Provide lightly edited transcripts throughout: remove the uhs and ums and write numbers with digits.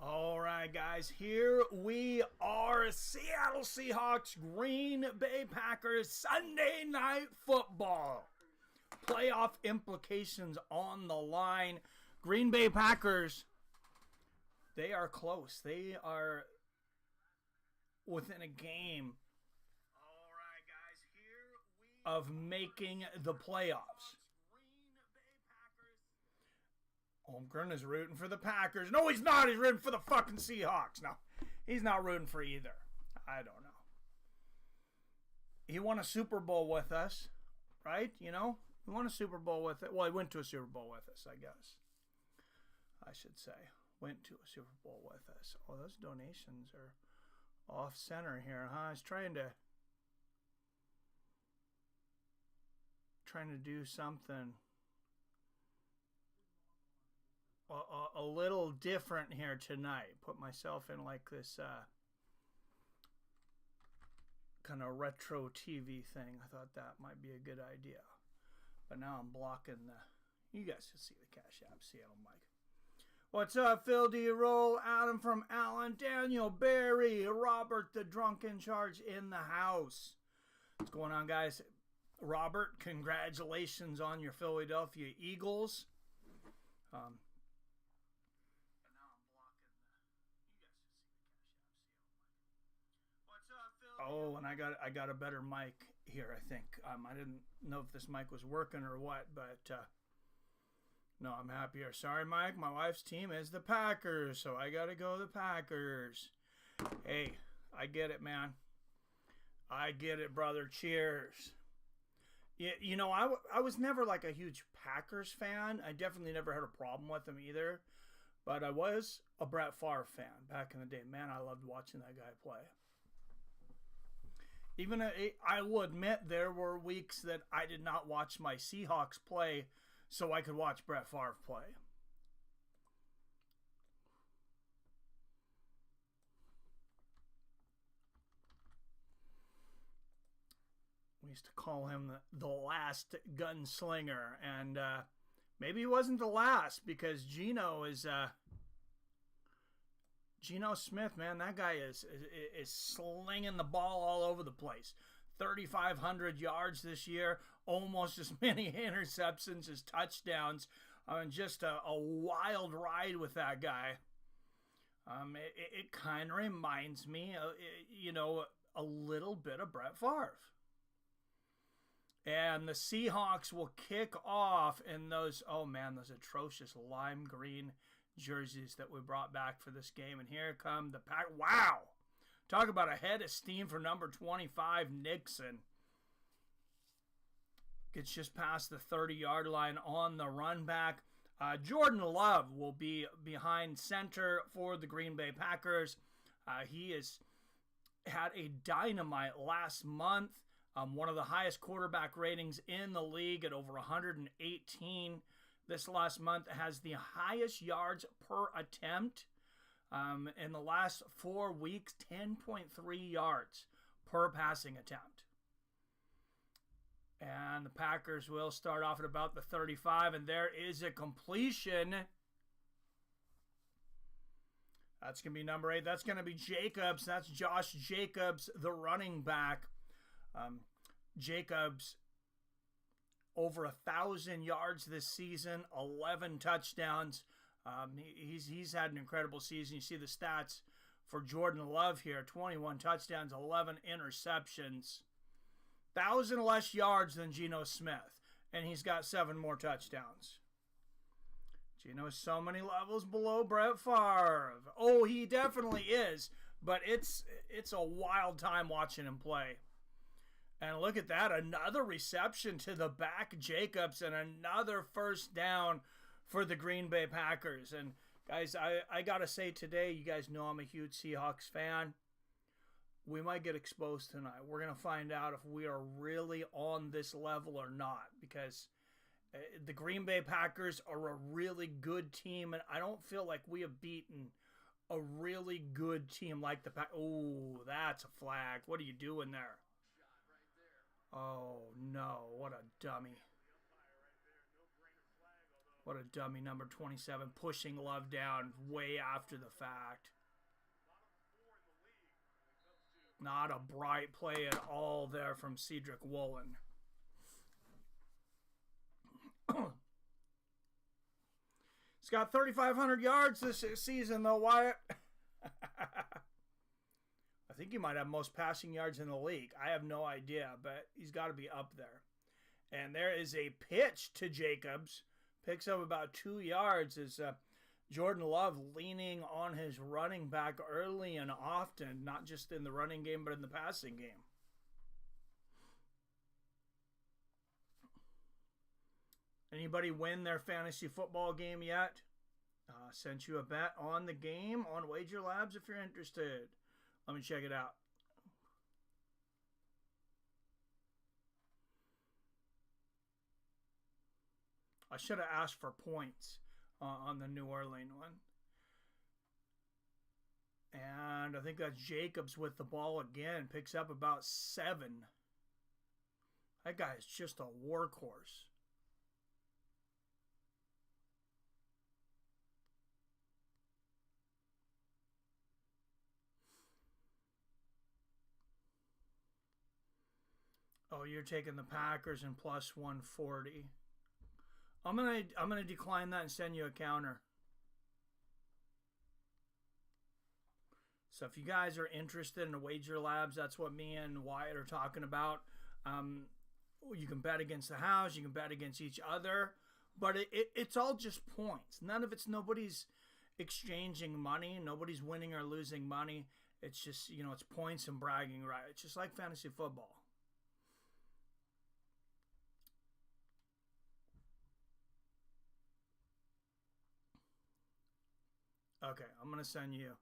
All right, guys, here we are. Seattle Seahawks, Green Bay Packers, Sunday Night Football. Playoff implications on the line. Green Bay Packers, they are close. They are within a game of making the playoffs. Holmgren is rooting for the Packers. No, he's not. He's rooting for the fucking Seahawks. No, he's not rooting for either. I don't know. He won a Super Bowl with us, right? You know, he won a Super Bowl with it. Well, he went to a Super Bowl with us, I guess. I should say. Went to a Super Bowl with us. Oh, those donations are off center here, huh? I was trying to do something a little different here tonight. Put myself in like this kind of retro TV thing. I thought that might be a good idea. But now I'm blocking the... You guys can see the Cash App, Seattle Mike. What's up, Phil D. Roll, Adam from Allen, Daniel, Barry, Robert the Drunk in Charge in the house. What's going on, guys? Robert, congratulations on your Philadelphia Eagles. Oh, and I got a better mic here, I think. I didn't know if this mic was working or what, but no, I'm happier. Sorry, Mike, my wife's team is the Packers, so I got to go the Packers. Hey, I get it, man. I get it, brother. Cheers. You know, I was never like a huge Packers fan. I definitely never had a problem with them either, but I was a Brett Favre fan back in the day. Man, I loved watching that guy play. Even I will admit there were weeks that I did not watch my Seahawks play so I could watch Brett Favre play. We used to call him the last gunslinger, and maybe he wasn't the last because Geno Smith, man, that guy is slinging the ball all over the place. 3,500 yards this year, almost as many interceptions as touchdowns. Just a wild ride with that guy. It kind of reminds me, a little bit of Brett Favre. And the Seahawks will kick off in those atrocious lime green jerseys that we brought back for this game. And here come the Pack. Wow! Talk about a head of steam for number 25, Nixon. Gets just past the 30-yard line on the run back. Jordan Love will be behind center for the Green Bay Packers. He has had a dynamite last month. One of the highest quarterback ratings in the league at over 118. This last month has the highest yards per attempt. In the last 4 weeks, 10.3 yards per passing attempt. And the Packers will start off at about the 35, and there is a completion. That's going to be number 8. That's going to be Jacobs. That's Josh Jacobs, the running back. Jacobs, over 1,000 yards this season, 11 touchdowns. He's had an incredible season. You see the stats for Jordan Love here. 21 touchdowns, 11 interceptions. 1,000 less yards than Geno Smith. And he's got 7 more touchdowns. Geno is so many levels below Brett Favre. Oh, he definitely is. But it's a wild time watching him play. And look at that. Another reception to the back, Jacobs, and another first down for the Green Bay Packers. And guys, I got to say today, you guys know I'm a huge Seahawks fan. We might get exposed tonight. We're going to find out if we are really on this level or not, because the Green Bay Packers are a really good team, and I don't feel like we have beaten a really good team like the Packers. Oh, that's a flag. What are you doing there? Oh, no. What a dummy. What a dummy, number 27, pushing Love down way after the fact. Not a bright play at all there from Cedric Woolen. He's got 3,500 yards this season, though, Wyatt. I think he might have most passing yards in the league. I have no idea, but he's got to be up there. And there is a pitch to Jacobs. Picks up about 2 yards as Jordan Love leaning on his running back early and often, not just in the running game, but in the passing game. Anybody win their fantasy football game yet? Sent you a bet on the game on Wager Labs if you're interested. Let me check it out. I should have asked for points on the New Orleans one. And I think that's Jacobs with the ball again. Picks up about 7. That guy is just a workhorse. Oh, you're taking the Packers and plus 140. I'm gonna decline that and send you a counter. So if you guys are interested in the Wager Labs, that's what me and Wyatt are talking about. You can bet against the house, you can bet against each other, but it's all just points. Nobody's exchanging money, nobody's winning or losing money. It's just, it's points and bragging rights. It's just like fantasy football. Okay, I'm going to send you.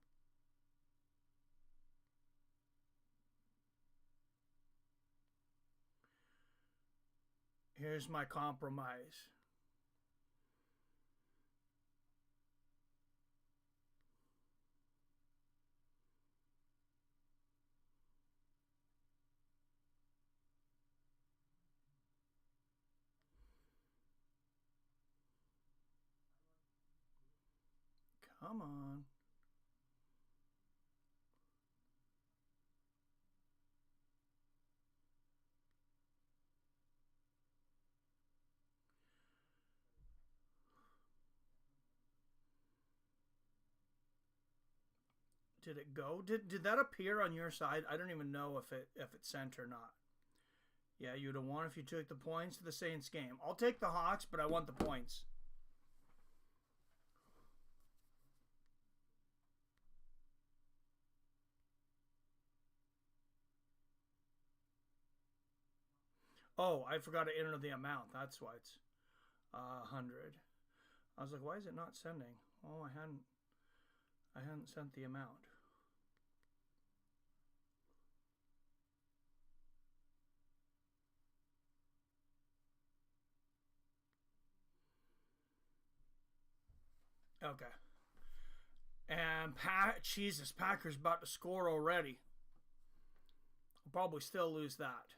Here's my compromise. Come on. Did it go? Did that appear on your side? I don't even know if it sent or not. Yeah, you'd have won if you took the points to the Saints game. I'll take the Hawks, but I want the points. Oh, I forgot to enter the amount. That's why it's 100. I was like, why is it not sending? Oh, I hadn't sent the amount. Okay. And Jesus, Packers about to score already. We'll probably still lose that.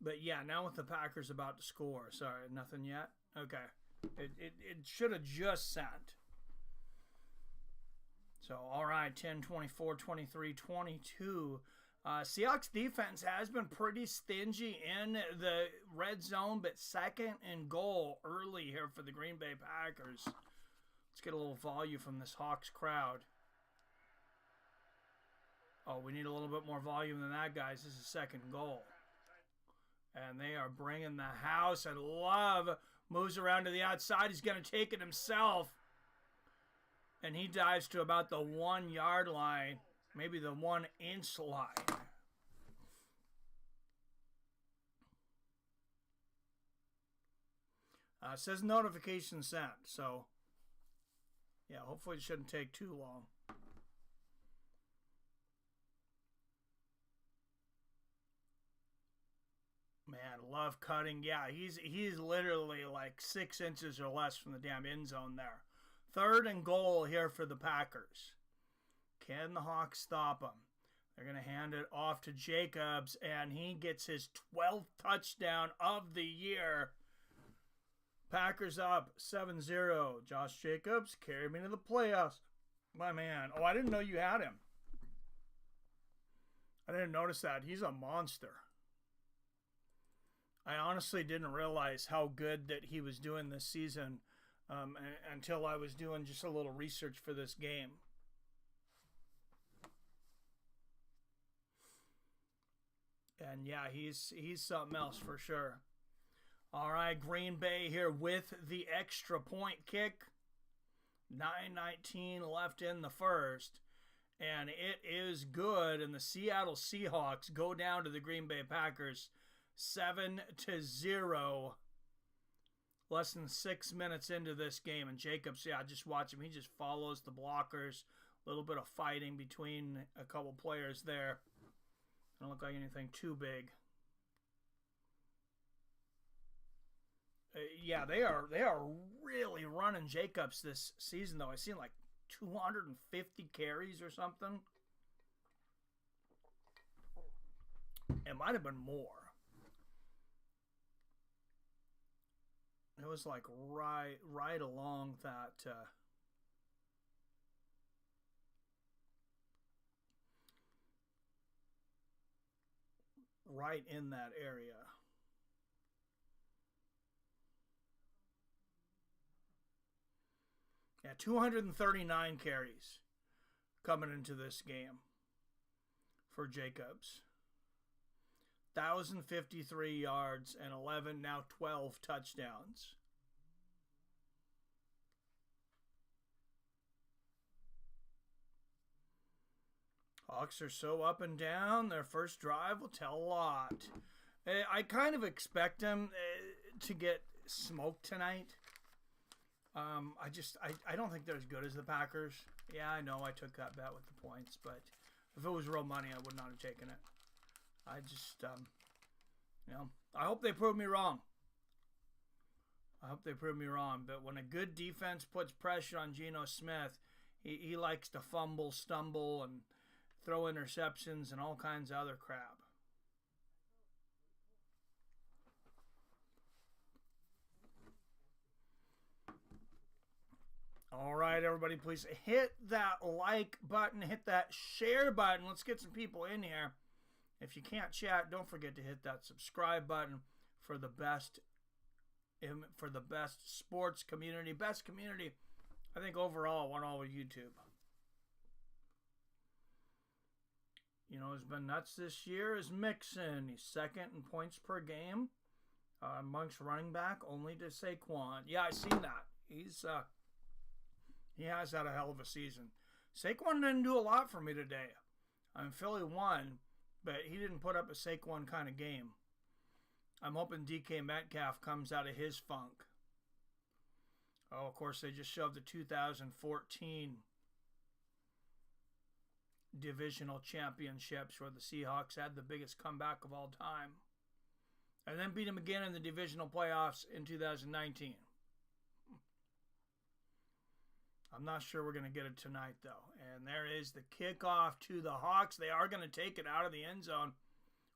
But yeah, now with the Packers about to score. Sorry, nothing yet? Okay. It should have just sent. So, all right, 10, 24, 23, 22. Seahawks defense has been pretty stingy in the red zone, but second and goal early here for the Green Bay Packers. Let's get a little volume from this Hawks crowd. Oh, we need a little bit more volume than that, guys. This is second goal. And they are bringing the house. And Love moves around to the outside. He's going to take it himself. And he dives to about the 1 yard line. Maybe the 1 inch line. It says notification sent. So, yeah, hopefully it shouldn't take too long. Man, Love cutting. Yeah, he's literally like 6 inches or less from the damn end zone there. Third and goal here for the Packers. Can the Hawks stop them? They're going to hand it off to Jacobs, and he gets his 12th touchdown of the year. Packers up 7-0. Josh Jacobs carried me to the playoffs. My man. Oh, I didn't know you had him. I didn't notice that. He's a monster. I honestly didn't realize how good that he was doing this season until I was doing just a little research for this game. And yeah, he's something else for sure. All right, Green Bay here with the extra point kick. 9:19 left in the first. And it is good. And the Seattle Seahawks go down to the Green Bay Packers 7-0. Less than 6 minutes into this game. And Jacobs, yeah, just watch him. He just follows the blockers. A little bit of fighting between a couple players there. Don't look like anything too big. Yeah, they are really running Jacobs this season, though. I've seen like 250 carries or something. It might have been more. It was like right along that. Right in that area. Yeah, 239 carries coming into this game for Jacobs. 1,053 yards and 11, now 12 touchdowns. Hawks are so up and down. Their first drive will tell a lot. I kind of expect them to get smoked tonight. I don't think they're as good as the Packers. Yeah, I know I took that bet with the points, but if it was real money, I would not have taken it. I just, I hope they prove me wrong. But when a good defense puts pressure on Geno Smith, he likes to fumble, stumble, and throw interceptions and all kinds of other crap. All right, everybody, please hit that like button, hit that share button. Let's get some people in here. If you can't chat, don't forget to hit that subscribe button for the best sports community, best community, I think, overall on all of YouTube. You know, who's been nuts this year is Mixon. He's second in points per game amongst running back, only to Saquon. Yeah, I seen that. He has had a hell of a season. Saquon didn't do a lot for me today. Philly won, but he didn't put up a Saquon kind of game. I'm hoping DK Metcalf comes out of his funk. Oh, of course, they just shoved the 2014 divisional championships where the Seahawks had the biggest comeback of all time. And then beat them again in the divisional playoffs in 2019. I'm not sure we're going to get it tonight, though. And there is the kickoff to the Hawks. They are going to take it out of the end zone.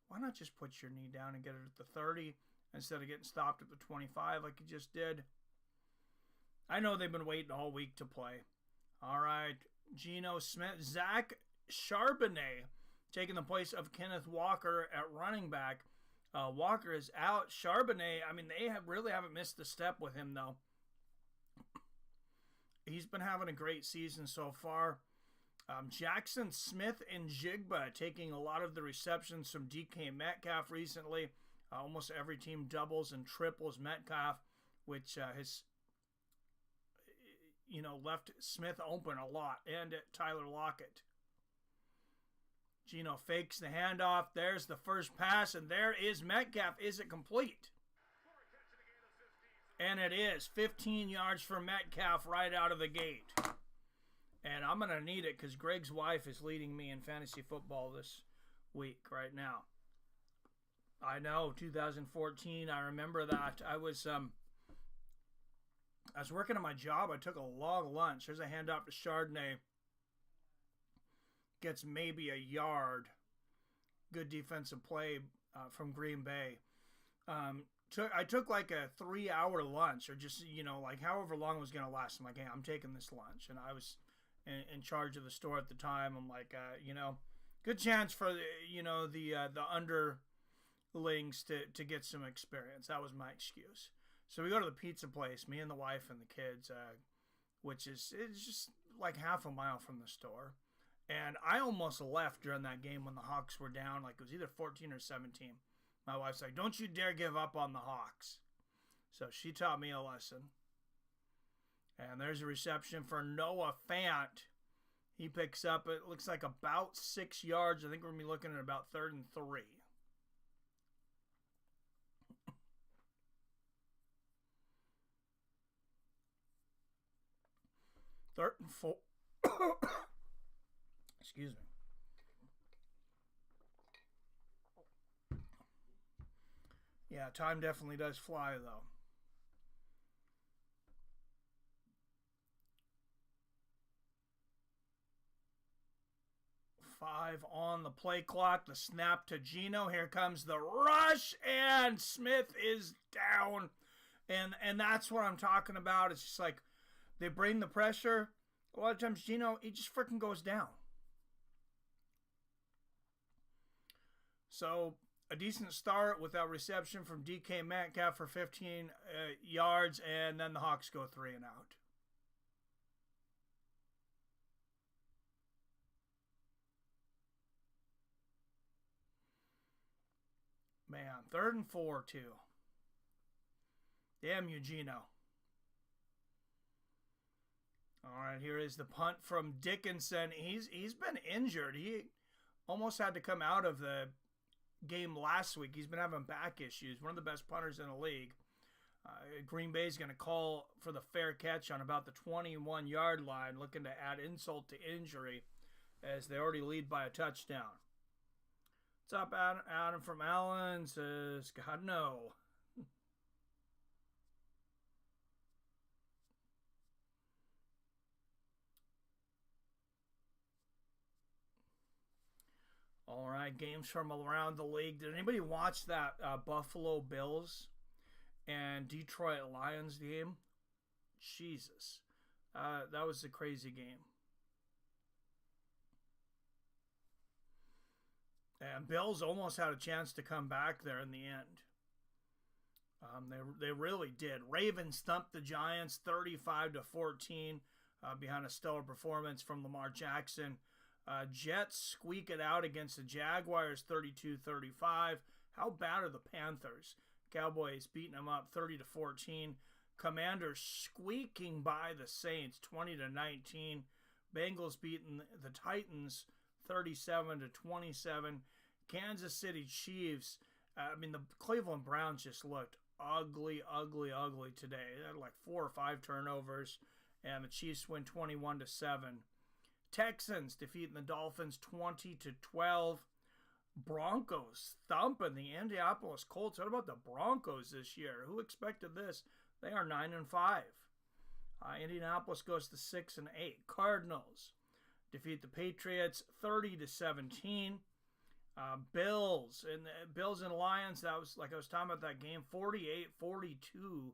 Why not just put your knee down and get it at the 30 instead of getting stopped at the 25 like you just did? I know they've been waiting all week to play. All right, Geno Smith, Zach Charbonnet taking the place of Kenneth Walker at running back. Walker is out. Charbonnet, they really haven't missed a step with him, though. He's been having a great season so far. Jaxon Smith Njigba taking a lot of the receptions from DK Metcalf recently. Almost every team doubles and triples Metcalf, which has left Smith open a lot, and Tyler Lockett. Geno fakes the handoff. There's the first pass, and there is Metcalf. Is it complete? And it is. 15 yards for Metcalf right out of the gate. And I'm going to need it because Greg's wife is leading me in fantasy football this week right now. I know, 2014, I remember that. I was working at my job. I took a long lunch. There's a handoff to Chardonnay. gets maybe a yard. Good defensive play from Green Bay. I took like a 3-hour lunch, or just, like however long it was going to last. I'm like, hey, I'm taking this lunch. And I was in charge of the store at the time. I'm like, good chance for, the underlings to get some experience. That was my excuse. So we go to the pizza place, me and the wife and the kids, which is it's just like half a mile from the store. And I almost left during that game when the Hawks were down. Like, it was either 14 or 17. My wife's like, don't you dare give up on the Hawks. So she taught me a lesson. And there's a reception for Noah Fant. He picks up, it looks like about 6 yards. I think we're going to be looking at about 3rd and 3. Third and 4. Excuse me. Yeah, time definitely does fly, though. Five on the play clock. The snap to Geno. Here comes the rush, and Smith is down. And that's what I'm talking about. It's just like they bring the pressure. A lot of times, Geno, he just freaking goes down. So a decent start without reception from DK Metcalf for 15 yards, and then the Hawks go 3 and out. Man, 3rd and 4 too. Damn you, Geno. All right, here is the punt from Dickinson. He's been injured. He almost had to come out of the game last week. He's been having back issues. One of the best punters in the league. Green Bay's going to call for the fair catch on about the 21-yard line, looking to add insult to injury as they already lead by a touchdown. What's up, Adam from Allen? Says, God, no. All right, games from around the league. Did anybody watch that Buffalo Bills and Detroit Lions game? Jesus. That was a crazy game. And Bills almost had a chance to come back there in the end. They really did. Ravens thumped the Giants 35-14 behind a stellar performance from Lamar Jackson. Jets squeak it out against the Jaguars 32-35. How bad are the Panthers? Cowboys beating them up 30-14. Commanders squeaking by the Saints 20-19. Bengals beating the Titans 37-27. Kansas City Chiefs. The Cleveland Browns just looked ugly today. They had like 4 or 5 turnovers, and the Chiefs win 21-7. Texans defeating the Dolphins 20-12. Broncos thumping the Indianapolis Colts. What about the Broncos this year? Who expected this? They are 9-5. Indianapolis goes to 6-8. Cardinals defeat the Patriots 30-17. Bills and Lions. That was, like I was talking about that game, 48-42.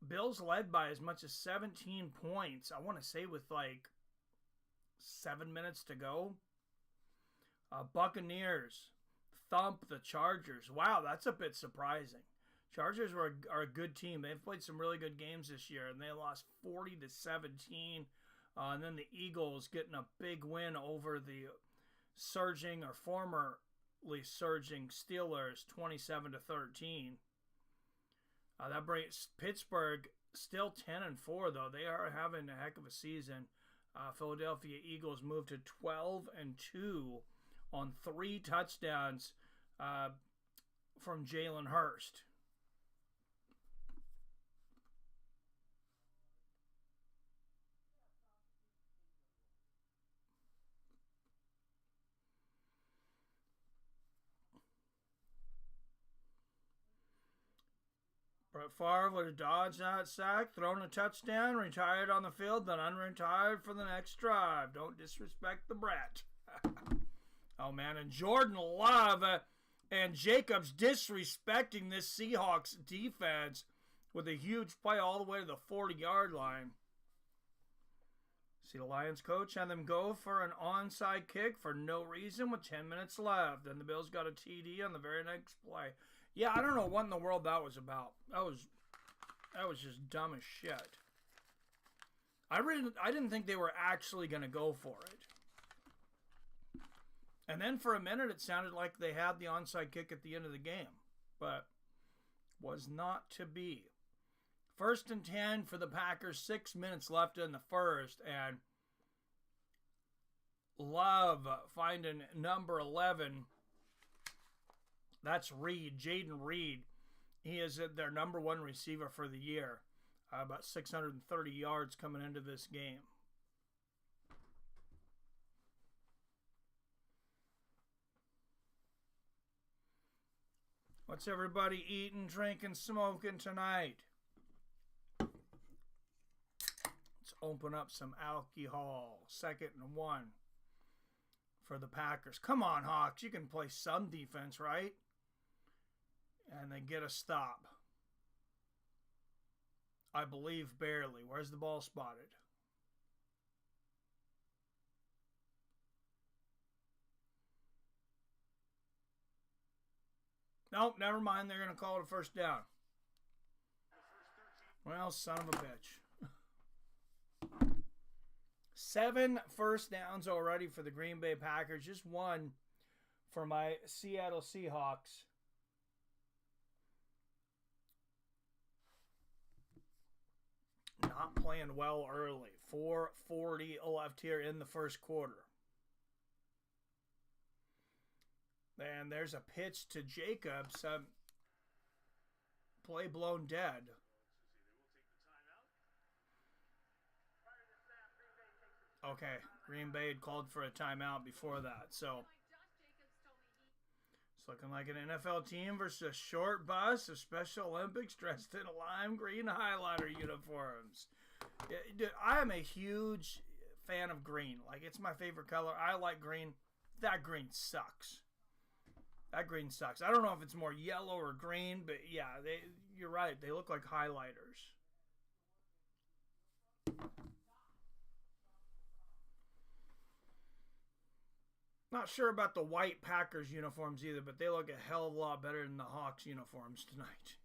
Bills led by as much as 17 points. I want to say with like 7 minutes to go. Buccaneers thump the Chargers. Wow, that's a bit surprising. Chargers are a good team. They've played some really good games this year, and they lost 40-17. And then the Eagles getting a big win over the surging or formerly surging Steelers 27-13. That brings Pittsburgh still 10-4 though. They are having a heck of a season. Philadelphia Eagles moved to 12-2 on 3 touchdowns from Jalen Hurst. Brett Favre would have dodged that sack, thrown a touchdown, retired on the field, then unretired for the next drive. Don't disrespect the Brett. Oh, man, and Jordan Love and Jacobs disrespecting this Seahawks defense with a huge play all the way to the 40-yard line. See, the Lions coach had them go for an onside kick for no reason with 10 minutes left. And the Bills got a TD on the very next play. Yeah, I don't know what in the world that was about. That was just dumb as shit. I didn't think they were actually going to go for it. And then for a minute, it sounded like they had the onside kick at the end of the game. But was not to be. 1st and 10 for the Packers. 6 minutes left in the first. And Love finding number 11. That's Reed, Jaden Reed. He is their number 1 receiver for the year. About 630 yards coming into this game. What's everybody eating, drinking, smoking tonight? Let's open up some alcohol. 2nd and 1 for the Packers. Come on, Hawks. You can play some defense, right? And they get a stop. I believe barely. Where's the ball spotted? Nope, never mind. They're going to call it a first down. Well, son of a bitch. 7 first downs already for the Green Bay Packers. Just 1 for my Seattle Seahawks. Not playing well early. 4:40 left here in the first quarter. And there's a pitch to Jacobs. Play blown dead. Okay, Green Bay had called for a timeout before that. So it's looking like an NFL team versus a short bus of Special Olympics dressed in lime green highlighter uniforms. I am a huge fan of green. Like, it's my favorite color. I like green. That green sucks. That green sucks. I don't know if it's more yellow or green, but yeah, you're right. They look like highlighters. Not sure about the white Packers uniforms either, but they look a hell of a lot better than the Hawks uniforms tonight.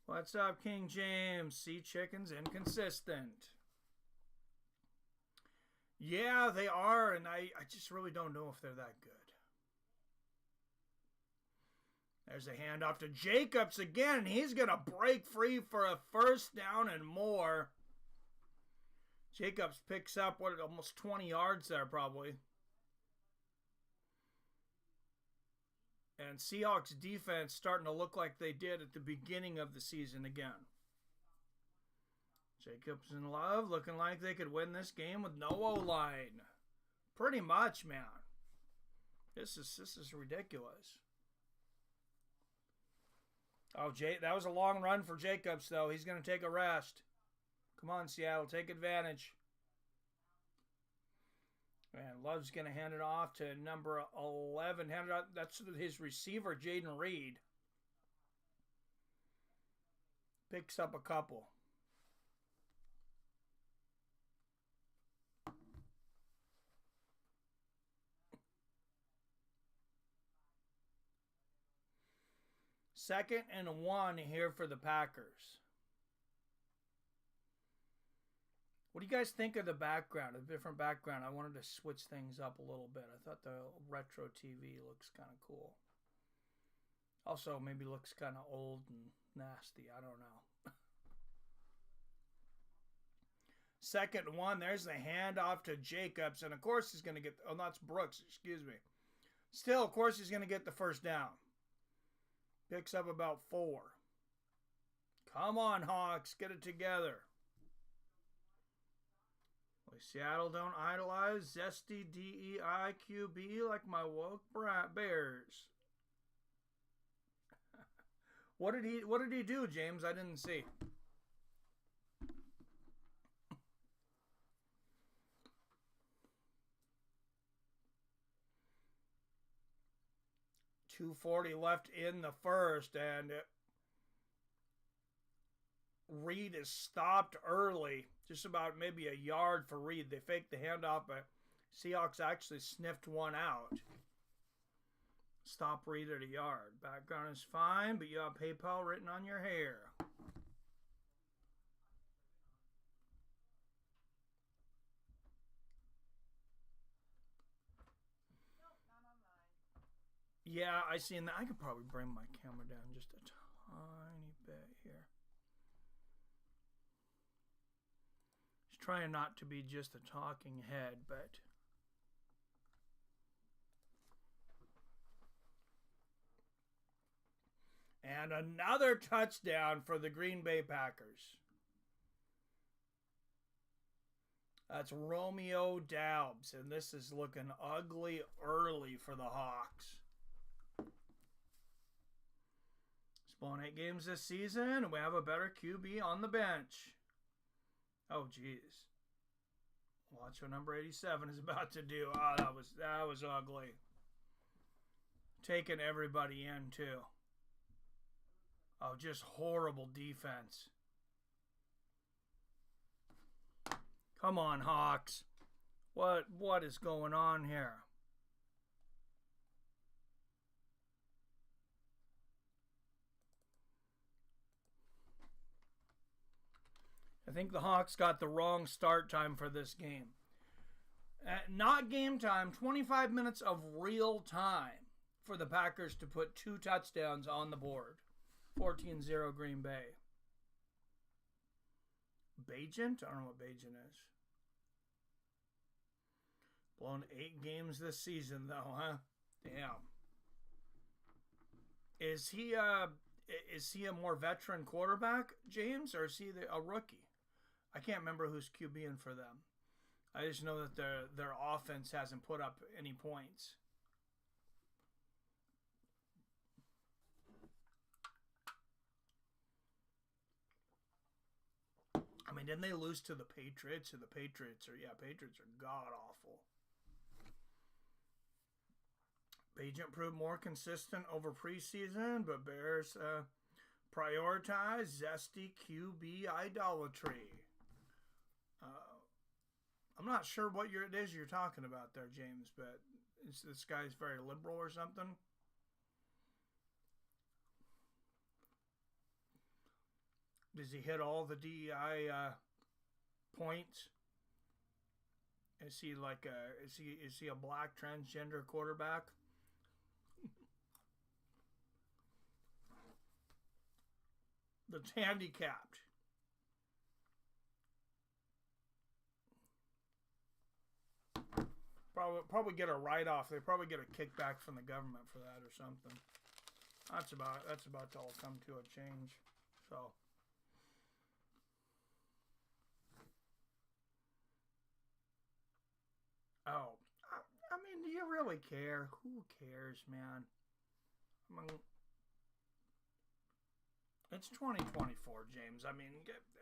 What's up, King James? Sea Chicken's inconsistent. Yeah, they are, and I just really don't know if they're that good. There's a handoff to Jacobs again. He's going to break free for a first down and more. Jacobs picks up, almost 20 yards there probably. And Seahawks defense starting to look like they did at the beginning of the season again. Jacobs and Love looking like they could win this game with no O-line. Pretty much, man. This is ridiculous. Oh, that was a long run for Jacobs, though. He's going to take a rest. Come on, Seattle. Take advantage. And Love's going to hand it off to number 11. That's his receiver, Jaden Reed. Picks up a couple. Second and 1 here for the Packers. What do you guys think of the background, a different background? I wanted to switch things up a little bit. I thought the retro TV looks kind of cool. Also, maybe looks kind of old and nasty. I don't know. Second and 1. There's the handoff to Jacobs. And, of course, he's going to get... Oh, that's Brooks. Excuse me. Still, of course, he's going to get the first down. Picks up about 4. Come on, Hawks. Get it together. Seattle don't idolize zesty DEIQB like my woke Bears. What did he do, James? I didn't see. .240 left in the first, and Reed is stopped early, just about maybe a yard for Reed. They faked the handoff, but Seahawks actually sniffed one out. Stop Reed at a yard. Background is fine, but you have PayPal written on your hair. Yeah, I seen that. I could probably bring my camera down just a tiny bit here. Just trying not to be just a talking head, but and another touchdown for the Green Bay Packers. That's Romeo Doubs, and this is looking ugly early for the Hawks. Blown 8 games this season, and we have a better QB on the bench. Oh, geez. Watch what number 87 is about to do. Oh, that was ugly. Taking everybody in, too. Oh, just horrible defense. Come on, Hawks. What is going on here? I think the Hawks got the wrong start time for this game. Not game time, 25 minutes of real time for the Packers to put 2 touchdowns on the board. 14-0 Green Bay. Bagent? I don't know what Bagent is. Blown 8 games this season, though, huh? Damn. Is he a more veteran quarterback, James, or is he a rookie? I can't remember who's QBing for them. I just know that their offense hasn't put up any points. I mean, didn't they lose to the Patriots? And the Patriots are god-awful. Bagent proved more consistent over preseason, but Bears prioritize zesty QB idolatry. I'm not sure what it is you're talking about there, James, but this guy's very liberal or something. Does he hit all the DEI points? Is he a black transgender quarterback? That's handicapped. Probably get a write-off. They probably get a kickback from the government for that or something. That's about to all come to a change. So. Oh, I mean, do you really care? Who cares, man? I mean, it's 2024, James. I mean,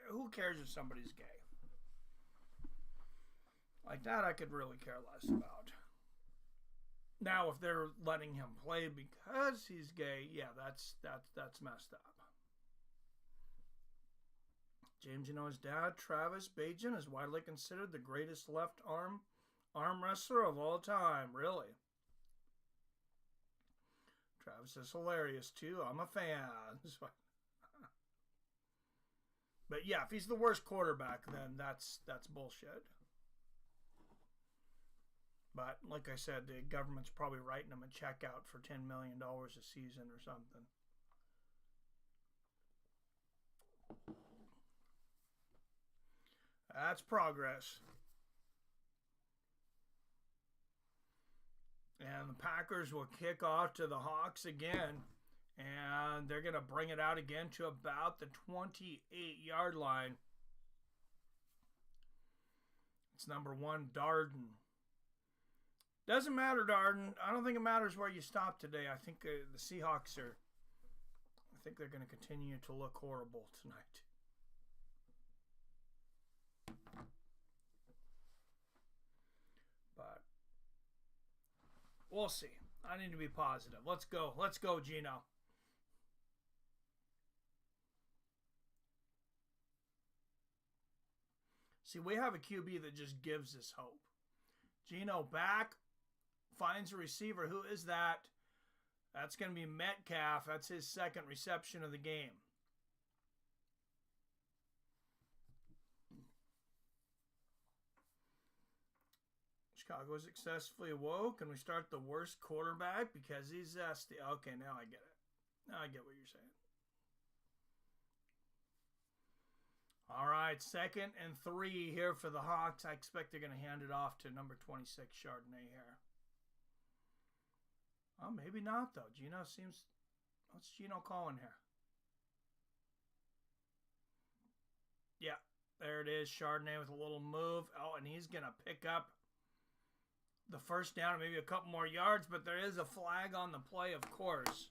who cares if somebody's gay? Like that, I could really care less about. Now, if they're letting him play because he's gay, yeah, that's messed up. James, you know his dad, Travis Bagent, is widely considered the greatest left arm wrestler of all time. Really? Travis is hilarious too. I'm a fan. But yeah, if he's the worst quarterback, then that's bullshit. But like I said, the government's probably writing him a check out for $10 million a season or something. That's progress. And the Packers will kick off to the Hawks again. And they're going to bring it out again to about the 28-yard line. It's number 1, Darden. Doesn't matter, Darden. I don't think it matters where you stop today. I think the Seahawks are think they're going to continue to look horrible tonight. But we'll see. I need to be positive. Let's go. Let's go, Geno. See, we have a QB that just gives us hope. Geno back, finds a receiver. Who is that? That's going to be Metcalf. That's his second reception of the game. Chicago successfully awoke, and we start the worst quarterback because he's zesty. Okay, now I get it. Now I get what you're saying. All right, 2nd and 3 here for the Hawks. I expect they're going to hand it off to number 26, Charbonnet here. Oh, maybe not, though. Geno seems... What's Geno calling here? Yeah, there it is. Charbonnet with a little move. Oh, and he's going to pick up the first down, maybe a couple more yards, but there is a flag on the play, of course.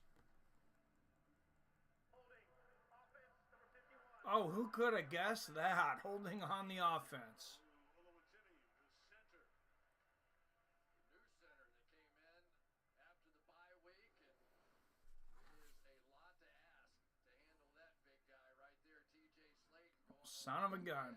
Oh, who could have guessed that? Holding on the offense. Son of a gun.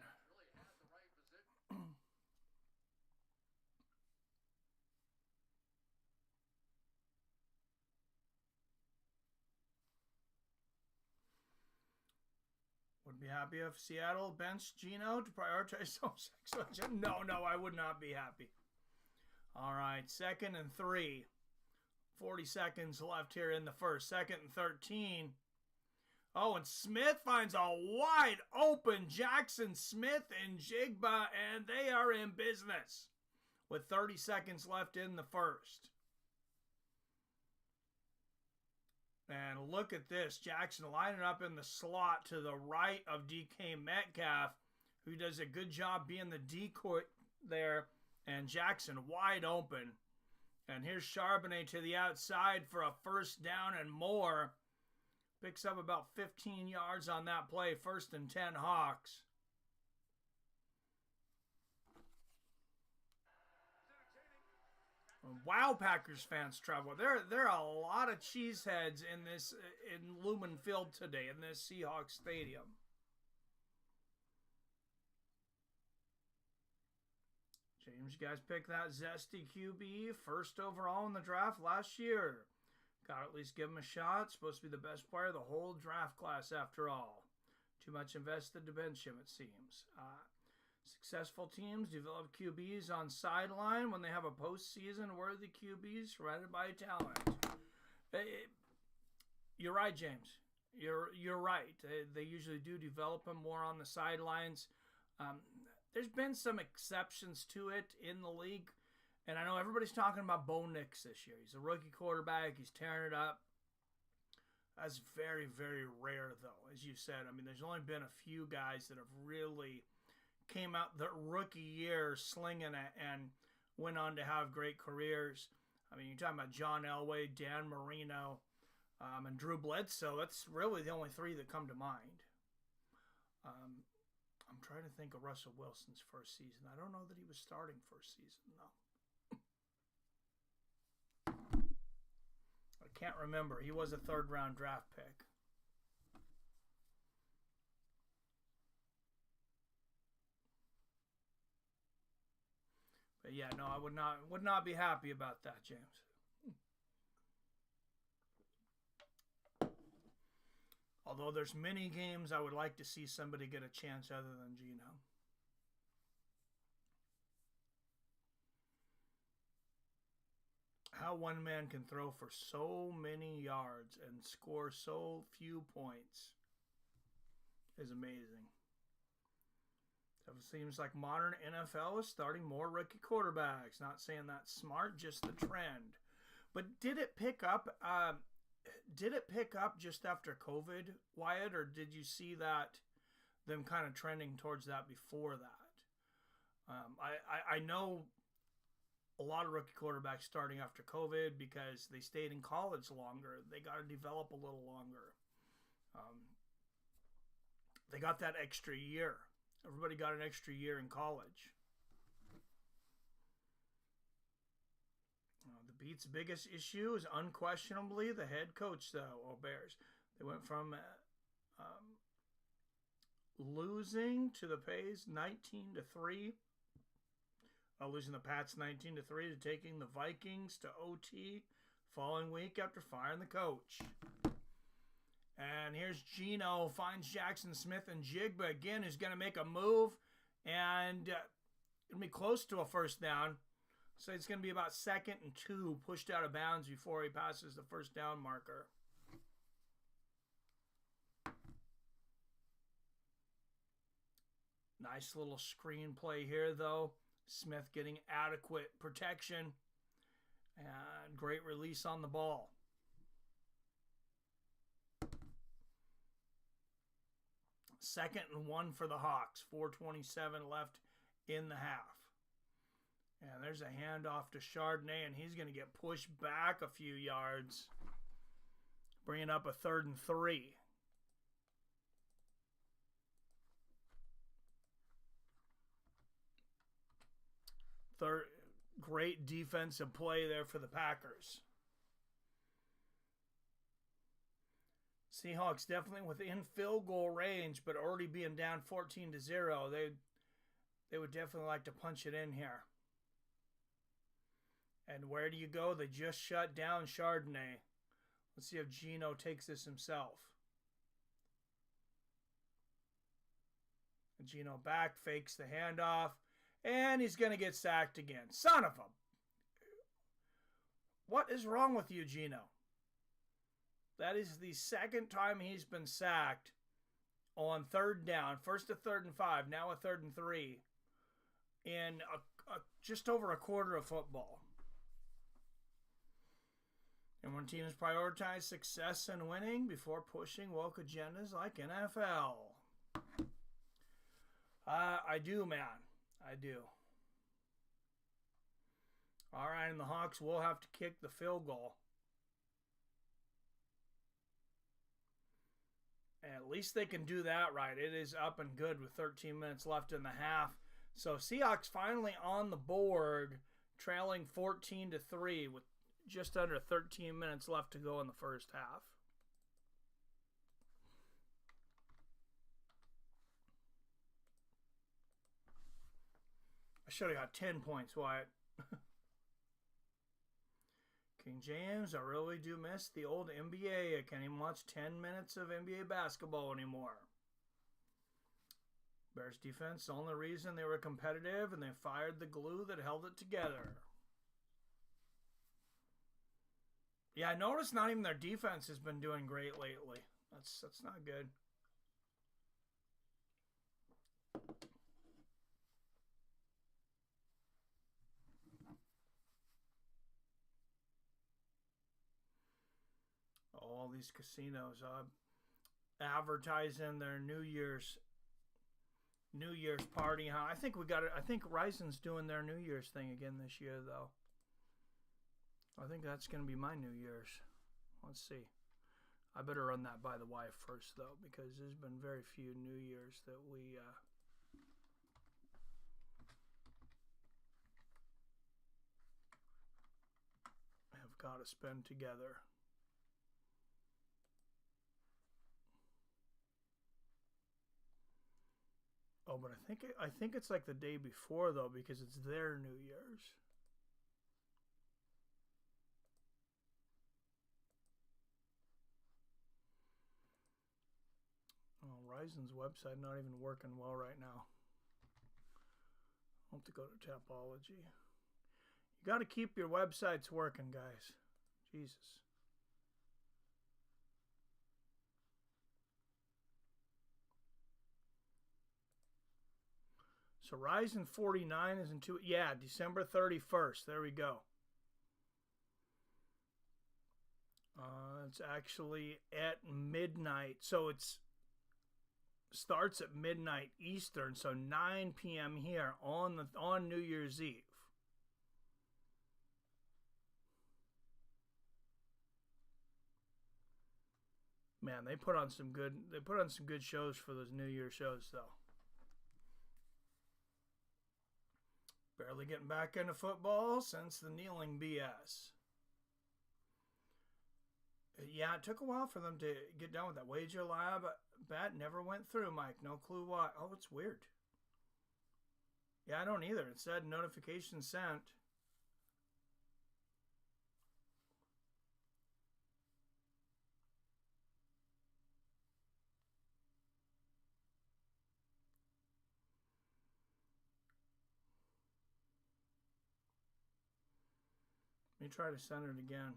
Would be happy if Seattle benched Geno to prioritize selection. No, I would not be happy. All right, 2nd and 3. 40 seconds left here in the first. 2nd and 13. Oh, and Smith finds a wide open Jaxon Smith Njigba, and they are in business with 30 seconds left in the first. And look at this. Jackson lining up in the slot to the right of DK Metcalf, who does a good job being the decoy there. And Jackson wide open. And here's Charbonnet to the outside for a first down and more. Picks up about 15 yards on that play. 1st and 10 Hawks. Wow, Packers fans travel. There are a lot of cheeseheads in Lumen Field today in this Seahawks stadium. James, you guys picked that zesty QB first overall in the draft last year. Got to at least give him a shot. Supposed to be the best player of the whole draft class after all. Too much invested to bench him, it seems. Successful teams develop QBs on sideline when they have a postseason worthy QB surrounded by talent. You're right, James. You're right. They usually do develop them more on the sidelines. There's been some exceptions to it in the league, and I know everybody's talking about Bo Nix this year. He's a rookie quarterback. He's tearing it up. That's very, very rare, though, as you said. I mean, there's only been a few guys that have really came out the rookie year slinging it and went on to have great careers. I mean, you're talking about John Elway, Dan Marino, and Drew Bledsoe. That's really the only 3 that come to mind. I'm trying to think of Russell Wilson's first season. I don't know that he was starting first season, though. I can't remember. He was a 3rd-round draft pick. But yeah, no, I would not be happy about that, James. Although there's many games I would like to see somebody get a chance other than Geno. How one man can throw for so many yards and score so few points is amazing. It seems like modern NFL is starting more rookie quarterbacks. Not saying that's smart, just the trend. But did it pick up? Did it pick up just after COVID, Wyatt, or did you see that them kind of trending towards that before that? I know a lot of rookie quarterbacks starting after COVID because they stayed in college longer. They got to develop a little longer. They got that extra year. Everybody got an extra year in college. The Beats' biggest issue is unquestionably the head coach, though, Bears. They went from losing to the Pays 19-3, losing the Pats 19-3, to taking the Vikings to OT following week after firing the coach. And here's Geno, finds Jaxon Smith Njigba again, who's going to make a move, and it'll be close to a first down. So it's going to be about 2nd and 2, pushed out of bounds before he passes the first down marker. Nice little screen play here, though. Smith getting adequate protection and great release on the ball. Second and 1 for the Hawks. 4:27 left in the half. And there's a handoff to Charbonnet, and he's going to get pushed back a few yards, bringing up a 3rd and 3. Great defensive play there for the Packers. Seahawks definitely within field goal range, but already being down 14-0. They would definitely like to punch it in here. And where do you go? They just shut down Charbonnet. Let's see if Geno takes this himself. And Geno back, fakes the handoff, and he's going to get sacked again. Son of a... What is wrong with you, Geno? That is the 2nd time he's been sacked on 3rd down. First a 3rd and 5, now a 3rd and 3 in just over a quarter of football. And when teams prioritize success and winning before pushing woke agendas like NFL. I do, man. I do. All right, and the Hawks will have to kick the field goal. At least they can do that right. It is up and good with 13 minutes left in the half. So Seahawks finally on the board, trailing 14-3 with just under 13 minutes left to go in the first half. I should have got 10 points, Wyatt. King James, I really do miss the old NBA. I can't even watch 10 minutes of NBA basketball anymore. Bears defense, the only reason they were competitive, and they fired the glue that held it together. Yeah, I noticed not even their defense has been doing great lately. That's not good. All these casinos advertising their New Year's party. Huh? I think Rison's doing their New Year's thing again this year, though. I think that's going to be my New Year's. Let's see. I better run that by the wife first, though, because there's been very few New Year's that we have got to spend together. Oh, but I think it's like the day before, though, because it's their New Year's. Oh, Rison's website not even working well right now. I'll have to go to Tapology. You got to keep your websites working, guys. Jesus. So Ryzen 49 is in 2. Yeah, December 31st. There we go. It's actually at midnight. So it's starts at midnight Eastern. So 9 p.m. here on New Year's Eve. Man, they put on some good shows for those New Year shows though. Barely getting back into football since the kneeling BS. Yeah, it took a while for them to get done with that. Wager Lab bet never went through, Mike. No clue why. Oh, it's weird. Yeah, I don't either. It said notification sent. Let me try to send it again.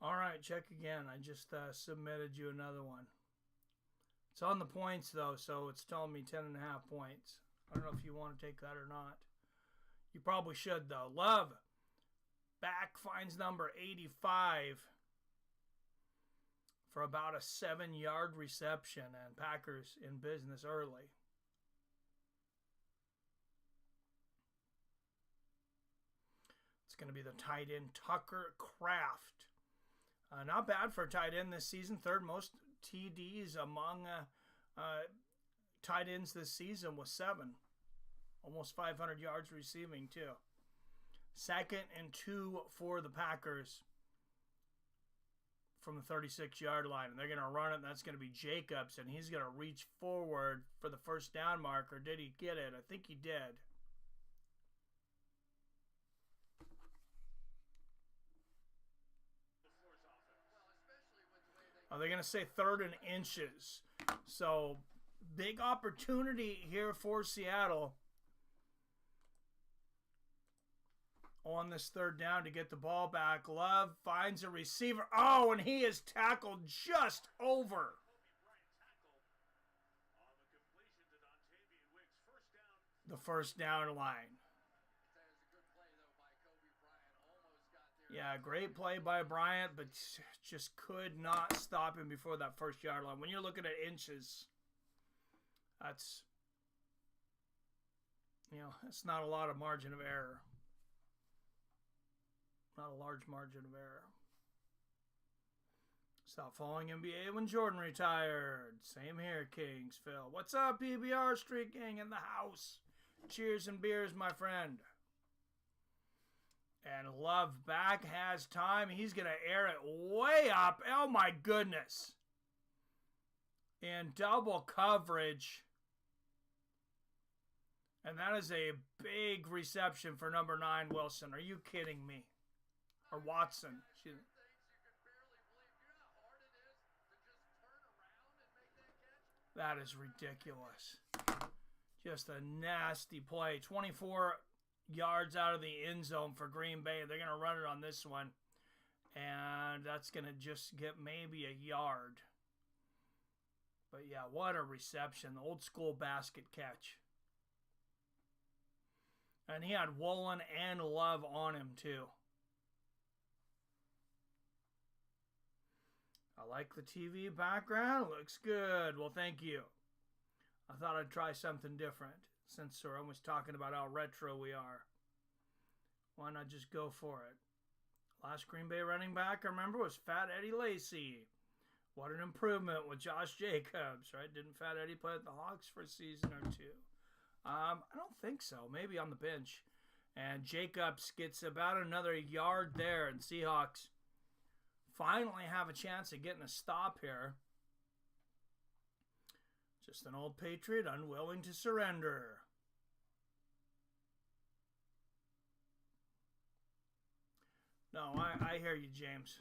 All right, check again. I just submitted you another one. It's on the points, though, so it's telling me 10.5 points. I don't know if you want to take that or not. You probably should, though. Love back finds number 85 for about a 7-yard reception, and Packers in business early. It's going to be the tight end Tucker Kraft. Not bad for a tight end this season. Third most TDs among tight ends this season was 7. Almost 500 yards receiving, too. 2nd and 2 for the Packers from the 36-yard line. And they're going to run it. And that's going to be Jacobs. And he's going to reach forward for the first down marker. Did he get it? I think he did. They're going to say 3rd and inches. So, big opportunity here for Seattle on this 3rd down to get the ball back. Love finds a receiver. Oh, and he is tackled just over. The first down line. Yeah, great play by Bryant, but just could not stop him before that first yard line. When you're looking at inches, that's not a lot of margin of error. Not a large margin of error. Stop following NBA when Jordan retired. Same here, Kings. Phil. What's up, PBR Street Gang in the house? Cheers and beers, my friend. And Love back has time. He's going to air it way up. Oh, my goodness. In double coverage. And that is a big reception for number 9, Wilson. Are you kidding me? Or Watson. That is ridiculous. Just a nasty play. 24 yards out of the end zone for Green Bay. They're going to run it on this one. And that's going to just get maybe a yard. But yeah, what a reception. The old school basket catch. And he had Woolen and Love on him too. I like the TV background. Looks good. Well, thank you. I thought I'd try something different. Since we're almost talking about how retro we are. Why not just go for it? Last Green Bay running back, I remember, was Fat Eddie Lacy. What an improvement with Josh Jacobs, right? Didn't Fat Eddie play at the Hawks for a season or two? I don't think so. Maybe on the bench. And Jacobs gets about another yard there, and Seahawks finally have a chance of getting a stop here. Just an old Patriot unwilling to surrender. No, I hear you, James.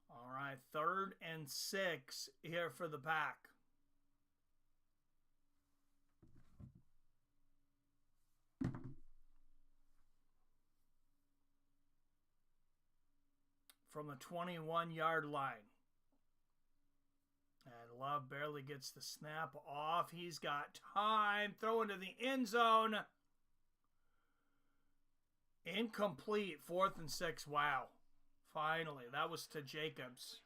All right, 3rd and 6 here for the Pack. From the 21-yard line. And Love barely gets the snap off. He's got time. Throw into the end zone. Incomplete. 4th and 6. Wow. Finally. That was to Jacobs.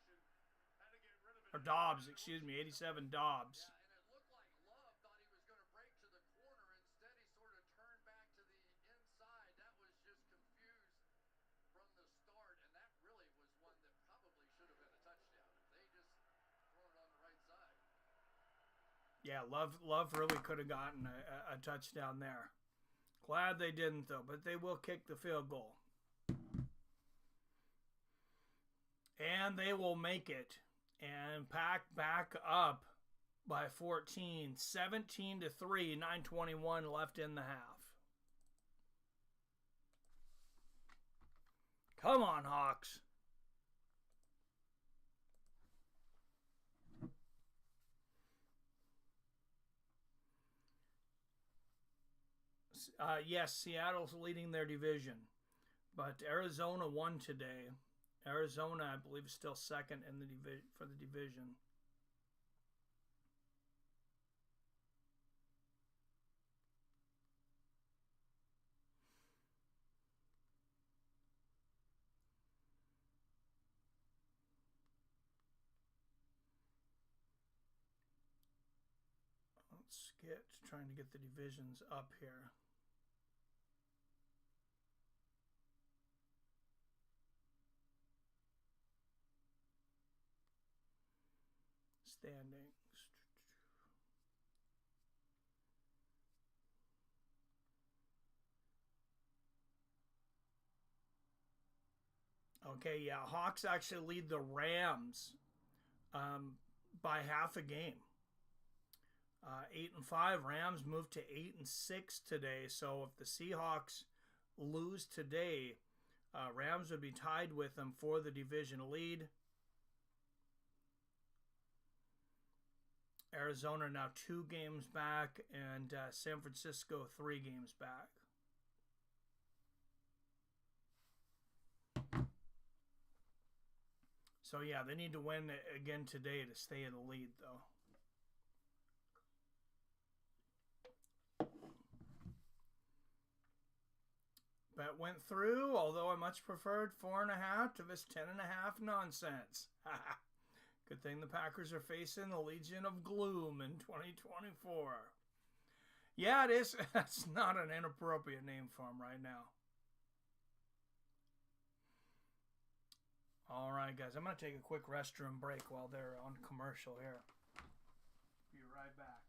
Or Dobbs, excuse me. 87 Dobbs. Yeah, Love really could have gotten a touchdown there. Glad they didn't, though, but they will kick the field goal. And they will make it and pack back up by 14. 17-3, 9:21 left in the half. Come on, Hawks. Yes, Seattle's leading their division, but Arizona won today. Arizona, I believe, is still second in the for the division. Let's trying to get the divisions up here. Standings. Okay, yeah, Hawks actually lead the Rams by half a game. 8-5. Rams moved to 8-6 today. So if the Seahawks lose today, Rams would be tied with them for the division lead. Arizona now 2 games back, and San Francisco 3 games back. So yeah, they need to win again today to stay in the lead, though. Bet went through, although I much preferred 4.5 to this 10.5 nonsense. Good thing the Packers are facing the Legion of Gloom in 2024. Yeah, it is. That's not an inappropriate name for them right now. All right, guys. I'm going to take a quick restroom break while they're on commercial here. Be right back.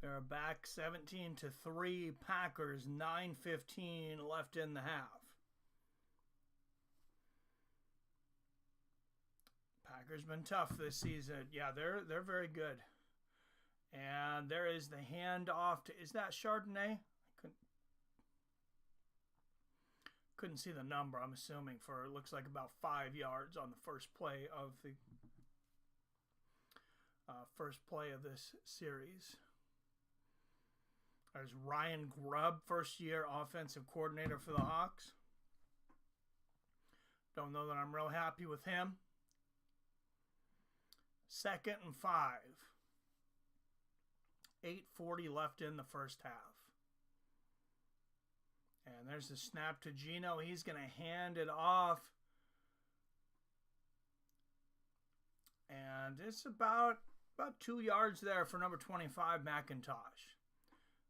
They're back 17-3. Packers 9:15 left in the half. Packers been tough this season. Yeah, they're very good. And there is the handoff to, is that Charbonnet? I couldn't see the number. I'm assuming for, it looks like about 5 yards on the first play of the this series. There's Ryan Grubb, first-year offensive coordinator for the Hawks. Don't know that I'm real happy with him. 2nd and 5. 8:40 left in the first half. And there's the snap to Geno. He's going to hand it off. And it's about 2 yards there for number 25, McIntosh.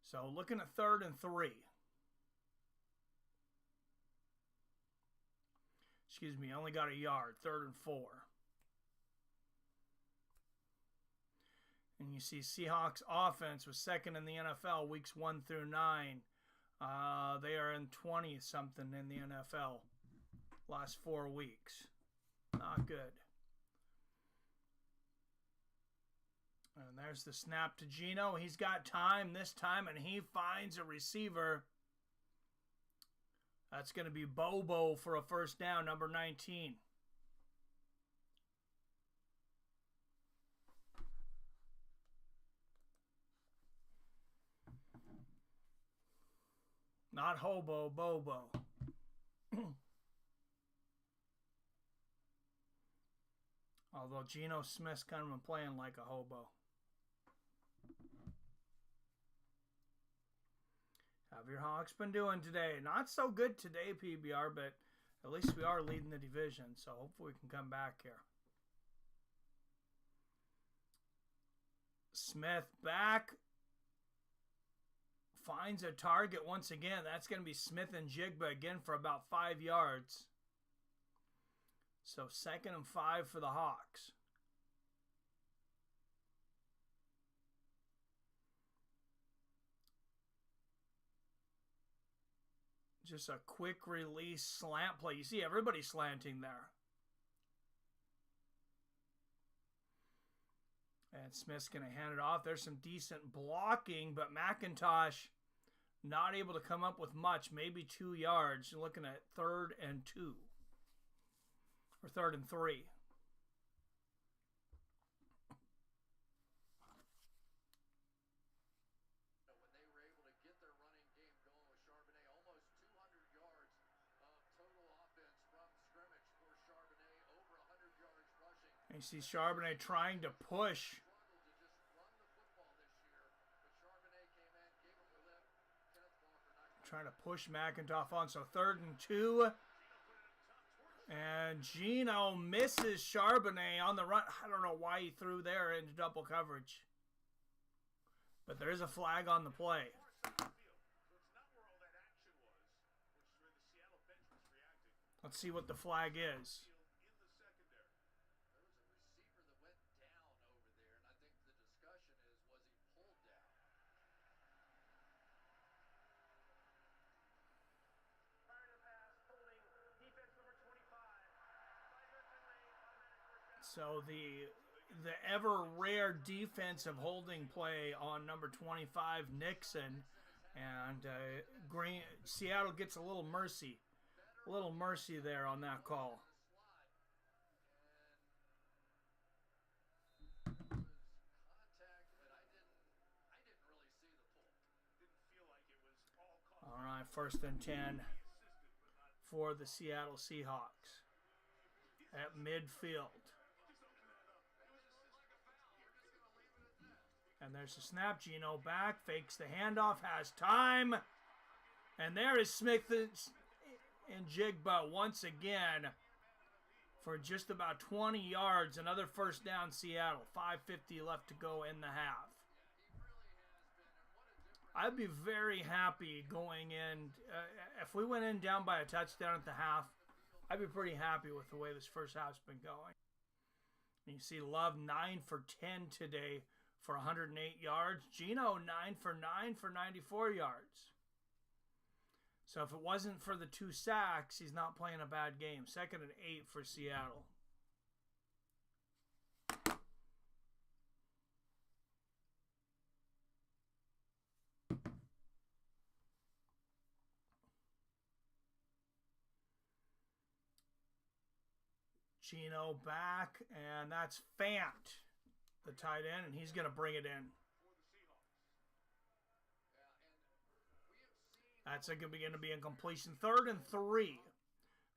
So looking at 3rd and 3. Excuse me, only got a yard, 3rd and 4. And you see Seahawks offense was 2nd in the NFL weeks 1 through 9. They are in 20-something in the NFL last 4 weeks. Not good. And there's the snap to Geno. He's got time this time, and he finds a receiver. That's going to be Bobo for a first down, number 19. Not hobo, Bobo. Although Geno Smith's kind of been playing like a hobo. Have your Hawks been doing today? Not so good today, PBR, but at least we are leading the division, so hopefully we can come back here. Smith back. Finds a target once again. That's going to be Smith Njigba again for about 5 yards. So 2nd and 5 for the Hawks. Just a quick release slant play. You see everybody slanting there. And Smith's going to hand it off. There's some decent blocking, but McIntosh not able to come up with much. Maybe 2 yards. You're looking at 3rd and 2. Or 3rd and 3. When they were able to get their running game going with Charbonnet, almost 200 yards of total offense from scrimmage for Charbonnet, over 100 yards rushing. And you see Charbonnet trying to push. Trying to push McIntosh on. So 3rd and 2. And Geno misses Charbonnet on the run. I don't know why he threw there into double coverage. But there is a flag on the play. Let's see what the flag is. So the ever rare defensive holding play on number 25 Nixon, and Seattle gets a little mercy there on that call. All right, 1st and 10 for the Seattle Seahawks at midfield. And there's the snap. Geno back, fakes the handoff, has time. And there is Smith Njigba once again for just about 20 yards. Another first down, Seattle. 5:50 left to go in the half. I'd be very happy going in. If we went in down by a touchdown at the half, I'd be pretty happy with the way this first half's been going. And you see Love 9 for 10 today for 108 yards. Geno 9 for 9 for 94 yards. So if it wasn't for the 2 sacks, he's not playing a bad game. 2nd and 8 for Seattle. Geno back, and that's Fant, the tight end, and he's going to bring it in. That's going to be a completion. 3rd and 3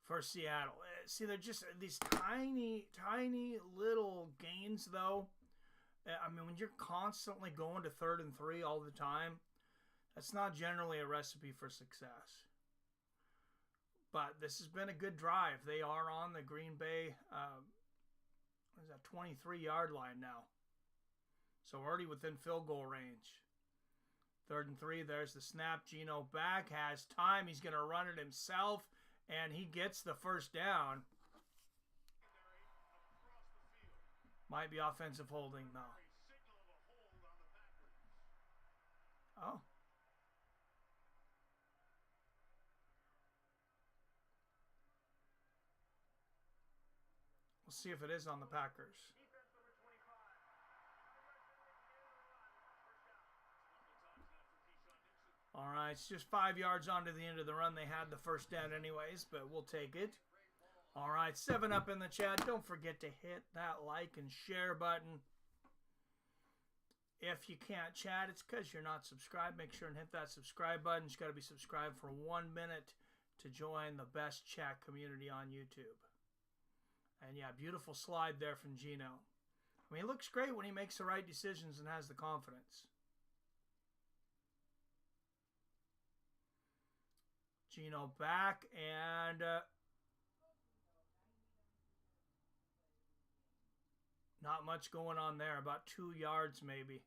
for Seattle. See, they're just these tiny, tiny little gains, though. I mean, when you're constantly going to 3rd and 3 all the time, that's not generally a recipe for success. But this has been a good drive. They are on the Green Bay, what is that, 23-yard line now. So already within field goal range. 3rd and 3, there's the snap. Geno back, has time. He's going to run it himself, and he gets the first down. Might be offensive holding, though. Oh. We'll see if it is on the Packers. All right, it's just 5 yards onto the end of the run. They had the first down anyways, but we'll take it. All right, 7 up in the chat. Don't forget to hit that like and share button. If you can't chat, it's because you're not subscribed. Make sure and hit that subscribe button. You've got to be subscribed for 1 minute to join the best chat community on YouTube. And yeah, beautiful slide there from Geno. I mean, he looks great when he makes the right decisions and has the confidence. Geno back, and not much going on there. About 2 yards maybe.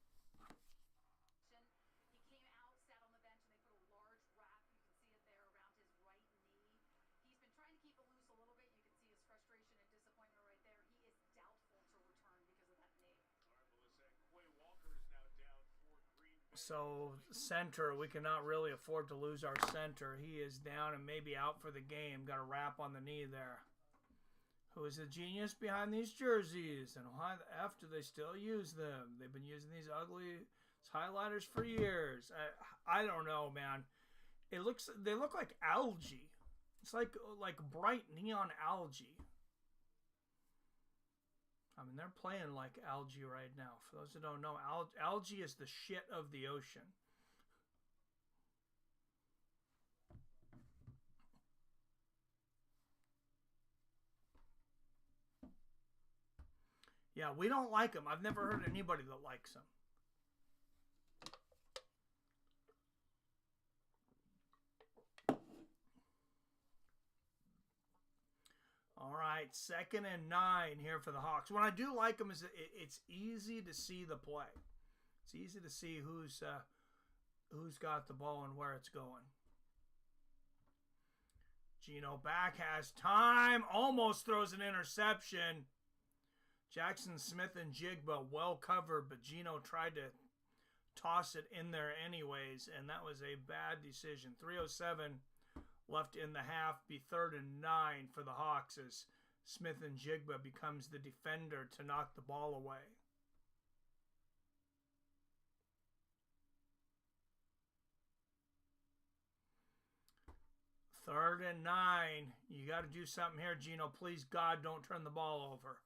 He came out, sat on the bench, and they put a large wrap. You can see it there around his right knee. He's been trying to keep it loose a little bit. You can see his frustration and disappointment right there. He is doubtful to return because of that knee. All right, Melissa, Quay Walker is now down for Green Bay. So center, we cannot really afford to lose our center. He is down and maybe out for the game. Got a wrap on the knee there. Who is the genius behind these jerseys, and why the F do they still use them? They've been using these ugly highlighters for years. I don't know, man. They look like algae. It's like bright neon algae. I mean, they're playing like algae right now. For those who don't know, algae is the shit of the ocean. Yeah, we don't like them. I've never heard anybody that likes them. All right, 2nd and 9 here for the Hawks. What I do like them is it's easy to see the play. It's easy to see who's got the ball and where it's going. Geno back, has time, almost throws an interception. Jaxon Smith Njigba well covered, but Geno tried to toss it in there anyways, and that was a bad decision. 3:07 left in the half. Be 3rd and 9 for the Hawks as Smith Njigba becomes the defender to knock the ball away. Third and 9. You got to do something here, Geno. Please, God, don't turn the ball over.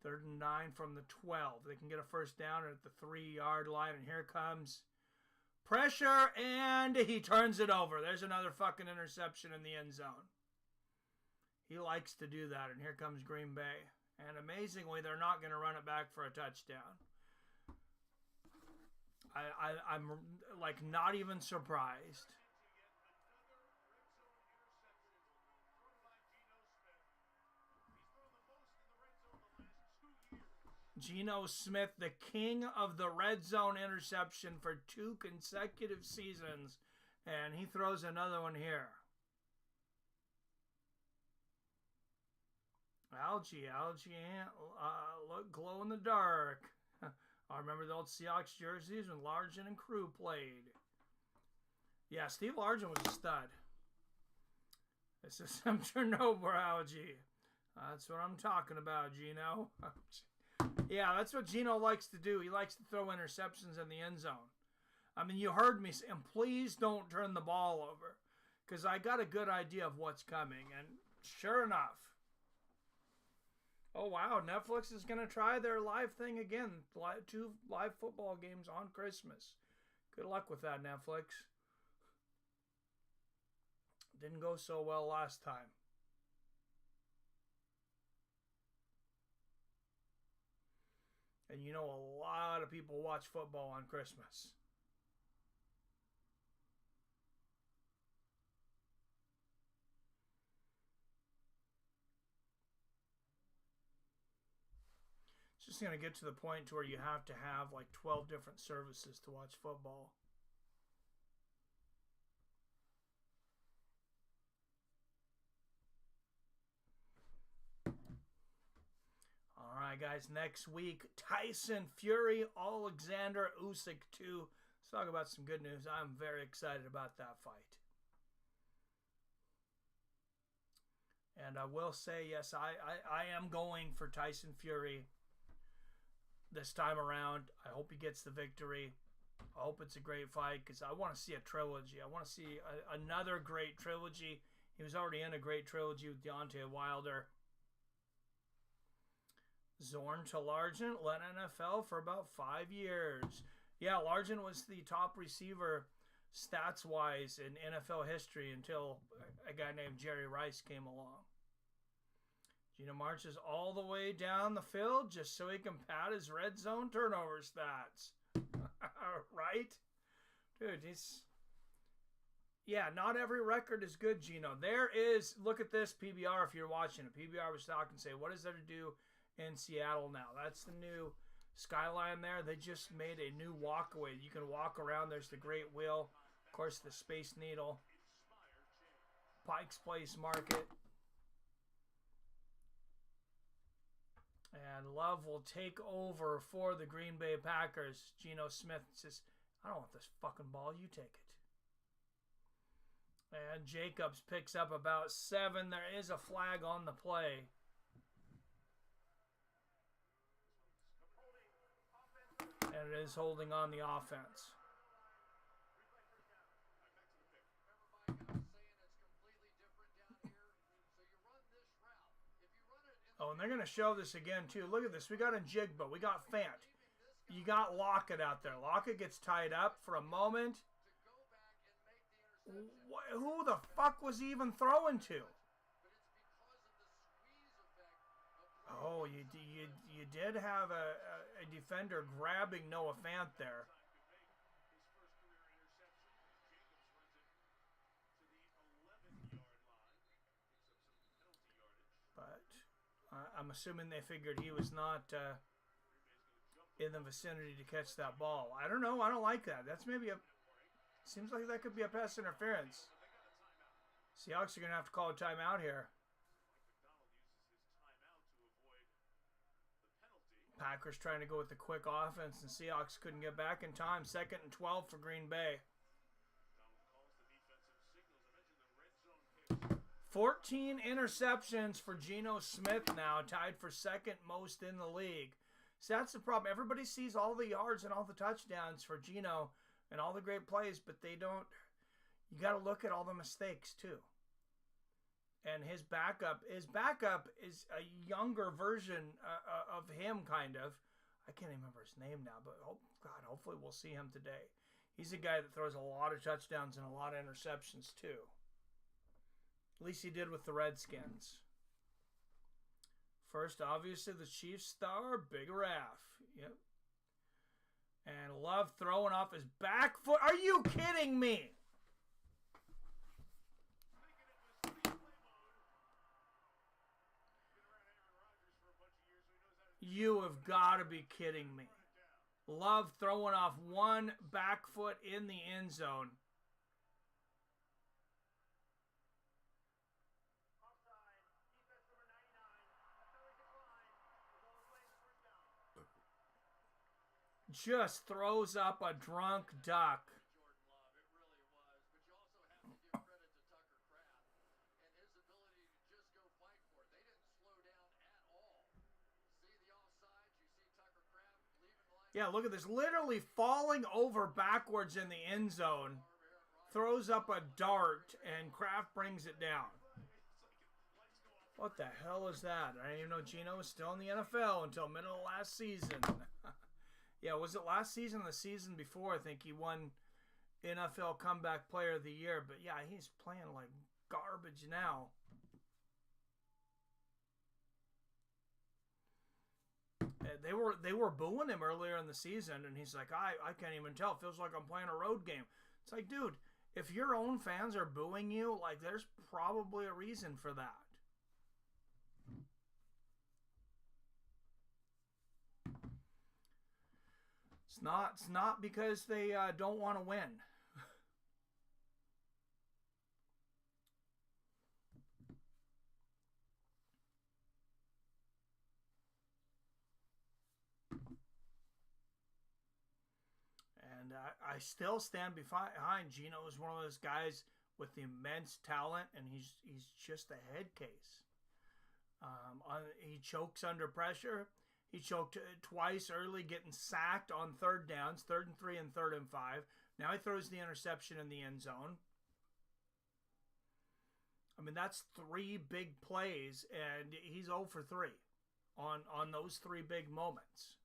3rd and 9 from the 12. They can get a first down at the 3-yard line, and here comes pressure, and he turns it over. There's another fucking interception in the end zone. He likes to do that, and here comes Green Bay. And amazingly, they're not going to run it back for a touchdown. I'm like not even surprised. Geno Smith, the king of the red zone interception for 2 consecutive seasons, and he throws another one here. Algae, look, glow in the dark. I remember the old Seahawks jerseys when Largent and Crew played. Yeah, Steve Largent was a stud. This is some Chernobyl algae. That's what I'm talking about, Geno. Yeah, that's what Geno likes to do. He likes to throw interceptions in the end zone. I mean, you heard me say, and please don't turn the ball over, because I got a good idea of what's coming. And sure enough. Oh, wow, Netflix is going to try their live thing again. 2 live football games on Christmas. Good luck with that, Netflix. Didn't go so well last time. And you know a lot of people watch football on Christmas. It's just going to get to the point to where you have to have like 12 different services to watch football. All right, guys, next week, Tyson Fury, Alexander Usyk 2. Let's talk about some good news. I'm very excited about that fight. And I will say, yes, I am going for Tyson Fury this time around. I hope he gets the victory. I hope it's a great fight because I want to see a trilogy. I want to see another great trilogy. He was already in a great trilogy with Deontay Wilder. Zorn to Largent, led NFL for about 5 years. Yeah, Largent was the top receiver stats-wise in NFL history until a guy named Jerry Rice came along. Geno marches all the way down the field just so he can pad his red zone turnover stats. Right? Dude, he's... Yeah, not every record is good, Geno. There is... Look at this PBR if you're watching it. PBR was talking and say, what is there to do in Seattle now? That's the new skyline there. They just made a new walkway. You can walk around. There's the Great Wheel. Of course, the Space Needle. Pike's Place Market. And Love will take over for the Green Bay Packers. Geno Smith says, I don't want this fucking ball. You take it. And Jacobs picks up about 7. There is a flag on the play. And it is holding on the offense. Oh, and they're going to show this again, too. Look at this. We got Njigba. We got Fant. You got Lockett out there. Lockett gets tied up for a moment. Who the fuck was he even throwing to? Oh, you did have a defender grabbing Noah Fant there. But I'm assuming they figured he was not in the vicinity to catch that ball. I don't know. I don't like that. That's maybe a... Seems like that could be a pass interference. Seahawks are going to have to call a timeout here. Packers trying to go with the quick offense, and Seahawks couldn't get back in time. 2nd and 12 for Green Bay. 14 interceptions for Geno Smith now, tied for 2nd most in the league. So that's the problem. Everybody sees all the yards and all the touchdowns for Geno and all the great plays, but they don't. You got to look at all the mistakes too. And his backup is a younger version of him, kind of. I can't even remember his name now, but God, hopefully we'll see him today. He's a guy that throws a lot of touchdowns and a lot of interceptions too. At least he did with the Redskins. First, obviously, the Chiefs star, Big Raph. Yep. And Love throwing off his back foot. Are you kidding me? You have got to be kidding me. Love throwing off one back foot in the end zone. Just throws up a drunk duck. Yeah, look at this. Literally falling over backwards in the end zone. Throws up a dart, and Kraft brings it down. What the hell is that? I didn't even know Geno was still in the NFL until middle of last season. Yeah, was it last season or the season before? I think he won NFL Comeback Player of the Year. But yeah, he's playing like garbage now. They were booing him earlier in the season, and he's like, I can't even tell. It feels like I'm playing a road game. It's like, dude, if your own fans are booing you, like, there's probably a reason for that. It's not because they don't want to win. And I still stand behind. Geno is one of those guys with immense talent, and he's just a head case. He chokes under pressure. He choked twice early, getting sacked on third downs, 3rd and 3 and 3rd and 5. Now he throws the interception in the end zone. I mean, that's 3 big plays, and he's 0 for 3 on those 3 big moments.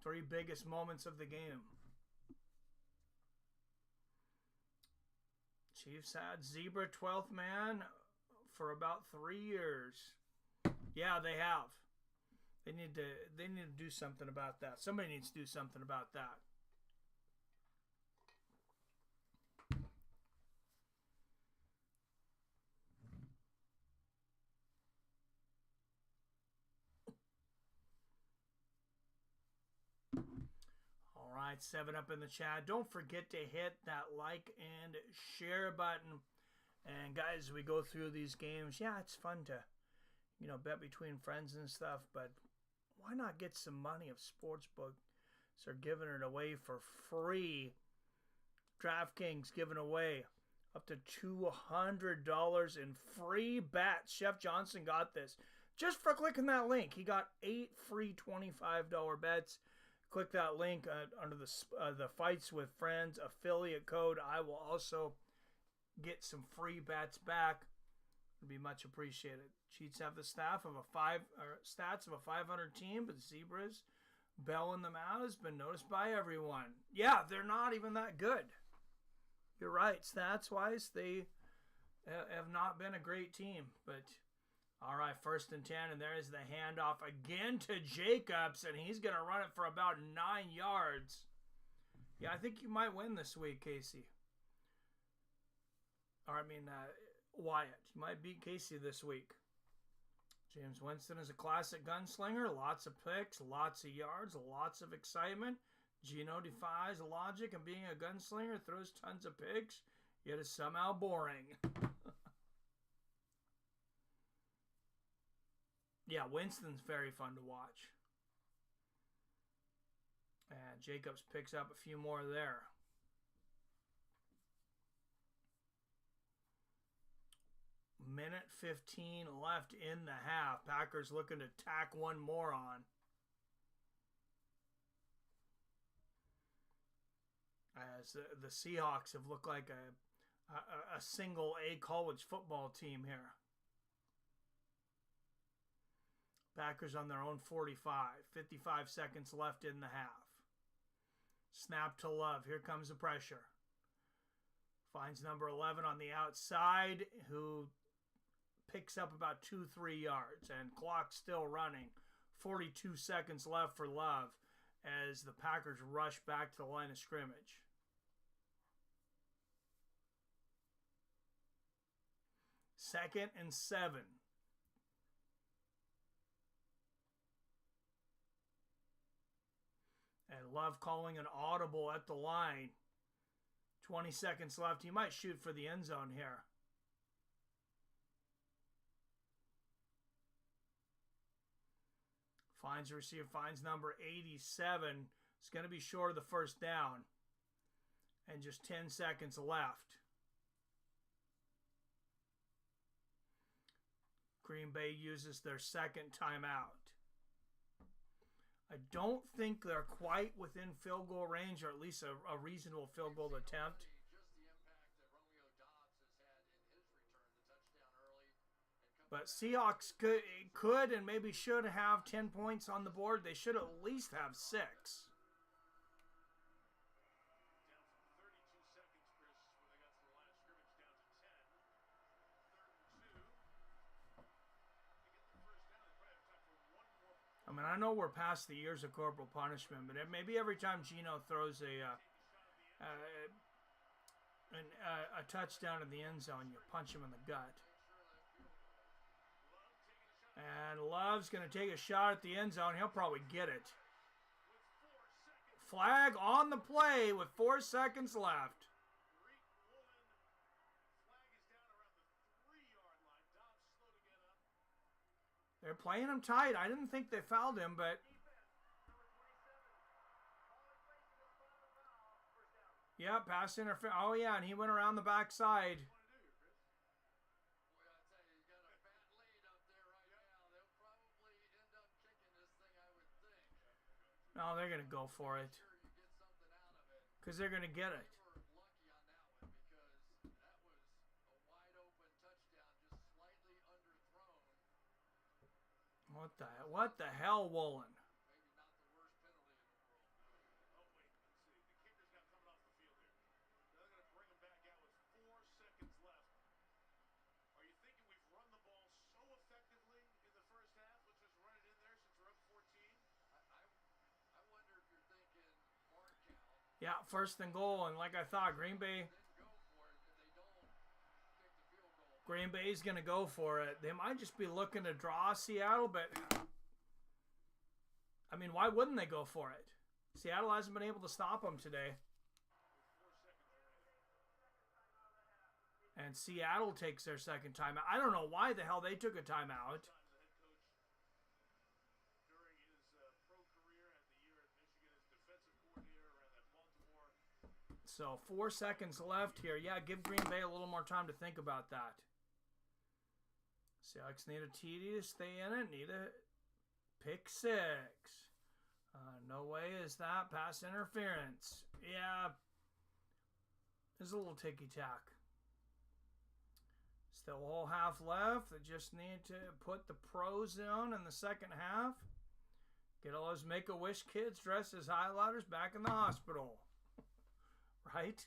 3 biggest moments of the game. Chiefs had Zebra 12th man for about 3 years. Yeah, they have. They need to do something about that. Somebody needs to do something about that. All right, 7 up in the chat. Don't forget to hit that like and share button. And guys, we go through these games. Yeah, it's fun to, bet between friends and stuff, but why not get some money if sportsbooks are giving it away for free? DraftKings giving away up to $200 in free bets. Chef Johnson got this just for clicking that link. He got 8 free $25 bets. Click that link under the Fights with Friends affiliate code. I will also get some free bets back. It'd be much appreciated. Cheats have the stats of a 500 team, but Zebras bailing them out has been noticed by everyone. Yeah, they're not even that good. You're right. Stats wise, they have not been a great team. But all right, 1st and 10, and there is the handoff again to Jacobs, and he's going to run it for about 9 yards. Yeah, I think you might win this week, Casey. Wyatt. You might beat Casey this week. James Winston is a classic gunslinger. Lots of picks, lots of yards, lots of excitement. Geno defies logic, and being a gunslinger, throws tons of picks, yet is somehow boring. Yeah, Winston's very fun to watch. And Jacobs picks up a few more there. Minute 15 left in the half. Packers looking to tack one more on. As the Seahawks have looked like a single A college football team here. Packers on their own 45. 55 seconds left in the half. Snap to Love. Here comes the pressure. Finds number 11 on the outside, who picks up about 2-3 yards. And clock still running. 42 seconds left for Love as the Packers rush back to the line of scrimmage. Second and 7. And Love calling an audible at the line. 20 seconds left. He might shoot for the end zone here. Finds a receiver, finds number 87. It's going to be short of the first down. And just 10 seconds left. Green Bay uses their second timeout. I don't think they're quite within field goal range, or at least a reasonable field goal attempt. But Seahawks could and maybe should have 10 points on the board. They should at least have 6. I know we're past the years of corporal punishment, but maybe every time Geno throws a touchdown in the end zone, you punch him in the gut. And Love's going to take a shot at the end zone. He'll probably get it. Flag on the play with 4 seconds left. They're playing him tight. I didn't think they fouled him, but... Yeah, pass interference. Oh, yeah, and he went around the backside. No, they're going to go for it. Because they're going to get it. What the hell, Woolen? Yeah, first and goal, and like I thought, Green Bay's going to go for it. They might just be looking to draw Seattle, but I mean, why wouldn't they go for it? Seattle hasn't been able to stop them today. And Seattle takes their second timeout. I don't know why the hell they took a timeout. So 4 seconds left here. Yeah, give Green Bay a little more time to think about that. Seahawks need a TD to stay in it. Need a pick 6. No way is that. Pass interference. Yeah. There's a little ticky-tack. Still a whole half left. They just need to put the pros in the second half. Get all those Make-A-Wish kids dressed as highlighters back in the hospital. Right?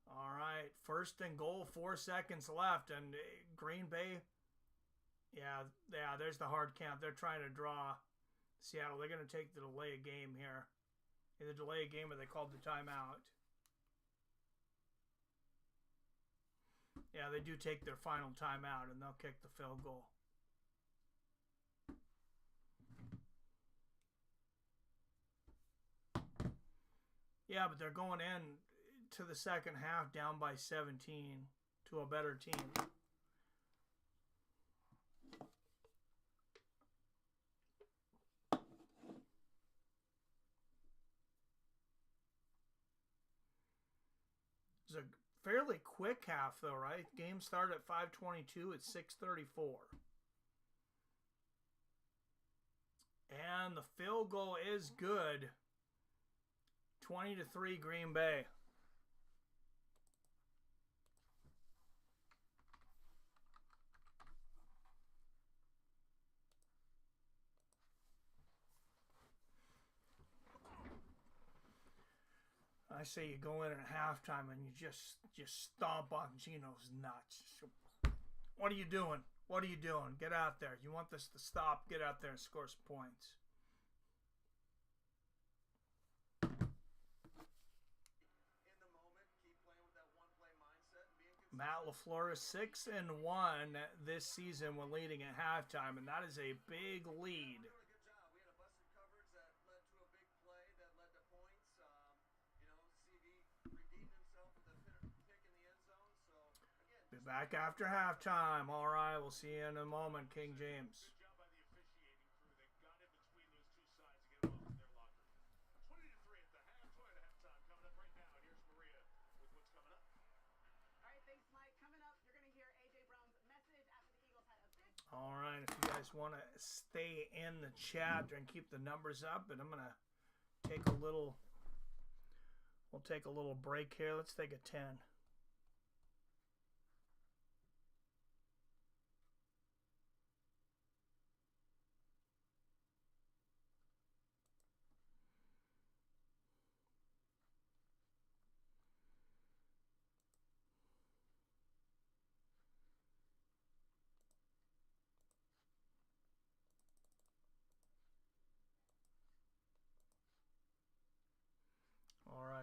All right. First and goal, 4 seconds left. And Green Bay, yeah, there's the hard count. They're trying to draw Seattle. They're going to take the delay of game here. Either delay a game or they called the timeout. Yeah, they do take their final timeout, and they'll kick the field goal. Yeah, but they're going in to the second half down by 17 to a better team. It's a fairly quick half, though, right? Game started at 5:22. It's 6:34. And the field goal is good. 20-3 Green Bay. I say you go in at halftime and you just stomp on Geno's nuts. What are you doing? What are you doing? Get out there. You want this to stop? Get out there and score some points. Matt LaFleur is 6-1 this season when leading at halftime, and that is a big lead. Be back after halftime. All right, we'll see you in a moment, King James. All right, if you guys want to stay in the chat and keep the numbers up, and I'm going to take a little, we'll take a little break here. Let's take a 10.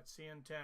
right, see you in 10.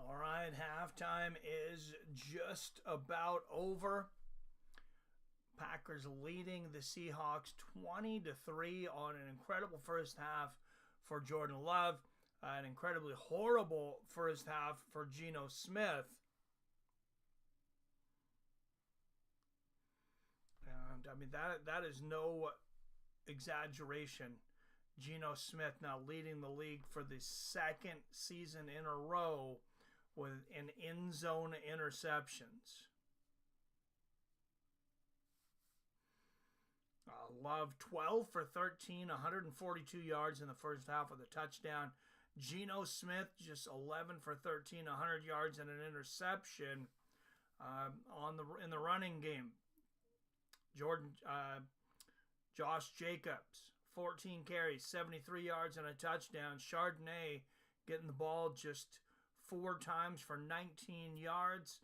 All right, halftime is just about over. Packers leading the Seahawks 20-3 on an incredible first half for Jordan Love, an incredibly horrible first half for Geno Smith. And I mean that is no exaggeration. Geno Smith now leading the league for the second season in a row with an end zone interceptions. Love 12 for 13, 142 yards in the first half with a touchdown. Geno Smith just 11 for 13, 100 yards and an interception in the running game. Josh Jacobs 14 carries, 73 yards and a touchdown. Charbonnet getting the ball just 4 times for 19 yards.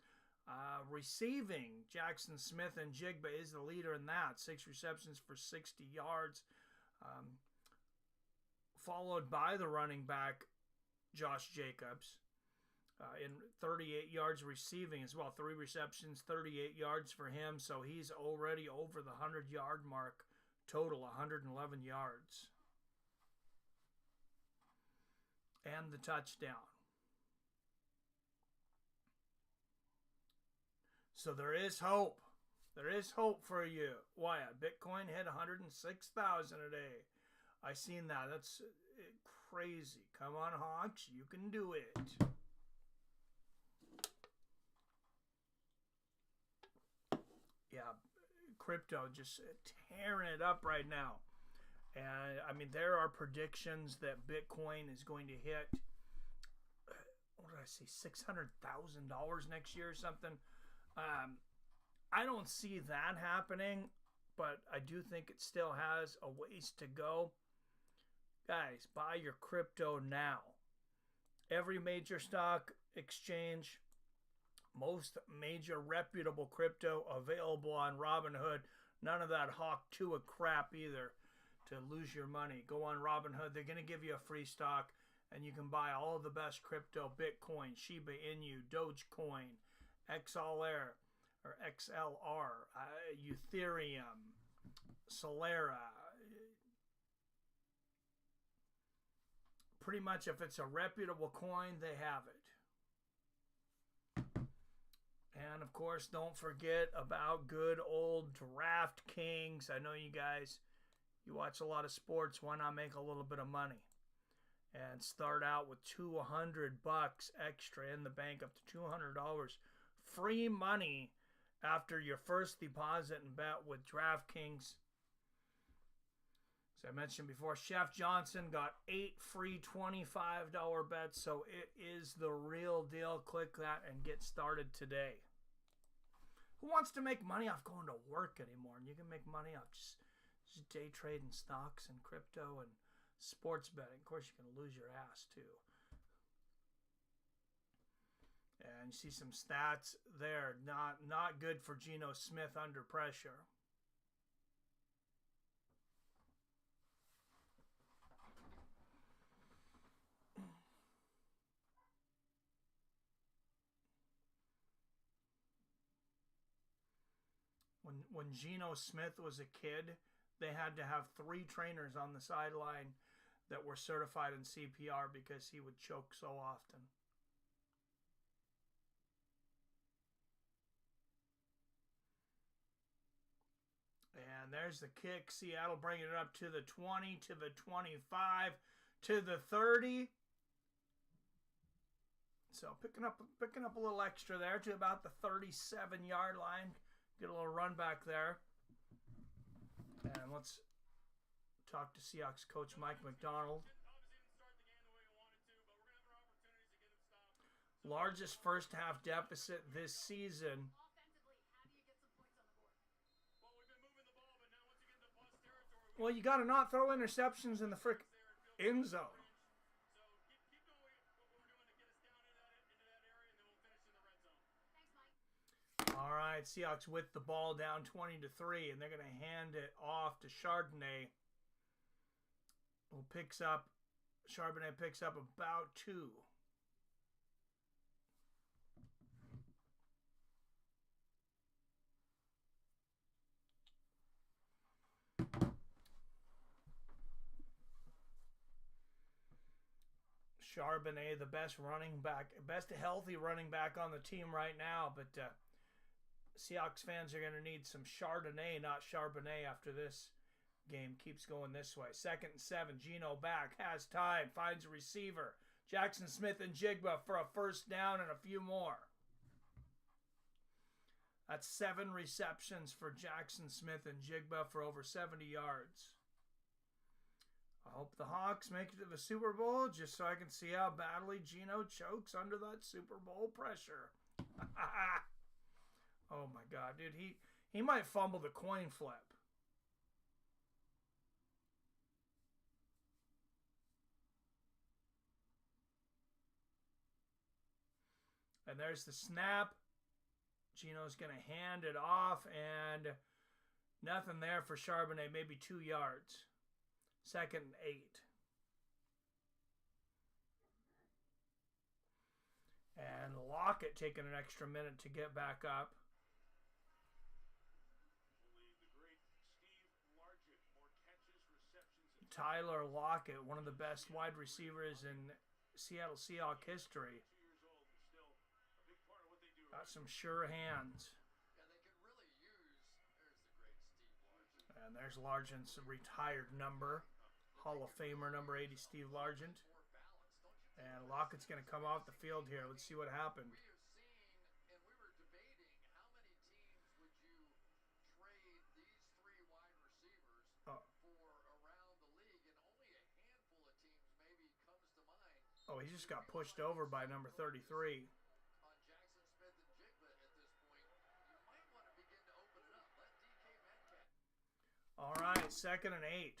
Receiving, Jaxon Smith Njigba is the leader in that. 6 receptions for 60 yards. Followed by the running back, Josh Jacobs, in 38 yards receiving as well. 3 receptions, 38 yards for him. So he's already over the 100-yard mark. Total 111 yards. And the touchdown. So there is hope. There is hope for you. Wyatt, Bitcoin hit 106,000 a day. I seen that. That's crazy. Come on, Hawks. You can do it. Yeah, crypto just tearing it up right now. And, I mean, there are predictions that Bitcoin is going to hit, what did I say, $600,000 next year or something. I don't see that happening, but I do think it still has a ways to go. Guys, buy your crypto now. Every major stock exchange, most major reputable crypto available on Robinhood. None of that Hawk 2 crap either to lose your money. Go on Robinhood. They're going to give you a free stock, and you can buy all of the best crypto: Bitcoin, Shiba Inu, Dogecoin, XLR, Ethereum, Solera. Pretty much if it's a reputable coin, they have it. And of course, don't forget about good old DraftKings. I know you guys, you watch a lot of sports. Why not make a little bit of money? And start out with $200 extra in the bank, up to $200. Free money after your first deposit and bet with DraftKings. As I mentioned before, Chef Johnson got 8 free $25 bets, so it is the real deal. Click that and get started today. Who wants to make money off going to work anymore? And you can make money off just day trading stocks and crypto and sports betting. Of course, you can lose your ass too. And you see some stats there. Not good for Geno Smith under pressure. When Geno Smith was a kid, they had to have 3 trainers on the sideline that were certified in CPR because he would choke so often. And there's the kick. Seattle bringing it up to the 20, to the 25, to the 30. So picking up a little extra there to about the 37-yard line. Get a little run back there. And let's talk to Seahawks coach Mike McDonald. Largest first half deficit this season. Well, you got to not throw interceptions in the frick end zone. All right, Seahawks with the ball down 20-3, and they're going to hand it off to Charbonnet, who picks up about 2. Charbonnet, the best running back, best healthy running back on the team right now. But Seahawks fans are going to need some Chardonnay, not Charbonnet, after this game keeps going this way. 2nd and 7. Geno back, has time, finds a receiver. Jaxon Smith Njigba for a first down and a few more. That's 7 receptions for Jaxon Smith Njigba for over 70 yards. I hope the Hawks make it to the Super Bowl just so I can see how badly Geno chokes under that Super Bowl pressure. Oh my God, dude, he might fumble the coin flip. And there's the snap. Geno's going to hand it off, and nothing there for Charbonnet, maybe 2 yards. 2nd and 8. And Lockett taking an extra minute to get back up. Tyler Lockett, one of the best wide receivers in Seattle Seahawks history. Got some sure hands. Yeah, they can really use. There's the great Steve Largent. And there's Largent's retired number. Hall of Famer number 80, Steve Largent. And Lockett's going to come off the field here. Let's see what happened. We have seen, and we were debating how many teams would you trade these 3 wide receivers for around the league, and only a handful of teams maybe comes to mind. Oh, he just got pushed over by number 33. On Jaxon Smith Njigba at this point, you might want to begin to open it up. Let DK Metcalf. All right, 2nd and 8.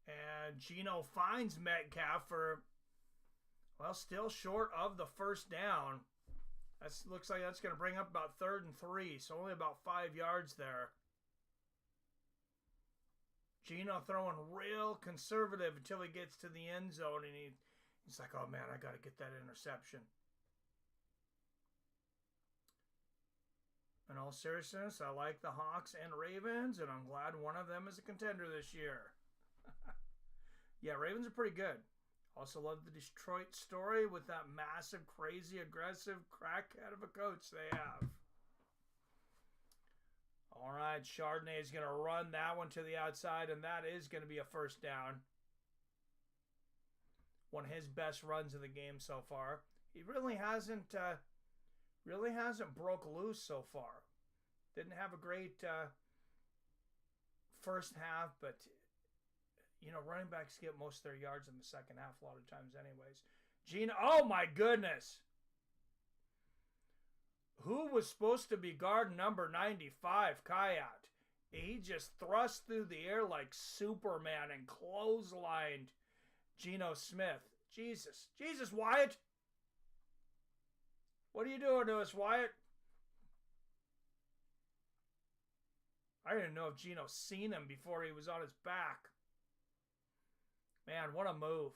And Geno finds Metcalf for, well, still short of the first down. That looks like that's going to bring up about 3rd and 3, so only about 5 yards there. Geno throwing real conservative until he gets to the end zone, and he's like, oh man, I got to get that interception. In all seriousness, I like the Hawks and Ravens, and I'm glad one of them is a contender this year. Yeah, Ravens are pretty good. Also love the Detroit story with that massive, crazy, aggressive crackhead of a coach they have. All right, Chardonnay is going to run that one to the outside, and that is going to be a first down. One of his best runs of the game so far. He really hasn't broke loose so far. Didn't have a great first half, but you know, running backs get most of their yards in the second half a lot of times anyways. Geno, oh my goodness. Who was supposed to be guard number 95, Kayat? He just thrust through the air like Superman and clotheslined Geno Smith. Jesus. Jesus, Wyatt. What are you doing to us, Wyatt? I didn't know if Geno seen him before he was on his back. Man, what a move.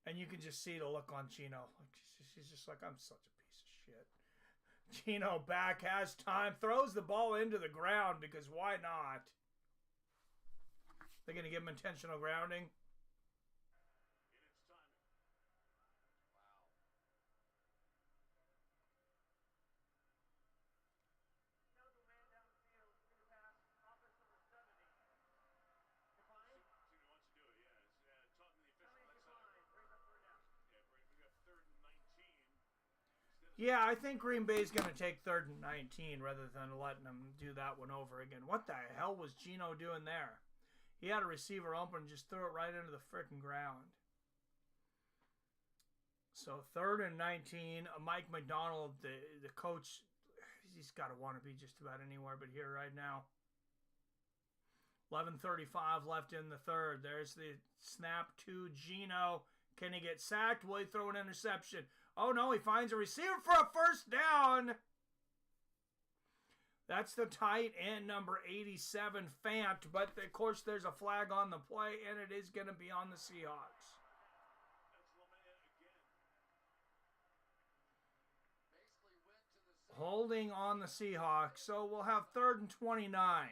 And you can just see the look on Geno. She's just like, I'm such a piece of shit. Geno back, has time, throws the ball into the ground because why not? They're going to give him intentional grounding. Yeah, I think Green Bay's going to take 3rd and 19 rather than letting them do that one over again. What the hell was Geno doing there? He had a receiver open and just threw it right into the frickin' ground. So 3rd and 19. Mike McDonald, the coach, he's got to want to be just about anywhere but here right now. 11:35 left in the 3rd. There's the snap to Geno. Can he get sacked? Will he throw an interception? Oh no, he finds a receiver for a first down. That's the tight end number 87, Fant. But of course there's a flag on the play, and it is going to be on the Seahawks. Holding on the Seahawks. So we'll have 3rd and 29.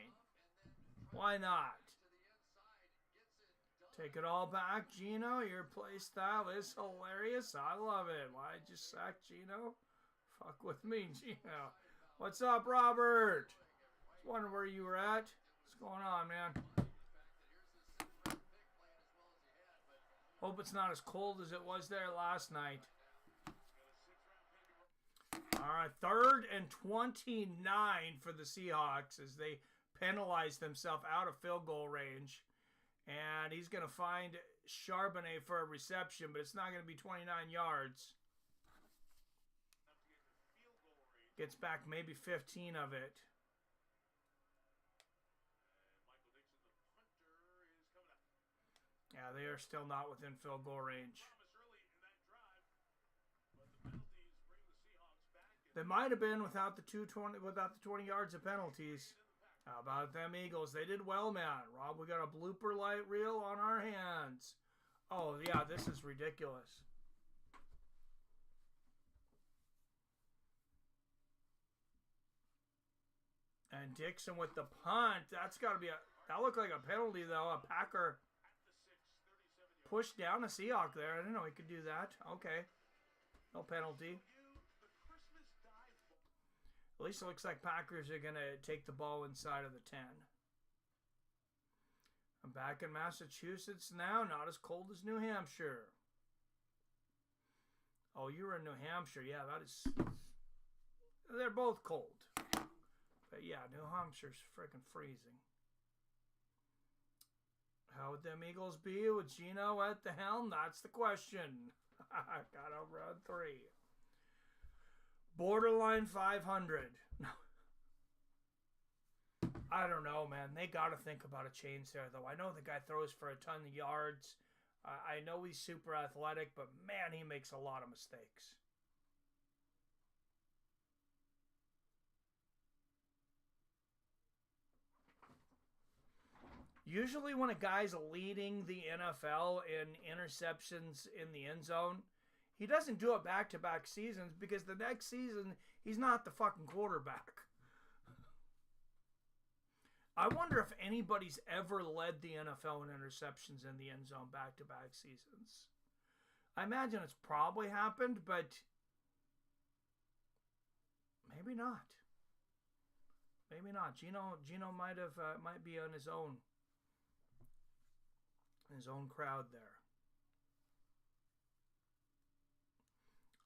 Why not? Take it all back, Geno. Your play style is hilarious. I love it. Why did you sack Geno? Fuck with me, Geno. What's up, Robert? Just wondering where you were at. What's going on, man? Hope it's not as cold as it was there last night. All right, 3rd and 29 for the Seahawks as they penalize themselves out of field goal range. And he's going to find Charbonnet for a reception, but it's not going to be 29 yards. Gets back maybe 15 of it. Yeah, they are still not within field goal range. They might have been without the 20 yards of penalties. How about them Eagles? They did well, man. Rob, we got a blooper light reel on our hands. Oh, yeah, this is ridiculous. And Dixon with the punt. That's got to be that looked like a penalty, though. A Packer pushed down a Seahawk there. I didn't know he could do that. Okay. No penalty. At least it looks like Packers are going to take the ball inside of the 10. I'm back in Massachusetts now. Not as cold as New Hampshire. Oh, you were in New Hampshire. Yeah, that is... They're both cold. But yeah, New Hampshire's freaking freezing. How would them Eagles be with Geno at the helm? That's the question. Got over on 3. Borderline 500. I don't know, man. They got to think about a change there, though. I know the guy throws for a ton of yards. I know he's super athletic, but man, he makes a lot of mistakes. Usually when a guy's leading the NFL in interceptions in the end zone, he doesn't do it back-to-back seasons because the next season, he's not the fucking quarterback. I wonder if anybody's ever led the NFL in interceptions in the end zone back-to-back seasons. I imagine it's probably happened, but maybe not. Maybe not. Geno might be on his own crowd there.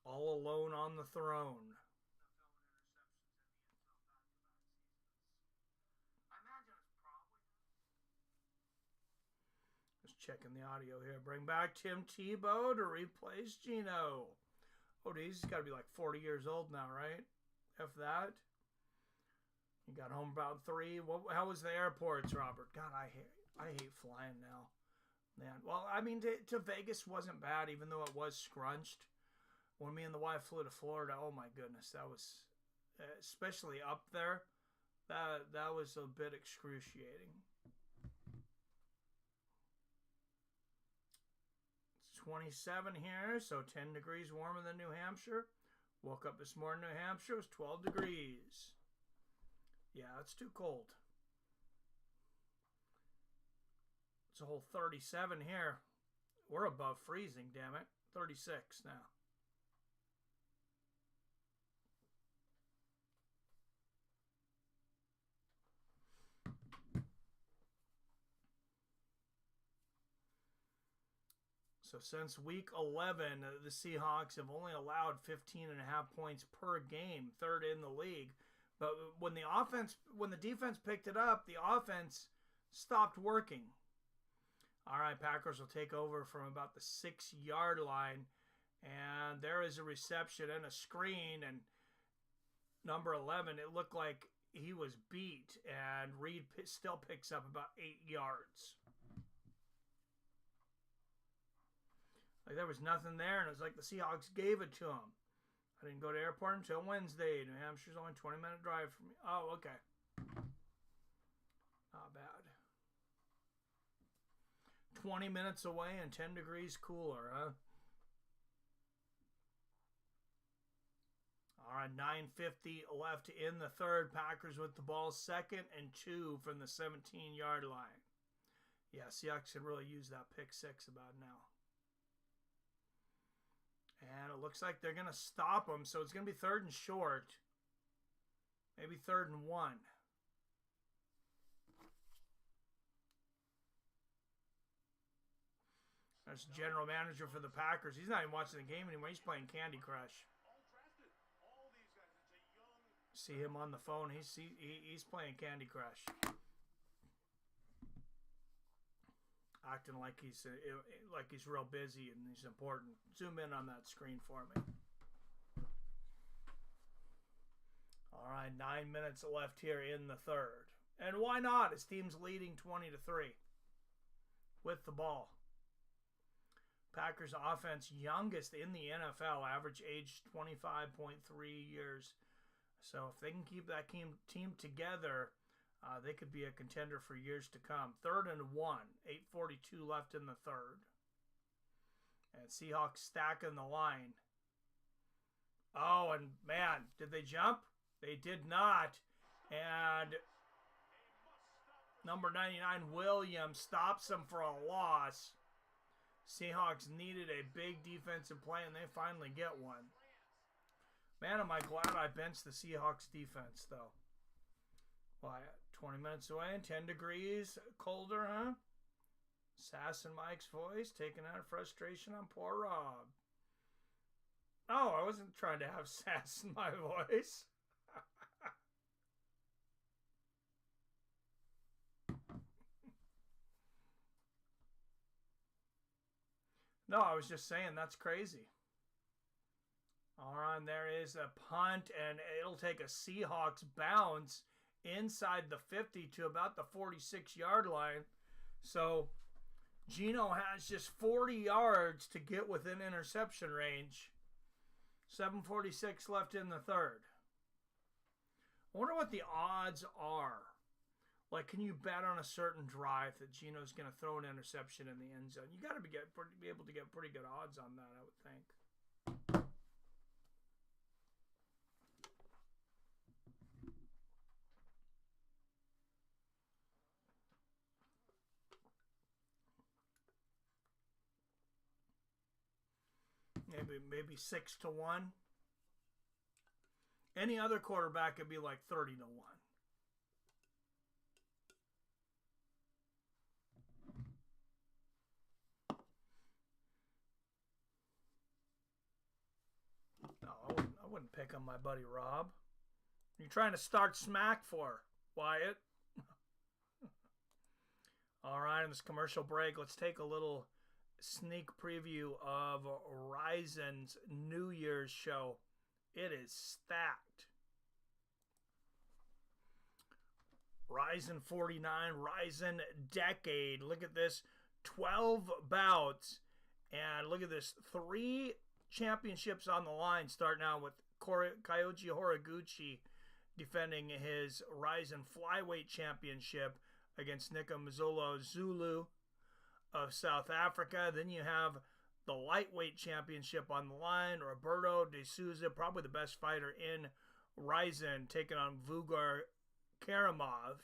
All alone on the throne. Just checking the audio here. Bring back Tim Tebow to replace Geno. Oh, he's got to be like 40 years old now, right? If that. You got home about 3. How was the airports, Robert? God, I hate flying now. Man, well, I mean, to Vegas wasn't bad, even though it was scrunched. When me and the wife flew to Florida, oh my goodness, that was, especially up there, that was a bit excruciating. It's 27 here, so 10 degrees warmer than New Hampshire. Woke up this morning, New Hampshire, it was 12 degrees. Yeah, it's too cold. It's a whole 37 here. We're above freezing, damn it. 36 now. So since week 11, the Seahawks have only allowed 15.5 points per game, 3rd in the league. But when the defense picked it up, the offense stopped working. All right, Packers will take over from about the 6-yard line. And there is a reception and a screen. And number 11, it looked like he was beat. And Reed still picks up about 8 yards. Like there was nothing there. And it was like the Seahawks gave it to him. I didn't go to the airport until Wednesday. New Hampshire's only a 20-minute drive from me. Oh, okay. Not bad. 20 minutes away and 10 degrees cooler, huh? All right, 9:50 left in the 3rd. Packers with the ball, 2nd and 2 from the 17-yard line. Yeah, Seahawks could really use that pick 6 about now. And it looks like they're going to stop them, so it's going to be 3rd and short. Maybe 3rd and 1. There's the general manager for the Packers. He's not even watching the game anymore. He's playing Candy Crush. See him on the phone. He's playing Candy Crush. Acting like he's real busy and he's important. Zoom in on that screen for me. All right, 9 minutes left here in the 3rd. And why not? His team's leading 20-3 with the ball. Packers offense youngest in the NFL, average age 25.3 years. So if they can keep that team together, they could be a contender for years to come. 3rd and 1, 8:42 left in the 3rd. And Seahawks stacking the line. Oh, and man, did they jump? They did not. And number 99, Williams, stops them for a loss. Seahawks needed a big defensive play, and they finally get one. Man, am I glad I benched the Seahawks defense, though. Why, 20 minutes away and 10 degrees colder, huh? Sass and Mike's voice taking out frustration on poor Rob. Oh, I wasn't trying to have sass in my voice. No, I was just saying that's crazy. All right, there is a punt, and it'll take a Seahawks bounce inside the 50 to about the 46-yard line. So Geno has just 40 yards to get within interception range. 7:46 left in the 3rd. I wonder what the odds are. Like, can you bet on a certain drive that Geno's going to throw an interception in the end zone? You got to be able to get pretty good odds on that, I would think. Maybe 6-1. Any other quarterback could be like 30-1. No, I wouldn't pick on my buddy Rob. You're trying to start smack for Wyatt. All right, in this commercial break, let's take a little sneak preview of Ryzen's New Year's show. It is stacked. Ryzen 49, Ryzen Decade. Look at this, 12 bouts. And look at this, 3 championships on the line, starting out with Kyoji Horiguchi defending his Ryzen Flyweight Championship against Nikomazolo Zulu of South Africa. Then you have the Lightweight Championship on the line. Roberto De Souza, probably the best fighter in Ryzen, taking on Vugar Karamov.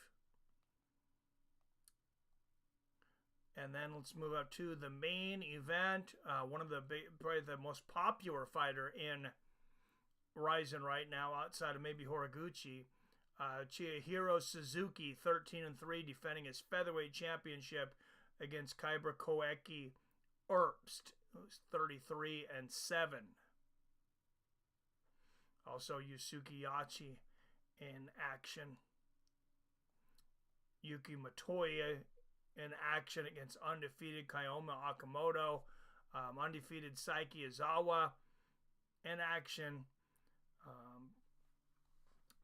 And then let's move up to the main event. One of the probably the most popular fighter in Ryzen right now, outside of maybe Horiguchi. Chihiro Suzuki, 13-3, defending his featherweight championship against Kybra Koeki Erbst, who's 33-7. Also, Yusuke Yachi in action. Yuki Matoya in action against undefeated Kayoma Akamoto. Undefeated Saiki Izawa in action.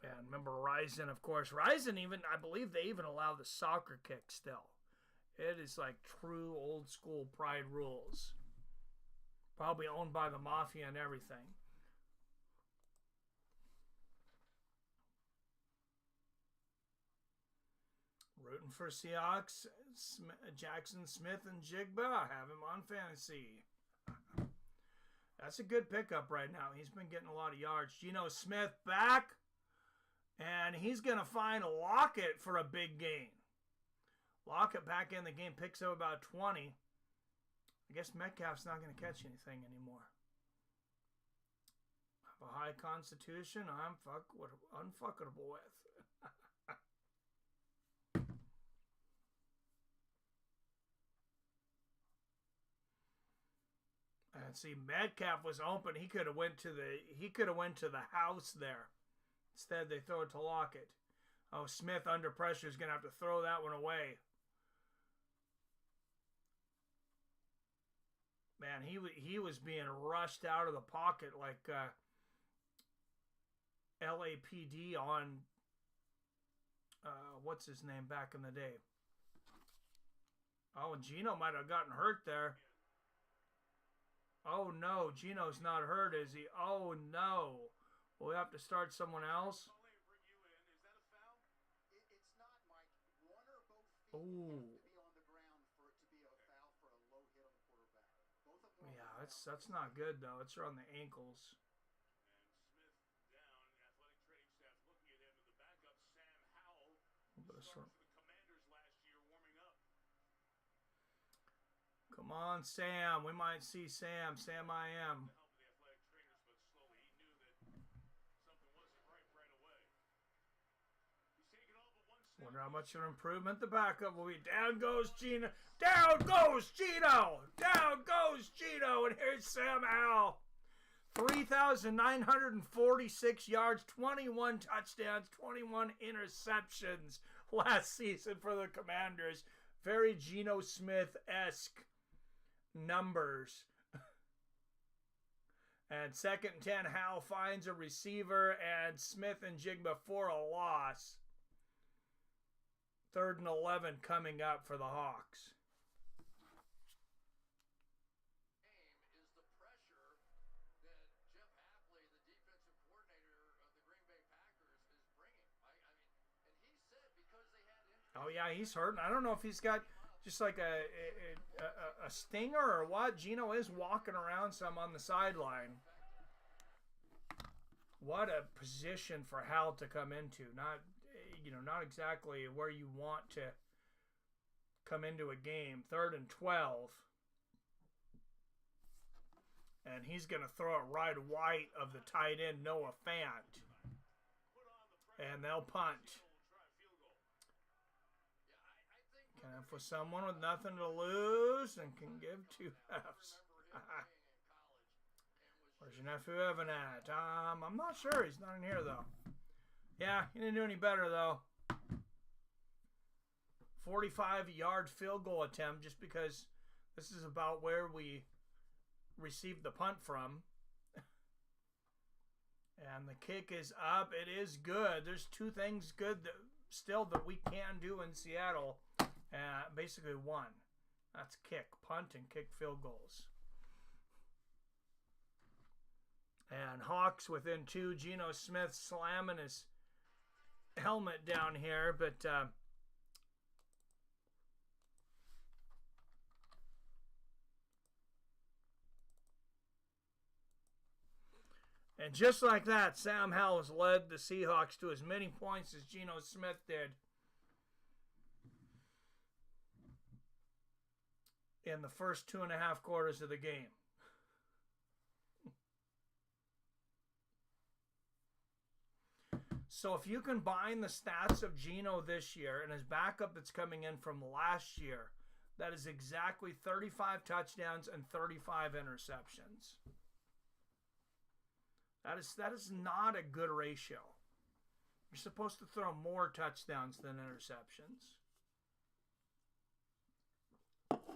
And remember Ryzen, of course. Ryzen even, I believe they even allow the soccer kick still. It is like true old school Pride rules. Probably owned by the Mafia and everything. Rooting for Seahawks, Jaxon Smith Njigba. I have him on fantasy. That's a good pickup right now. He's been getting a lot of yards. Geno Smith back. And he's going to find Lockett for a big gain. Lockett back in the game, picks up about 20. I guess Metcalf's not going to catch anything anymore. Have a high constitution I'm unfuckable with. And see, Metcalf was open. He could have went to the house there. Instead, they throw it to Lockett. Oh, Smith under pressure is going to have to throw that one away. Man, he was being rushed out of the pocket like LAPD on what's his name back in the day. Oh, and Geno might have gotten hurt there. Oh no, Geno's not hurt, is he? Oh no. We'll have to start someone else. It's not, Mike. One or both feet Ooh. have to be on the ground for it to be a foul for a low hit on the quarterback. Both of them. Yeah, that's not good though. It's around the ankles. And Smith down. Athletic training staff looking at him, and the backup Sam Howell started for the Commanders last year, warming up. Come on, Sam. We might see Sam. Sam I am. The help of the athletic trainers, but slowly he knew that something wasn't right away. He's taken all but one snap. Wonder how much of an improvement the backup will be. Down goes Geno. Down goes Geno. Down goes Geno. And here's Sam Howell. 3,946 yards, 21 touchdowns, 21 interceptions last season for the Commanders. Very Geno Smith-esque numbers. And 2nd and 10, Howell finds a receiver, and Smith Njigba for a loss. 3rd and 11 coming up for the Hawks. Is the pressure that Jeff Hafley, the defensive coordinator of the Green Bay Packers, is bringing. I mean, and he said because they had injuries. Oh yeah, he's hurting. I don't know if he's got just like a stinger or what. Geno is walking around some on the sideline. What a position for Hal to come into. Not exactly where you want to come into a game. 3rd and 12. And he's going to throw it right wide of the tight end, Noah Fant. And they'll punt. Kenneth was someone with nothing to lose and can give 2 Fs. Where's your nephew Evan at? I'm not sure. He's not in here, though. Yeah, he didn't do any better, though. 45-yard field goal attempt just because this is about where we received the punt from. And the kick is up. It is good. There's 2 things good that we can do in Seattle. Basically 1. That's kick, punt, and kick field goals. And Hawks within 2. Geno Smith slamming his helmet down here, but and just like that, Sam Howell has led the Seahawks to as many points as Geno Smith did in the first 2.5 quarters of the game. So if you combine the stats of Geno this year and his backup that's coming in from last year, that is exactly 35 touchdowns and 35 interceptions. That is not a good ratio. You're supposed to throw more touchdowns than interceptions.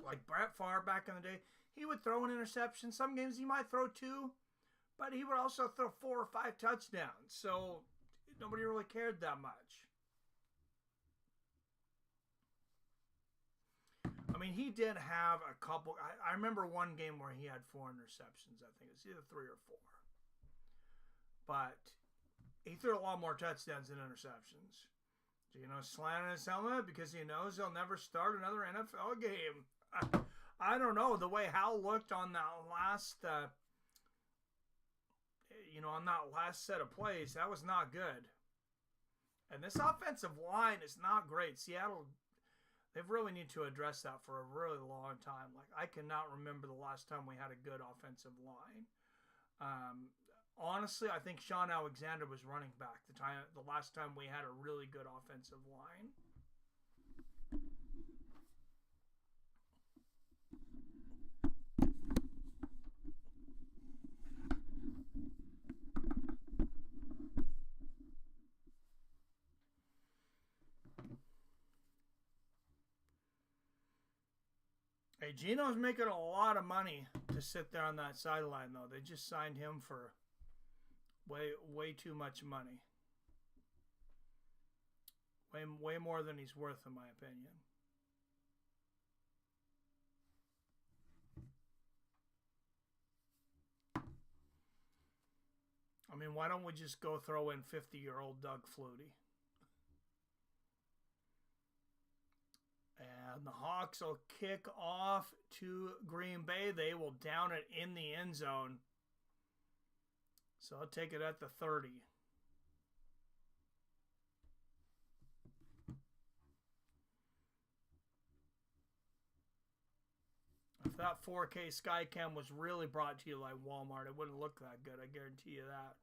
Like Brett Favre back in the day, he would throw an interception. Some games he might throw 2, but he would also throw 4 or 5 touchdowns. So nobody really cared that much. I mean, he did have a couple. I remember one game where he had 4 interceptions. I think it's either 3 or 4. But he threw a lot more touchdowns than interceptions. Slanting his helmet because he knows he'll never start another NFL game. I don't know. The way Hal looked on that last, on that last set of plays, that was not good. And this offensive line is not great. Seattle, They really need to address that for a really long time. Like, I cannot remember the last time we had a good offensive line. Honestly, I think Sean Alexander was running back the last time we had a really good offensive line. Hey, Geno's making a lot of money to sit there on that sideline, though. They just signed him for way too much money. Way more than he's worth, in my opinion. I mean, why don't we just go throw in 50-year-old Doug Flutie? And the Hawks will kick off to Green Bay. They will down it in the end zone. So I'll take it at the 30. If that 4K Skycam was really brought to you like Walmart, it wouldn't look that good. I guarantee you that.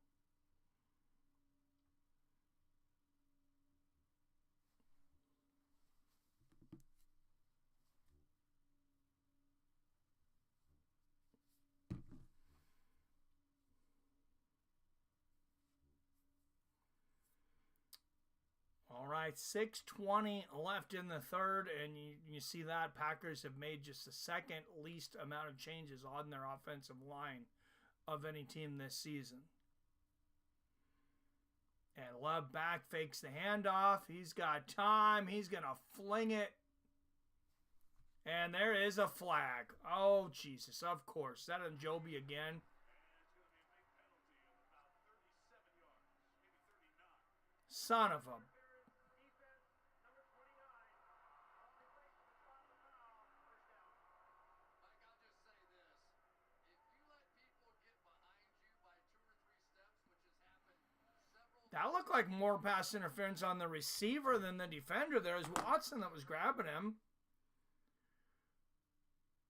All right, 6:20 left in the third, and you see that Packers have made just the second least amount of changes on their offensive line of any team this season. And Love back fakes the handoff. He's got time. He's going to fling it. And there is a flag. Oh, Jesus, of course. That on Joby again. Son of a... That looked like more pass interference on the receiver than the defender. There was Watson that was grabbing him.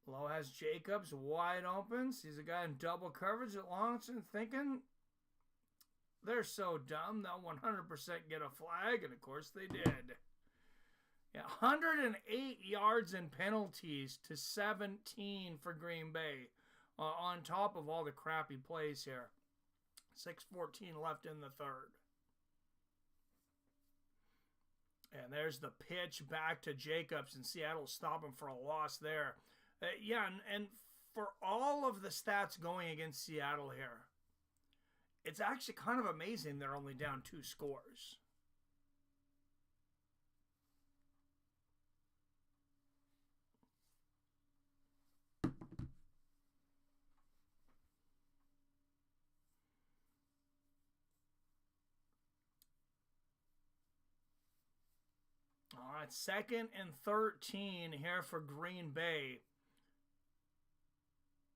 Lowe has Jacobs wide open. Sees a guy in double coverage at Longson thinking they're so dumb they'll 100% get a flag. And, of course, they did. Yeah, 108 yards and penalties to 17 for Green Bay on top of all the crappy plays here. 6:14 left in the third. And there's the pitch back to Jacobs, and Seattle stopping for a loss there. Yeah, and for all of the stats going against Seattle here, it's actually kind of amazing they're only down 2 scores. All right, 2nd and 13 here for Green Bay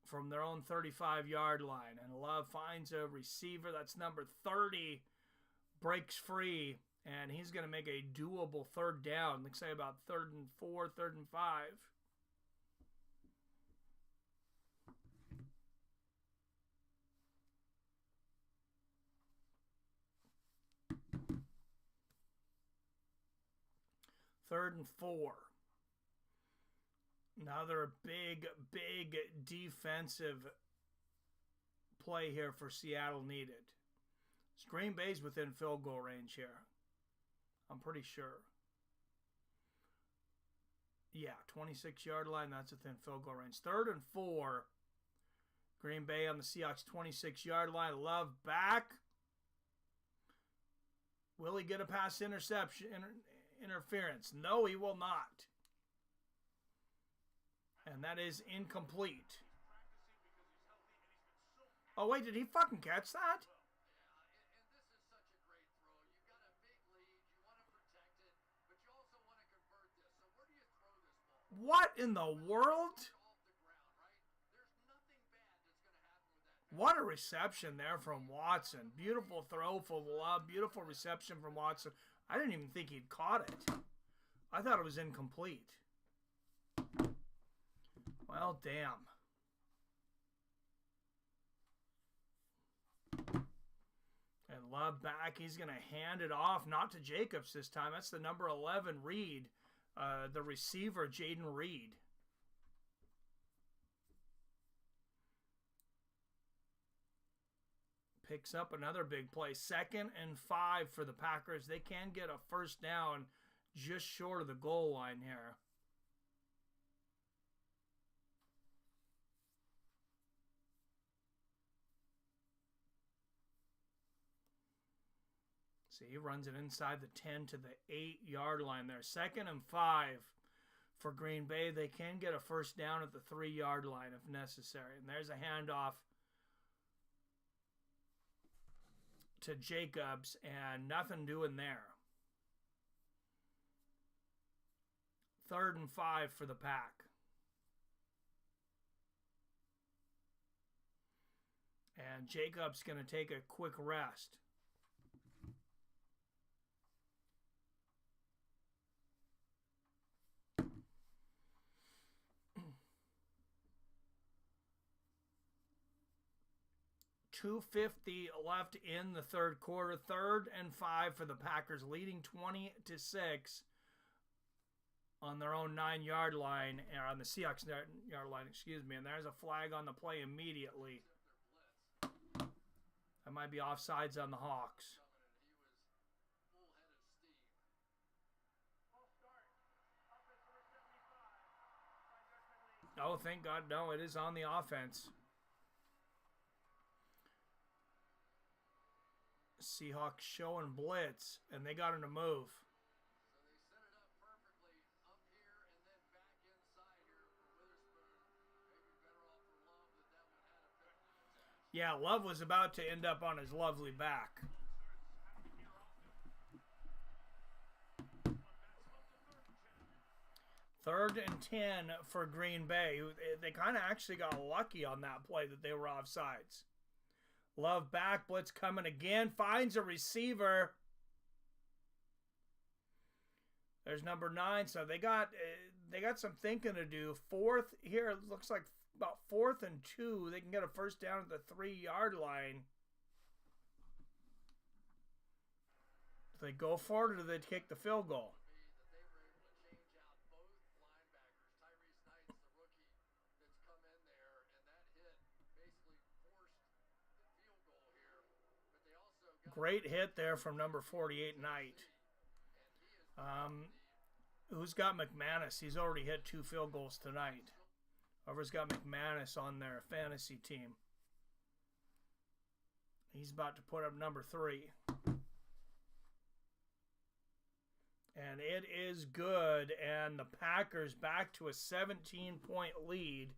from their own 35-yard line. And Love finds a receiver. That's number 30. Breaks free. And he's going to make a doable third down. Let's say about 3rd and 4, 3rd and 5. Third and 4. Another big defensive play here for Seattle needed. Green Bay's within field goal range here. I'm pretty sure. Yeah, 26-yard line, that's within field goal range. 3rd and 4. Green Bay on the Seahawks 26-yard line. Love back. Will he get a pass interference? No, he will not. And that is incomplete. Oh, wait, did he fucking catch that? What in the world? What a reception there from Watson. Beautiful throw for Love. Beautiful reception from Watson. I didn't even think he'd caught it. I thought it was incomplete. Well, damn. And Love back. He's going to hand it off, not to Jacobs this time. That's the number 11, Reed. The receiver, Jaden Reed. Picks up another big play. 2nd and 5 for the Packers. They can get a first down just short of the goal line here. See, he runs it inside the 10 to the 8-yard line there. 2nd and 5 for Green Bay. They can get a first down at the 3-yard line if necessary. And there's a handoff to Jacobs, and nothing doing there. 3rd and 5 for the Pack. And Jacobs going to take a quick rest. .250 left in the 3rd quarter. 3rd and 5 for the Packers, leading 20-6 on their own 9-yard line, or on the Seahawks yard line, excuse me. And there's a flag on the play immediately. That might be offsides on the Hawks. Oh, thank God, no, it is on the offense. Seahawks showing blitz, and they got him to move. So they set it up perfectly up here and then back inside here for Witherspoon. Maybe better off for Love that one had a bit of an attach. Yeah, Love was about to end up on his lovely back. 3rd and 10 for Green Bay. They kind of actually got lucky on that play that they were offsides. Love back, blitz coming again, finds a receiver. There's number 9, so they got some thinking to do. 4th here, it looks like about 4th and 2. They can get a first down at the 3-yard line. Do they go for it, or do they kick the field goal? Great hit there from number 48, Knight. Who's got McManus? He's already hit 2 field goals tonight. Whoever's got McManus on their fantasy team. He's about to put up number 3. And it is good. And the Packers back to a 17-point lead,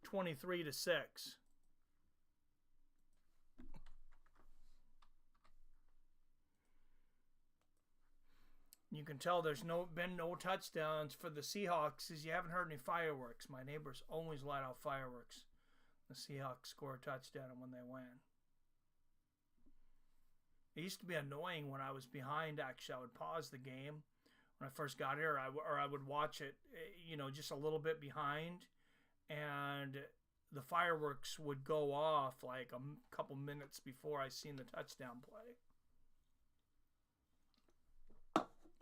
23-6. You can tell there's been no touchdowns for the Seahawks because you haven't heard any fireworks. My neighbors always let out fireworks. The Seahawks score a touchdown when they win. It used to be annoying when I was behind, actually. I would pause the game when I first got here, or I would watch it, just a little bit behind, and the fireworks would go off like a couple minutes before I seen the touchdown play.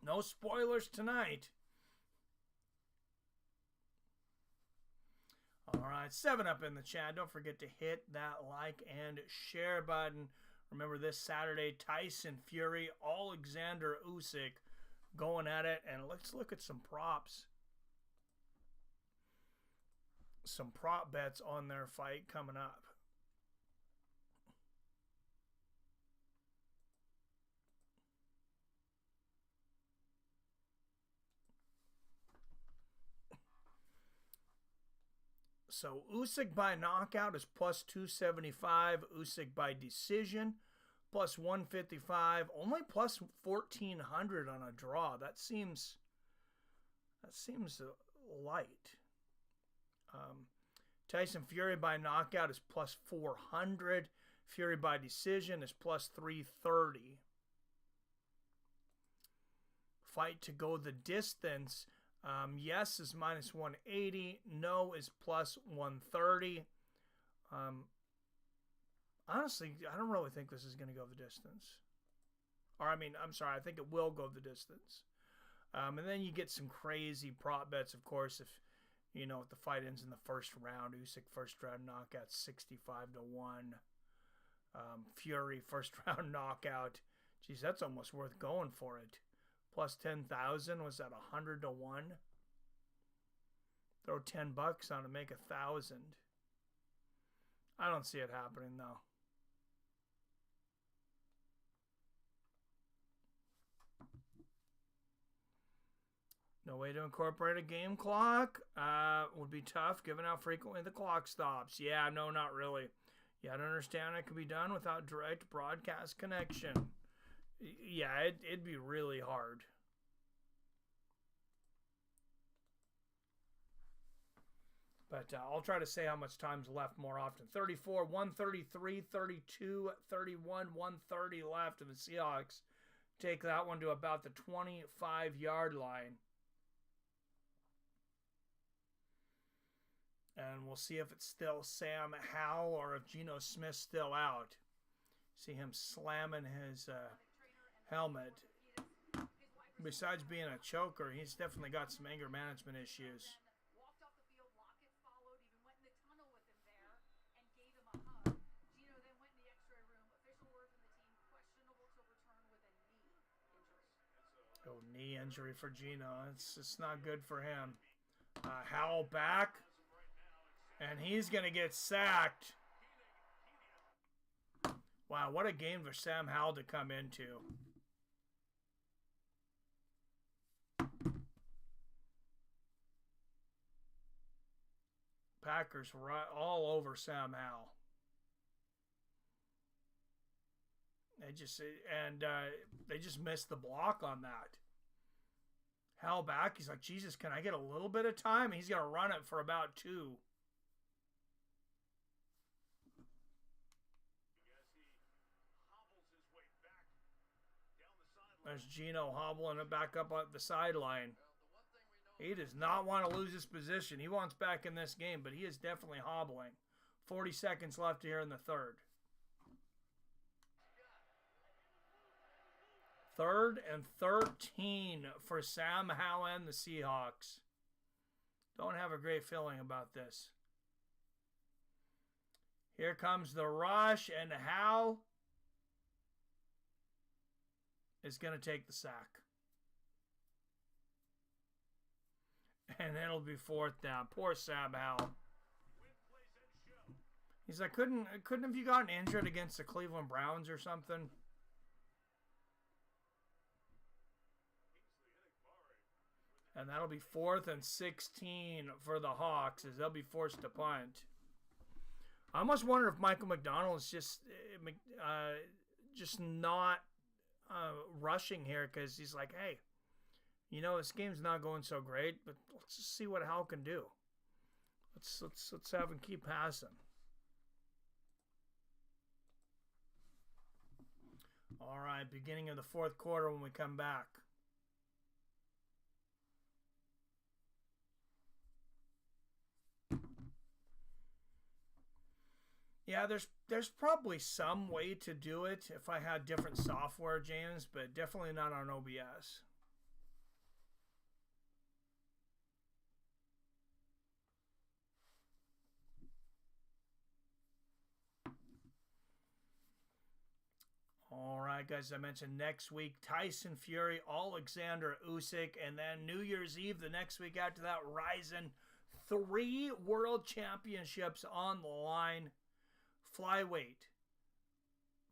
No spoilers tonight. All right, 7 up in the chat. Don't forget to hit that like and share button. Remember this Saturday, Tyson Fury, Alexander Usyk going at it. And let's look at some props. Some prop bets on their fight coming up. So Usyk by knockout is plus 275. Usyk by decision plus 155. Only plus 1,400 on a draw. That seems light. Tyson Fury by knockout is plus 400. Fury by decision is plus 330. fight to go the distance. Yes is minus 180. No is plus 130. Honestly, I don't really think this is going to go the distance. Or, I mean, I'm sorry, I think it will go the distance. And then you get some crazy prop bets, of course, if, you know, if the fight ends in the first round. Usyk first round knockout, 65-1. Fury first round knockout. Geez, that's almost worth going for it. Plus 10,000, was that 100-1? Throw $10 on to make 1,000. I don't see it happening though. No way to incorporate a game clock. Would be tough given how frequently the clock stops. Yeah, no, not really. Yeah, I don't understand it could be done without direct broadcast connection. Yeah, it'd be really hard. But I'll try to say how much time's left more often. 34, 133, 32, 31, 130 left. And the Seahawks take that one to about the 25-yard line. And we'll see if it's still Sam Howell or if Geno Smith's still out. See him slamming his helmet. Besides being a choker, he's definitely got some anger management issues. Walked off the field. Lockett followed, even went in the tunnel with him there and gave him a hug. Geno then went in the x-ray room. Official word from the team, questionable to return with a knee injury. Oh, knee injury for Geno. It's not good for him. Howell back. And he's going to get sacked. Wow, what a game for Sam Howell to come into. Packers right all over Sam Howell. They just missed the block on that. Howell back. He's like, Jesus, can I get a little bit of time? He's going to run it for about 2. There's Geno hobbling it back up at the sideline. He does not want to lose his position. He wants back in this game, but he is definitely hobbling. 40 seconds left here in the third. 3rd and 13 for Sam Howell and the Seahawks. Don't have a great feeling about this. Here comes the rush, and Howell is going to take the sack. And it'll be 4th down. Poor Sam Howell. He's like, couldn't have you gotten injured against the Cleveland Browns or something? And that'll be 4th and 16 for the Hawks as they'll be forced to punt. I almost wonder if Michael McDonald is just not rushing here because he's like, hey, you know, this game's not going so great, but let's just see what Howell can do. Let's have him keep passing. All right, beginning of the 4th quarter when we come back. Yeah, there's probably some way to do it if I had different software, James, but definitely not on OBS. All right, guys, I mentioned next week, Tyson Fury, Alexander Usyk, and then New Year's Eve, the next week after that, Ryzen. 3 world championships on the line. Flyweight,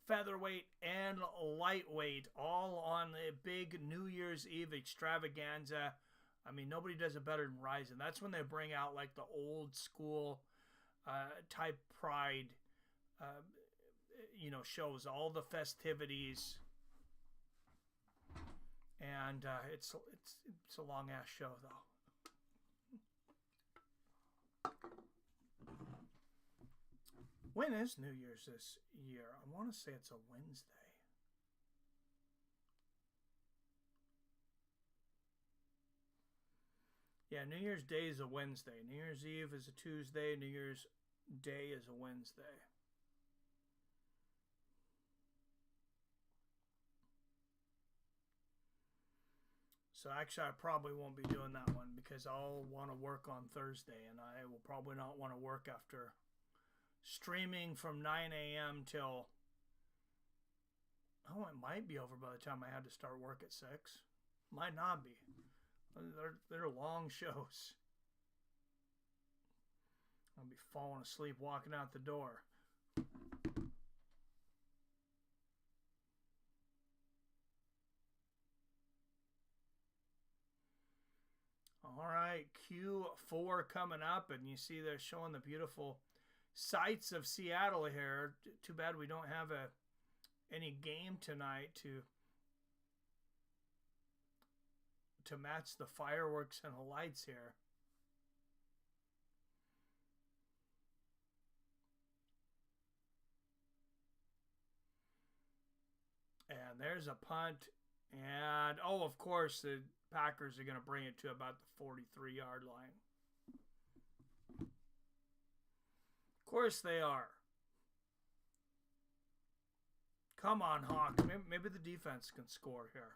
featherweight, and lightweight, all on the big New Year's Eve extravaganza. I mean, nobody does it better than Ryzen. That's when they bring out like the old school type Pride, shows, all the festivities, and it's a long ass show though. When is New Year's this year? I want to say it's a Wednesday. Yeah, New Year's Day is a Wednesday. New Year's Eve is a Tuesday. New Year's Day is a Wednesday. So actually, I probably won't be doing that one because I'll want to work on Thursday, and I will probably not want to work after streaming from 9 a.m. till... Oh, it might be over by the time I had to start work at 6. Might not be. They're long shows. I'll be falling asleep walking out the door. All right, Q4 coming up, and you see they're showing the beautiful sights of Seattle here. Too bad we don't have any game tonight to match the fireworks and the lights here. And there's a punt. And, oh, of course, the Packers are going to bring it to about the 43-yard line. Of course they are. Come on, Hawks. Maybe the defense can score here.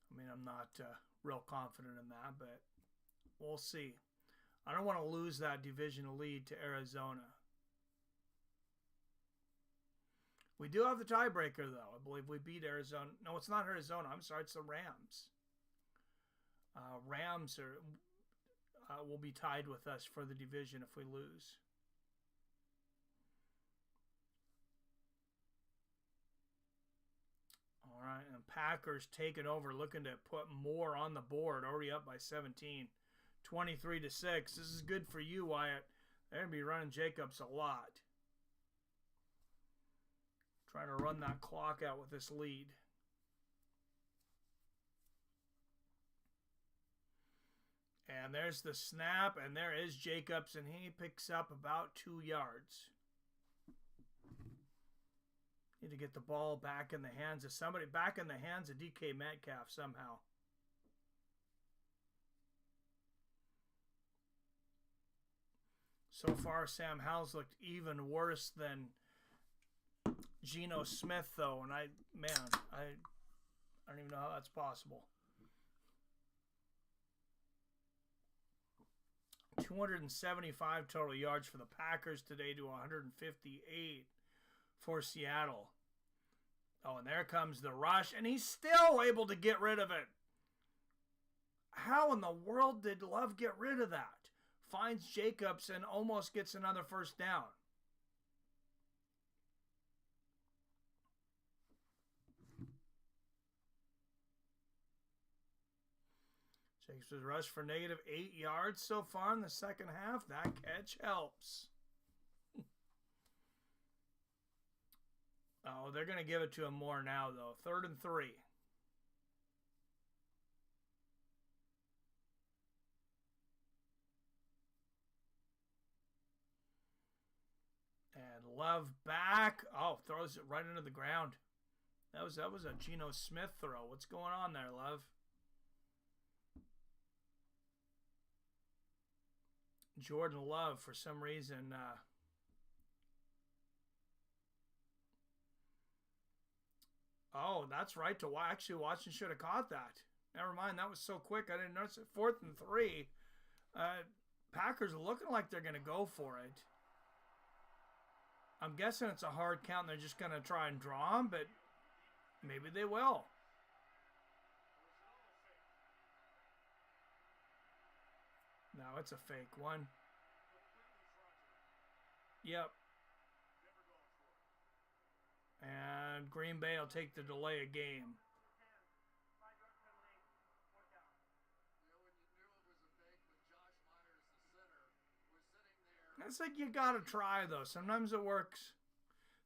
I mean, I'm not real confident in that, but we'll see. I don't want to lose that division lead to Arizona. We do have the tiebreaker, though. I believe we beat Arizona. No, it's not Arizona. I'm sorry, it's the Rams. Rams will be tied with us for the division if we lose. All right, and Packers taking over, looking to put more on the board. Already up by 17, 23-6. This is good for you, Wyatt. They're going to be running Jacobs a lot. Trying to run that clock out with this lead. And there's the snap, and there is Jacobs, and he picks up about 2 yards. Need to get the ball back in the hands of somebody, back in the hands of DK Metcalf somehow. So far, Sam Howell's looked even worse than Geno Smith, though, and I don't even know how that's possible. 275 total yards for the Packers today to 158 for Seattle. Oh, and there comes the rush, and he's still able to get rid of it. How in the world did Love get rid of that? Finds Jacobs and almost gets another first down. Jacobs was rushed for negative 8 yards so far in the second half. That catch helps. Oh, they're going to give it to him more now, though. 3rd and 3. And Love back. Oh, throws it right into the ground. That was a Geno Smith throw. What's going on there, Love? Jordan Love, for some reason, oh, that's right. Actually, Watson should have caught that. Never mind. That was so quick. I didn't notice it. 4th and 3. Packers are looking like they're going to go for it. I'm guessing it's a hard count. They're just going to try and draw him, but maybe they will. No, it's a fake one. Yep. And Green Bay will take the delay of game. It's like you gotta try, though. Sometimes it works.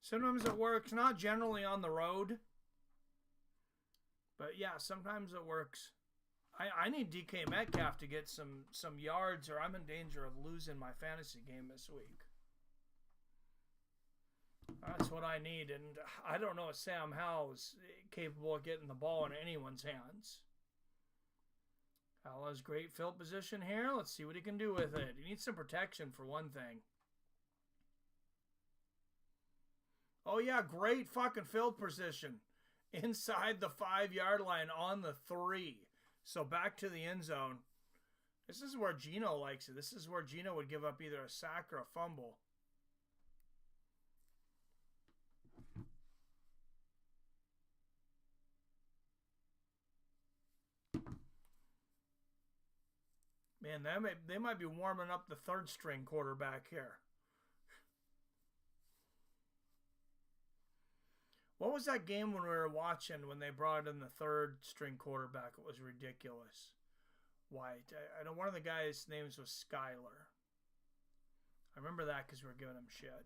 Sometimes it works. Not generally on the road. But yeah, sometimes it works. I need DK Metcalf to get some yards, or I'm in danger of losing my fantasy game this week. That's what I need, and I don't know if Sam Howell is capable of getting the ball in anyone's hands. Howell has great field position here. Let's see what he can do with it. He needs some protection for one thing. Oh yeah, great fucking field position. Inside the 5-yard line on the 3. So back to the end zone. This is where Geno likes it. This is where Geno would give up either a sack or a fumble. Man, they might be warming up the third-string quarterback here. What was that game when we were watching when they brought in the third-string quarterback? It was ridiculous. White. I know one of the guys' names was Skyler. I remember that because we were giving him shit.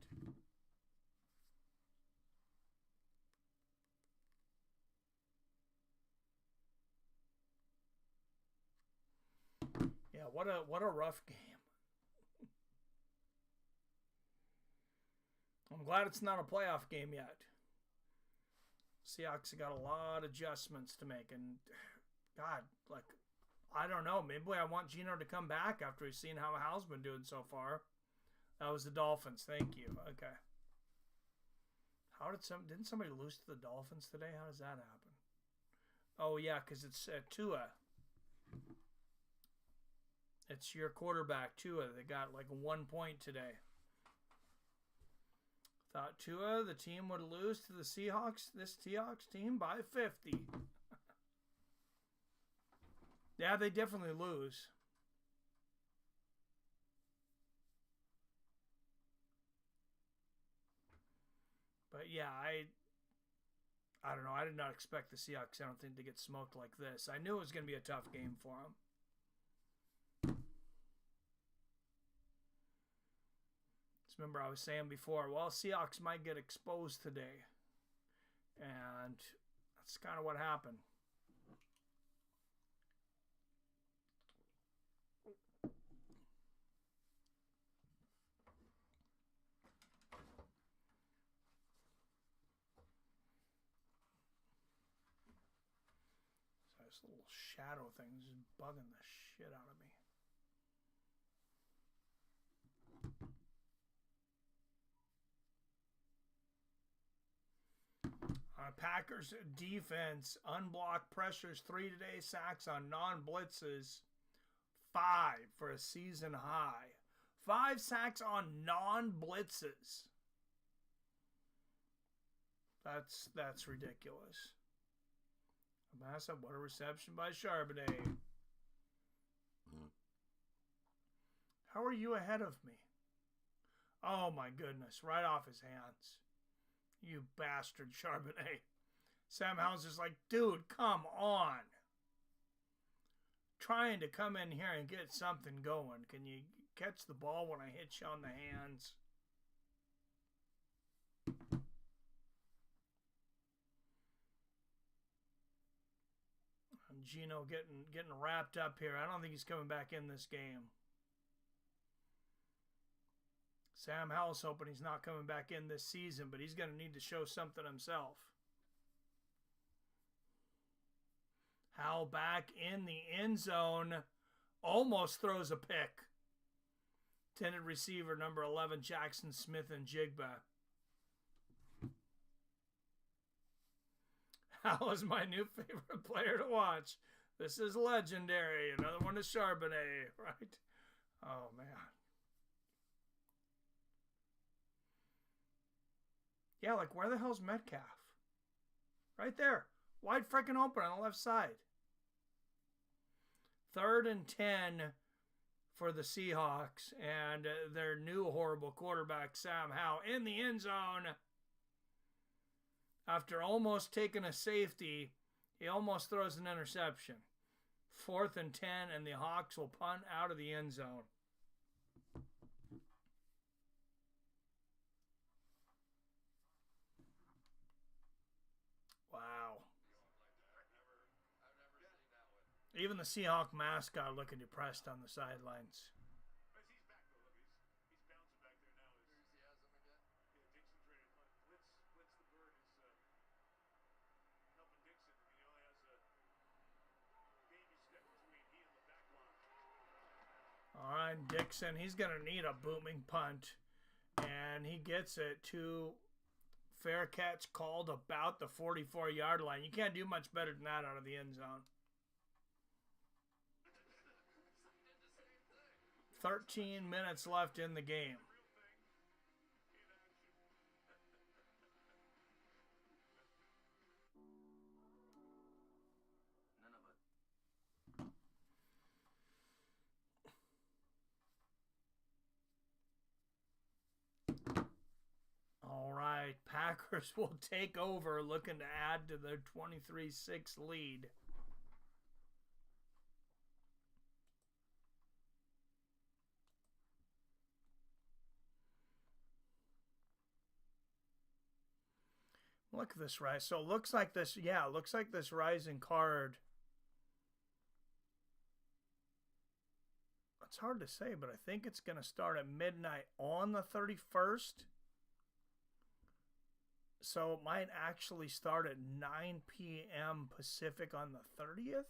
Yeah, what a rough game. I'm glad it's not a playoff game yet. Seahawks have got a lot of adjustments to make, and God, like, I don't know. Maybe I want Geno to come back after we've seen how Hal's been doing so far. That was the Dolphins. Thank you. Okay. Didn't somebody lose to the Dolphins today? How does that happen? Oh yeah, because it's Tua. It's your quarterback Tua. They got like 1 point today. Thought Tua, the team would lose to the Seahawks, this Seahawks team, by 50. Yeah, they definitely lose. But yeah, I don't know. I did not expect the Seahawks, I don't think, to get smoked like this. I knew it was going to be a tough game for them. Remember, I was saying before, well, Seahawks might get exposed today. And that's kind of what happened. So this little shadow thing is just bugging the shit out of me. Packers defense, unblocked pressures 3 today, sacks on non-blitzes 5 for a season high. 5 sacks on non-blitzes. That's ridiculous. Massa, what a reception by Charbonnet. How are you ahead of me? Oh my goodness, right off his hands. You bastard, Charbonnet. Sam Howell's just like, dude, come on. Trying to come in here and get something going. Can you catch the ball when I hit you on the hands? And Geno getting wrapped up here. I don't think he's coming back in this game. Sam Howell's hoping he's not coming back in this season, but he's going to need to show something himself. Howell back in the end zone. Almost throws a pick. Intended receiver number 11, Jaxon Smith Njigba. Howell is my new favorite player to watch. This is legendary. Another one is Charbonnet, right? Oh, man. Yeah, like where the hell's Metcalf? Right there. Wide freaking open on the left side. 3rd and 10 for the Seahawks and their new horrible quarterback, Sam Howell, in the end zone. After almost taking a safety, he almost throws an interception. 4th and 10, and the Hawks will punt out of the end zone. Wow. Even the Seahawk mascot looking depressed on the sidelines. He's back though. Look, he's bouncing back there now. His enthusiasm again. Yeah, Dixon's ready to punt. And Dixon, he's going to need a booming punt. And he gets it to fair catch called about the 44-yard line. You can't do much better than that out of the end zone. 13 minutes left in the game. All right, Packers will take over, looking to add to their 23-6 lead. Look at this rise. So it looks like this, yeah, it looks like this rising card. It's hard to say, but I think it's going to start at midnight on the 31st. So it might actually start at 9 p.m. Pacific on the 30th.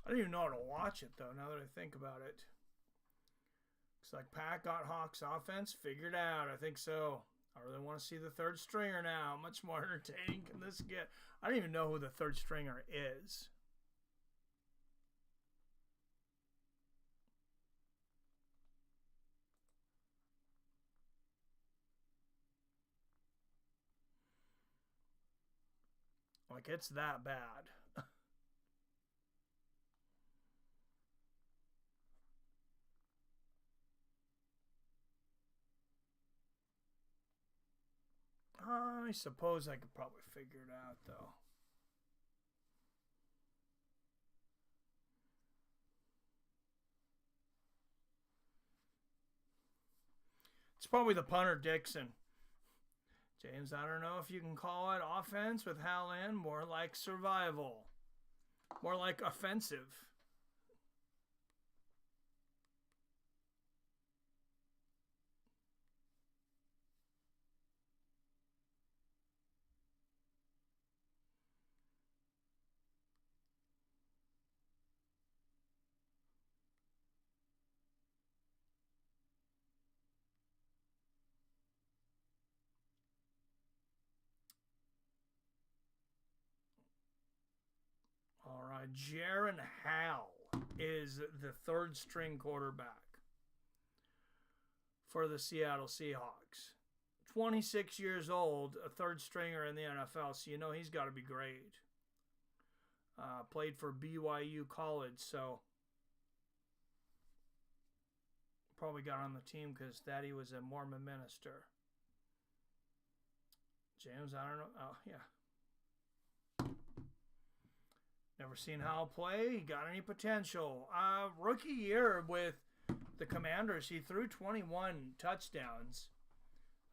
I don't even know how to watch it, though, now that I think about it. Looks like Pat got Hawks offense figured out. I think so. I really want to see the third stringer now. How much more entertaining can this get? I don't even know who the third stringer is. Like, it's that bad. I suppose I could probably figure it out, though. It's probably the punter, Dixon. James, I don't know if you can call it offense with Hal in. More like survival. More like offensive. All right, Jaron Hal is the third string quarterback for the Seattle Seahawks. 26 years old, a third stringer in the NFL, so you know he's got to be great. Played for BYU College, so probably got on the team because Daddy was a Mormon minister. James, I don't know. Oh, yeah. Never seen Hal play. He got any potential. Rookie year with the Commanders, he threw 21 touchdowns.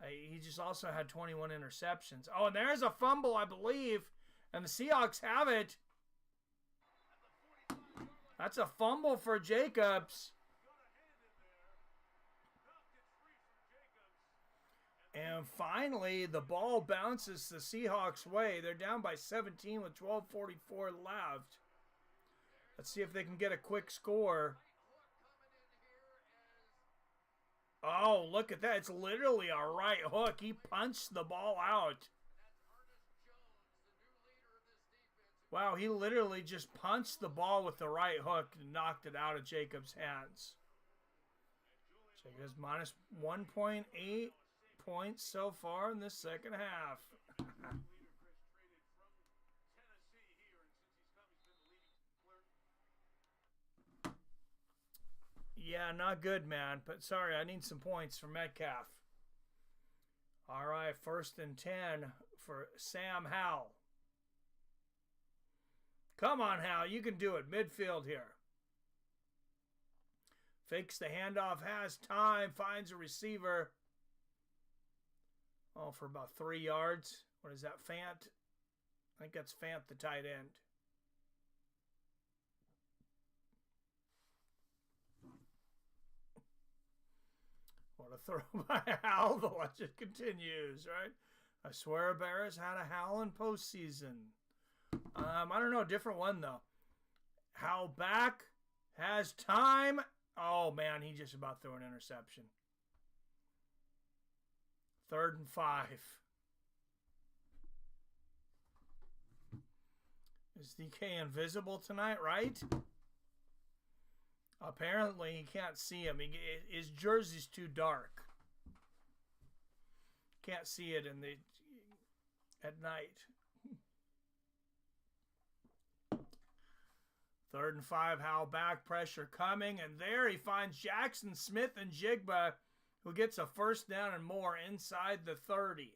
He just also had 21 interceptions. Oh, and there's a fumble, I believe. And the Seahawks have it. That's a fumble for Jacobs. And finally, the ball bounces the Seahawks' way. They're down by 17 with 12:44 left. Let's see if they can get a quick score. Oh, look at that. It's literally a right hook. He punched the ball out. Wow, he literally just punched the ball with the right hook and knocked it out of Jacobs' hands. Jacobs minus 1.8 points so far in this second half. Yeah, not good, man. But sorry, I need some points for Metcalf. All right, 1st and 10 for Sam Howell. Come on, Hal. You can do it. Midfield here. Fakes the handoff. Has time. Finds a receiver. Oh, for about 3 yards. What is that, Fant? I think that's Fant, the tight end. The throw by Hal, the legend continues, right? I swear Bears had a Hal in postseason. I don't know, different one though. Hal back, has time. Oh man, he just about threw an interception. 3rd and 5. Is DK invisible tonight, right? Apparently, he can't see him. His jersey's too dark. Can't see it at night. 3rd and 5, Hal back, pressure coming, and there he finds Jaxon Smith Njigba, who gets a 1st down and more inside the 30.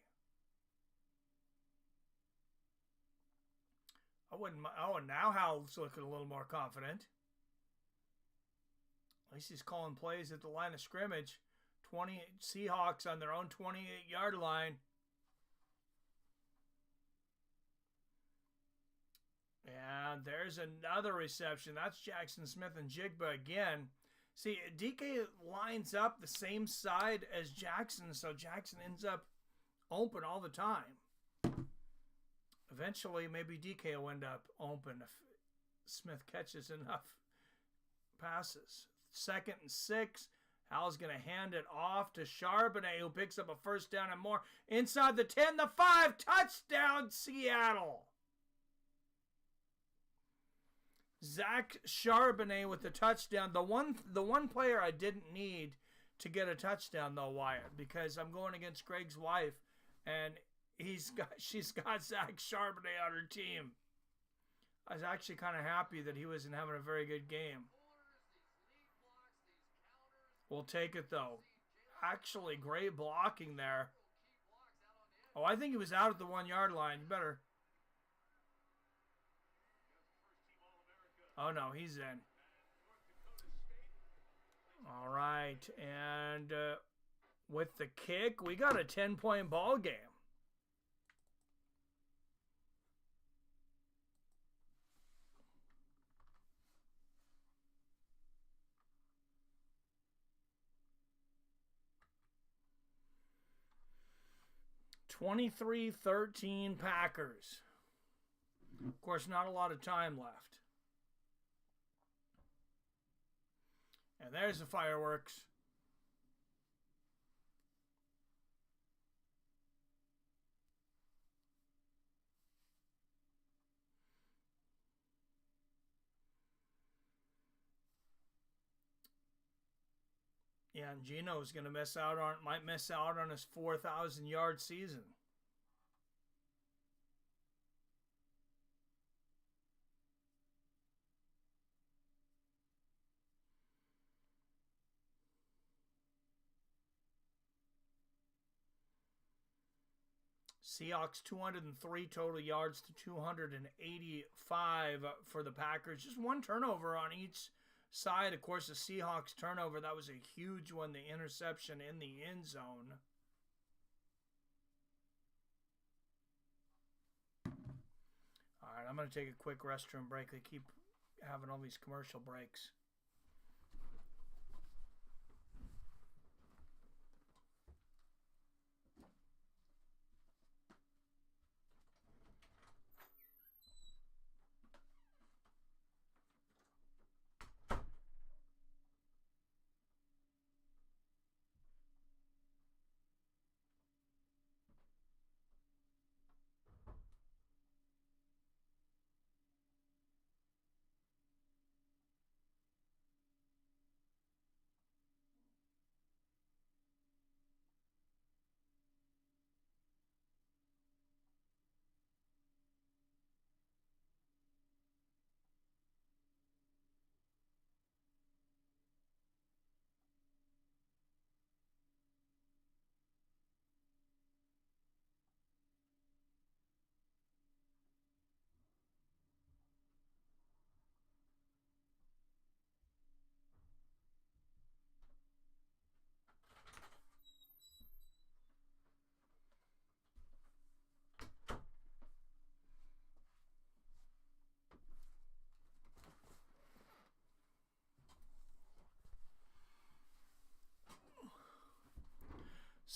And now Hal's looking a little more confident. At least he's calling plays at the line of scrimmage. 20 Seahawks on their own 28-yard line. And there's another reception. That's Jaxon Smith Njigba again. See, DK lines up the same side as Jaxon, so Jaxon ends up open all the time. Eventually, maybe DK will end up open if Smith catches enough passes. 2nd and 6. Hal's going to hand it off to Charbonnet, who picks up a 1st down and more. Inside the 10, the 5. Touchdown, Seattle. Zach Charbonnet with the touchdown. The one player I didn't need to get a touchdown, though, Wyatt, because I'm going against Greg's wife, and she's got Zach Charbonnet on her team. I was actually kind of happy that he wasn't having a very good game. We'll take it, though. Actually, great blocking there. Oh, I think he was out at the 1-yard line. You better. Oh, no, he's in. All right, and with the kick, we got a 10-point ball game. (23-13) Packers. Of course, not a lot of time left. And there's the fireworks. Yeah, and Geno's going to might miss out on his 4,000-yard season. Seahawks 203 total yards to 285 for the Packers. Just one turnover on each side. Of course, the Seahawks turnover, that was a huge one, the interception in the end zone. All right, I'm going to take a quick restroom break. They keep having all these commercial breaks.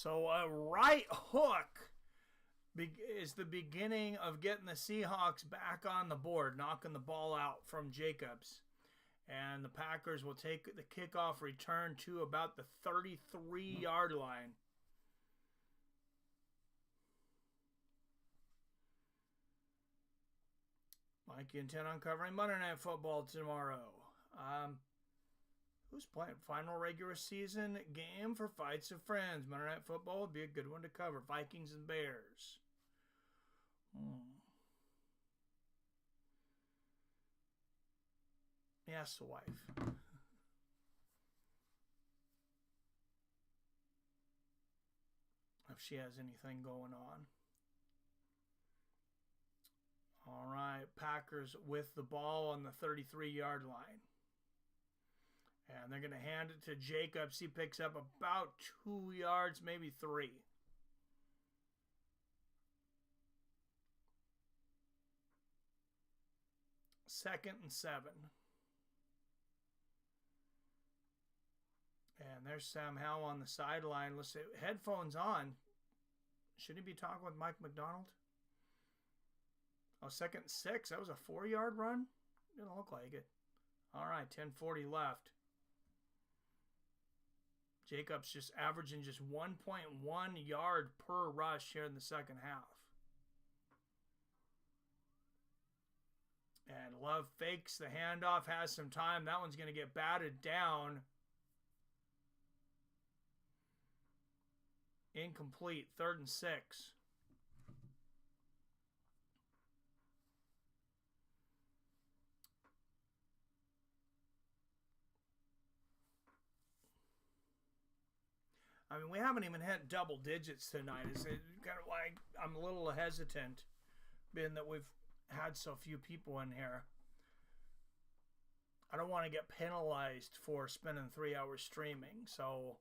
So a right hook is the beginning of getting the Seahawks back on the board, knocking the ball out from Jacobs. And the Packers will take the kickoff return to about the 33-yard line. Mikey intent on covering Monday Night Football tomorrow. Who's playing? Final regular season game for Fights of Friends. Monday Night Football would be a good one to cover. Vikings and Bears. Ask the wife. If she has anything going on. All right, Packers with the ball on the 33-yard line. And they're going to hand it to Jacobs. He picks up about 2 yards, maybe 3. Second and 7. And there's Sam Howell on the sideline. Let's say headphones on. Should he be talking with Mike McDonald? Oh, second and 6. That was a 4-yard run? Didn't look like it. All right, 10:40 left. Jacobs just averaging just 1.1 yard per rush here in the second half. And Love fakes the handoff, has some time. That one's going to get batted down. Incomplete, 3rd and 6. I mean, we haven't even hit double digits tonight. It's kind of like I'm a little hesitant, being that we've had so few people in here. I don't want to get penalized for spending 3 hours streaming, so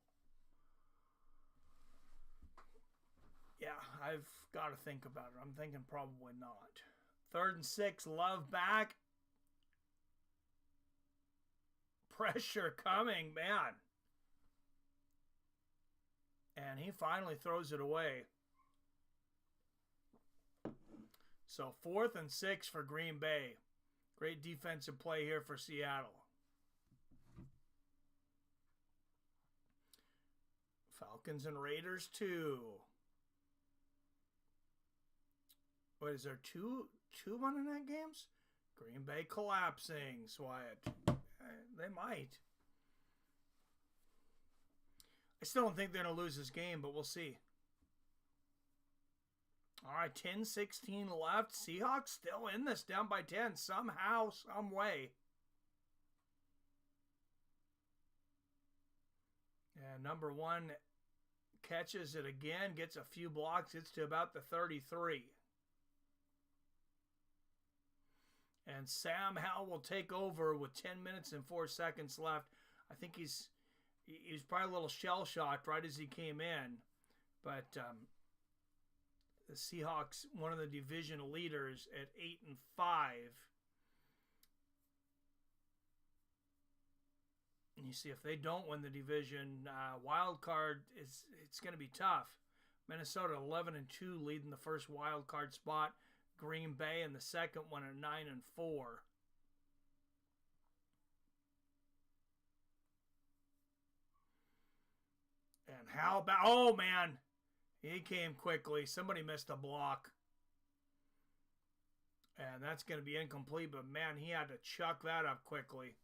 yeah, I've got to think about it. I'm thinking probably not. 3rd and 6, Love back. Pressure coming, man. And he finally throws it away. So 4th and 6 for Green Bay. Great defensive play here for Seattle. Falcons and Raiders 2. What is there, two Monday night games? Green Bay collapsing, Swiat. They might. I still don't think they're going to lose this game, but we'll see. All right, 10:16 left. Seahawks still in this, down by 10, somehow, some way. And number 1 catches it again, gets a few blocks. It's to about the 33. And Sam Howell will take over with 10 minutes and 4 seconds left. I think he's probably a little shell-shocked right as he came in. But the Seahawks, one of the division leaders at 8-5. And you see, if they don't win the division, wild card, it's going to be tough. Minnesota 11-2, leading the first wild card spot. Green Bay in the second one at 9-4. And how about, oh man, he came quickly. Somebody missed a block. And that's going to be incomplete, but man, he had to chuck that up quickly.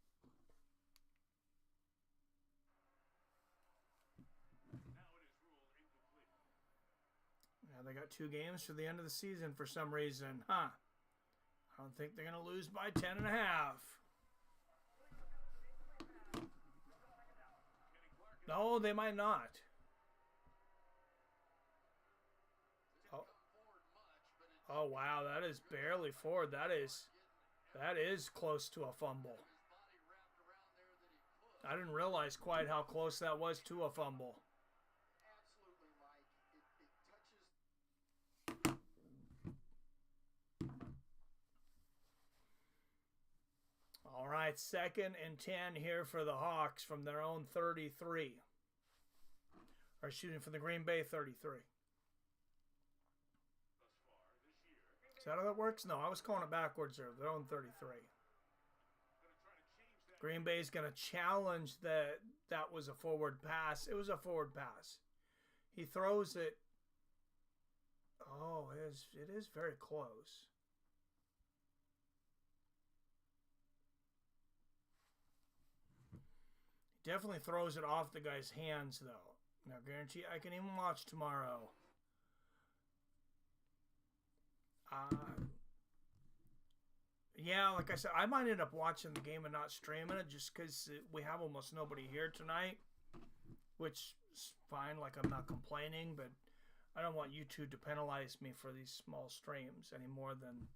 Now they got 2 games for the end of the season for some reason, huh? I don't think they're going to lose by 10.5. No, they might not. Oh wow, that is barely forward. That is close to a fumble. I didn't realize quite how close that was to a fumble. All right, 2nd and 10 here for the Hawks from their own 33. are shooting for the Green Bay 33. Is that how that works? No, I was calling it backwards there. They're on 33. Green Bay's going to challenge that was a forward pass. It was a forward pass. He throws it. Oh, it is very close. He definitely throws it off the guy's hands, though. Now, guarantee I can even watch tomorrow. Yeah, like I said, I might end up watching the game and not streaming it just because we have almost nobody here tonight, which is fine. Like, I'm not complaining, but I don't want YouTube to penalize me for these small streams any more than,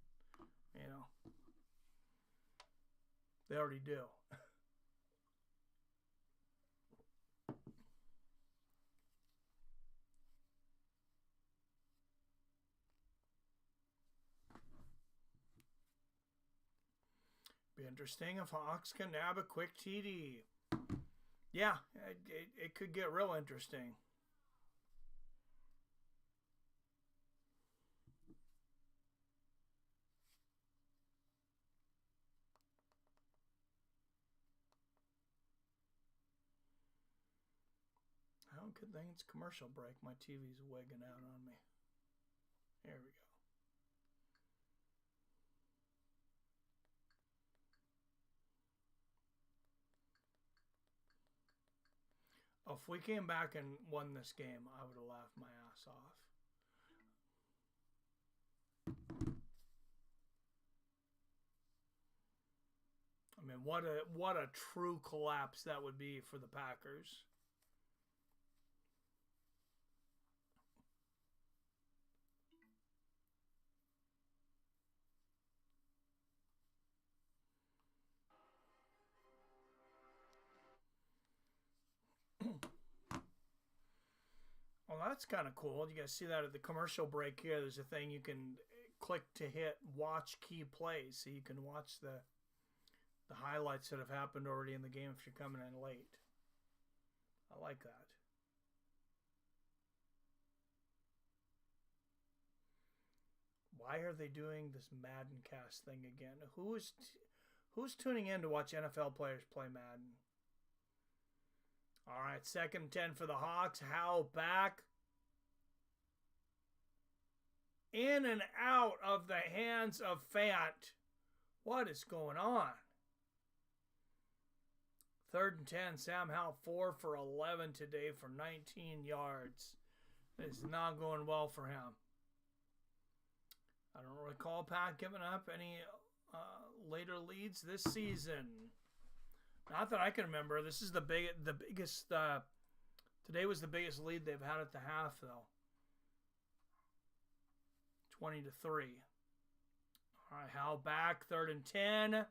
you know, they already do. Be interesting if Hawks can nab a quick TD. Yeah, it could get real interesting. Oh, good thing it's commercial break. My TV's wigging out on me. There we go. Oh, if we came back and won this game, I would have laughed my ass off. I mean, what a true collapse that would be for the Packers. Well, that's kind of cool. You guys see that at the commercial break here? There's a thing you can click to hit watch key plays, so you can watch the highlights that have happened already in the game if you're coming in late. I like that. Why are they doing this Madden cast thing again? Who's tuning in to watch NFL players play Madden? All right, 2nd and 10 for the Hawks. Howe back. In and out of the hands of Fant. What is going on? 3rd and 10. Sam Howell 4 for 11 today for 19 yards. It's not going well for him. I don't recall Pat giving up any later leads this season. Not that I can remember. This is the biggest. Today was the biggest lead they've had at the half, though. 20-3. All right, Hal back, 3rd and 10.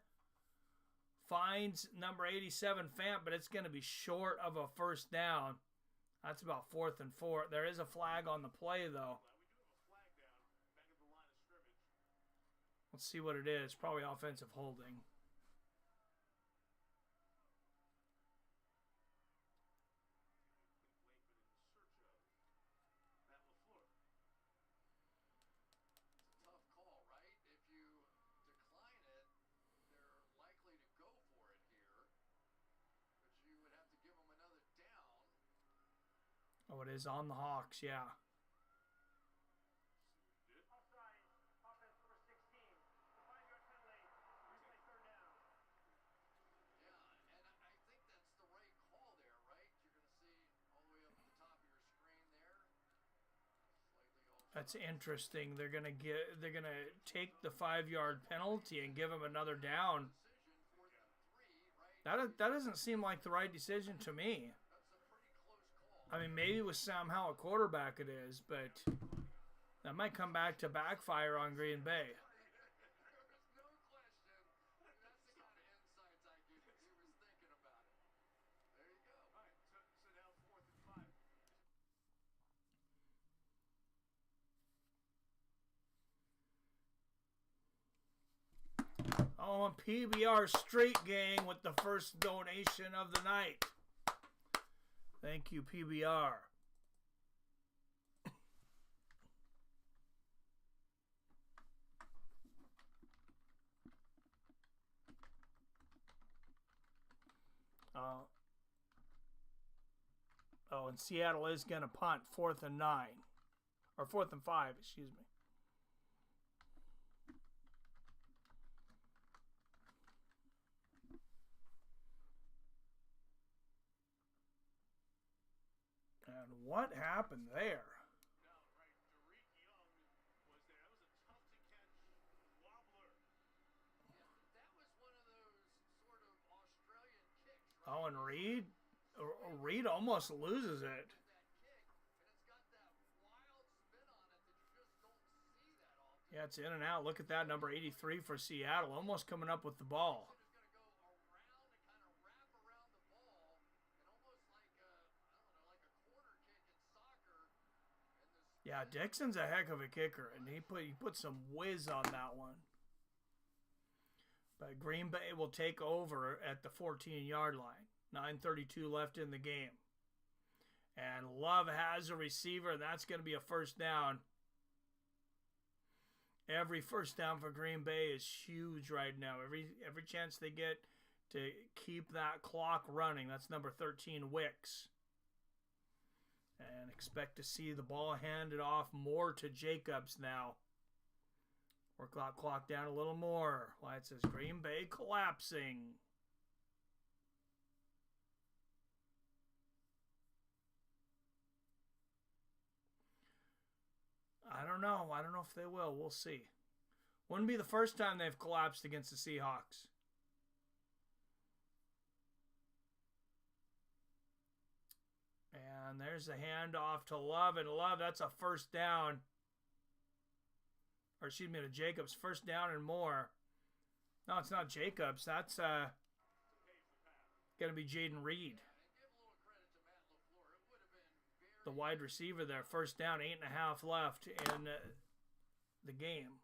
Finds number 87 Fant, but it's going to be short of a first down. That's about 4th and 4. There is a flag on the play, though. Let's see what it is. Probably offensive holding. Oh, it is on the Hawks, yeah. That's interesting. They're gonna take the 5-yard penalty and give him another down. That doesn't seem like the right decision to me. I mean, maybe with Sam Howell at quarterback it is, but that might come back to backfire on Green Bay. Oh, and PBR Street Gang with the first donation of the night. Thank you, PBR. Oh, and Seattle is going to punt 4th and 9. Or 4th and 5, excuse me. And what happened there? Oh, and Reed almost loses it. Yeah, it's in and out. Look at that, number 83 for Seattle, almost coming up with the ball. Yeah, Dixon's a heck of a kicker, and he put some whiz on that one. But Green Bay will take over at the 14-yard line. 9:32 left in the game. And Love has a receiver, and that's going to be a first down. Every first down for Green Bay is huge right now. Every chance they get to keep that clock running. That's number 13, Wicks. And expect to see the ball handed off more to Jacobs now. Work that clock down a little more. Why it says Green Bay collapsing. I don't know. I don't know if they will. We'll see. Wouldn't be the first time they've collapsed against the Seahawks. And there's a handoff to Love. And Love, that's a first down. Or excuse me, to Jacobs. First down and more. No, it's not Jacobs. That's going to be Jaden Reed. The wide receiver there. First down, 8.5 left in the game.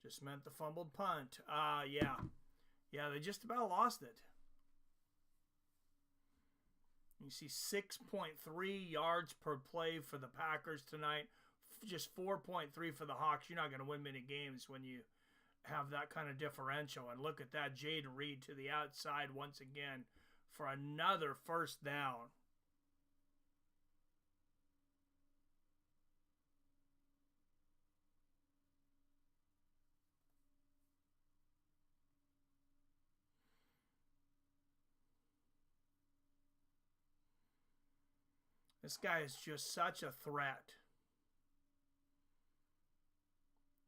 Just meant the fumbled punt. Yeah. Yeah, they just about lost it. You see 6.3 yards per play for the Packers tonight. Just 4.3 for the Hawks. You're not going to win many games when you have that kind of differential. And look at that, Jaden Reed to the outside once again for another first down. This guy is just such a threat.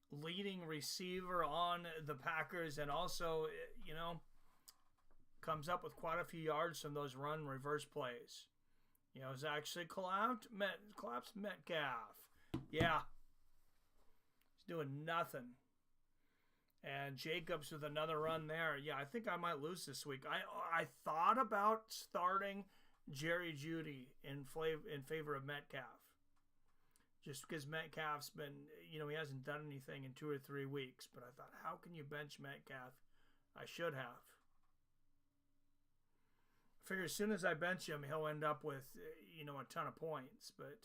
Leading receiver on the Packers, and also, you know, comes up with quite a few yards from those run reverse plays. You know, Zach collapsed Metcalf. Yeah. He's doing nothing. And Jacobs with another run there. Yeah, I think I might lose this week. I thought about starting Jerry Jeudy in favor of Metcalf. Just because Metcalf's been, you know, he hasn't done anything in 2 or 3 weeks. But I thought, how can you bench Metcalf? I should have. I figure as soon as I bench him, he'll end up with, you know, a ton of points. But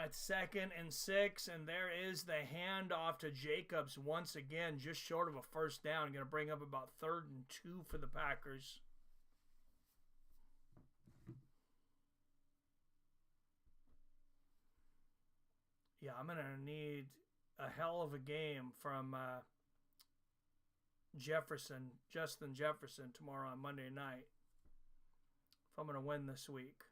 at 2nd and 6, and there is the handoff to Jacobs once again, just short of a first down. Going to bring up about 3rd and 2 for the Packers. Yeah, I'm going to need a hell of a game from Justin Jefferson tomorrow on Monday night if I'm going to win this week.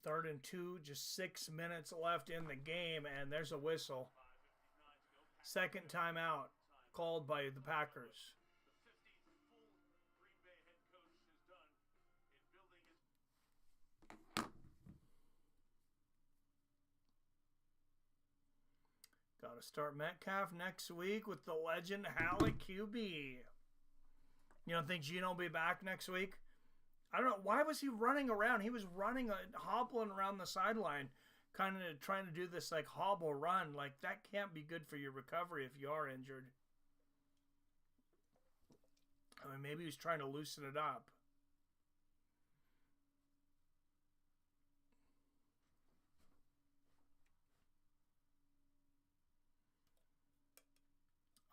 Third and 2, just 6 minutes left in the game, and there's a whistle. Second timeout called by the Packers. Got Got to start Metcalf next week with the legend Hal at QB. You don't think Geno will be back next week? I don't know. Why was he running around? He was running, hobbling around the sideline, kind of trying to do this like hobble run. Like, that can't be good for your recovery if you are injured. I mean, maybe he was trying to loosen it up.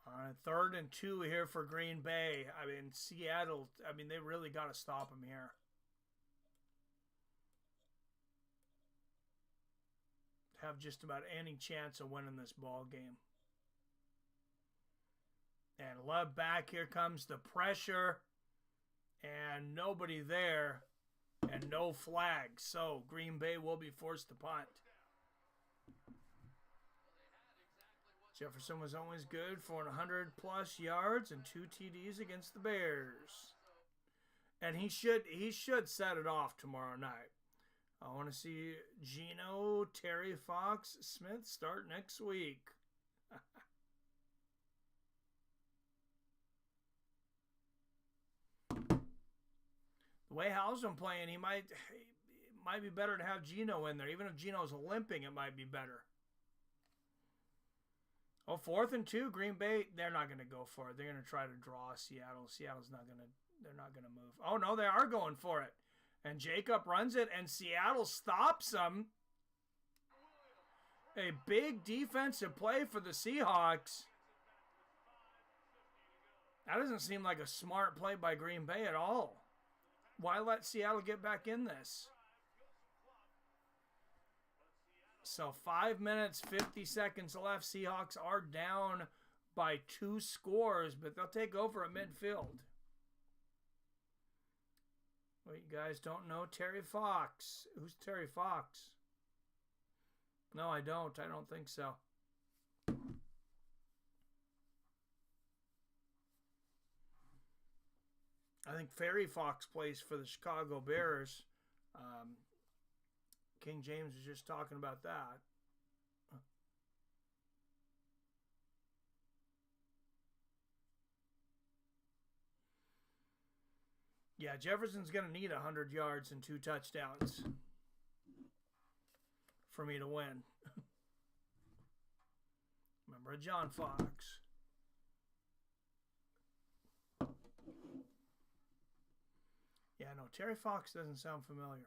All right, 3rd and 2 here for Green Bay. I mean, Seattle, they really got to stop him here. Have just about any chance of winning this ball game. And Love back. Here comes the pressure. And nobody there. And no flags. So Green Bay will be forced to punt. Jefferson was always good for 100+ yards and 2 TDs against the Bears. And he should set it off tomorrow night. I want to see Geno, Terry Fox, Smith start next week. The way Hal's been playing, it might be better to have Geno in there. Even if Geno's limping, it might be better. Oh, 4th and 2, Green Bay, they're not going to go for it. They're going to try to draw Seattle. Seattle's not going to, they're not going to move. Oh, no, they are going for it. And Jacob runs it, and Seattle stops them. A big defensive play for the Seahawks. That doesn't seem like a smart play by Green Bay at all. Why let Seattle get back in this? So 5 minutes, 50 seconds left. Seahawks are down by 2 scores, but they'll take over at midfield. Well, you guys don't know Terry Fox. Who's Terry Fox? No, I don't. I don't think so. I think Ferry Fox plays for the Chicago Bears. King James was just talking about that. Yeah, Jefferson's going to need 100 yards and 2 touchdowns for me to win. Remember John Fox. Yeah, no, Terry Fox doesn't sound familiar.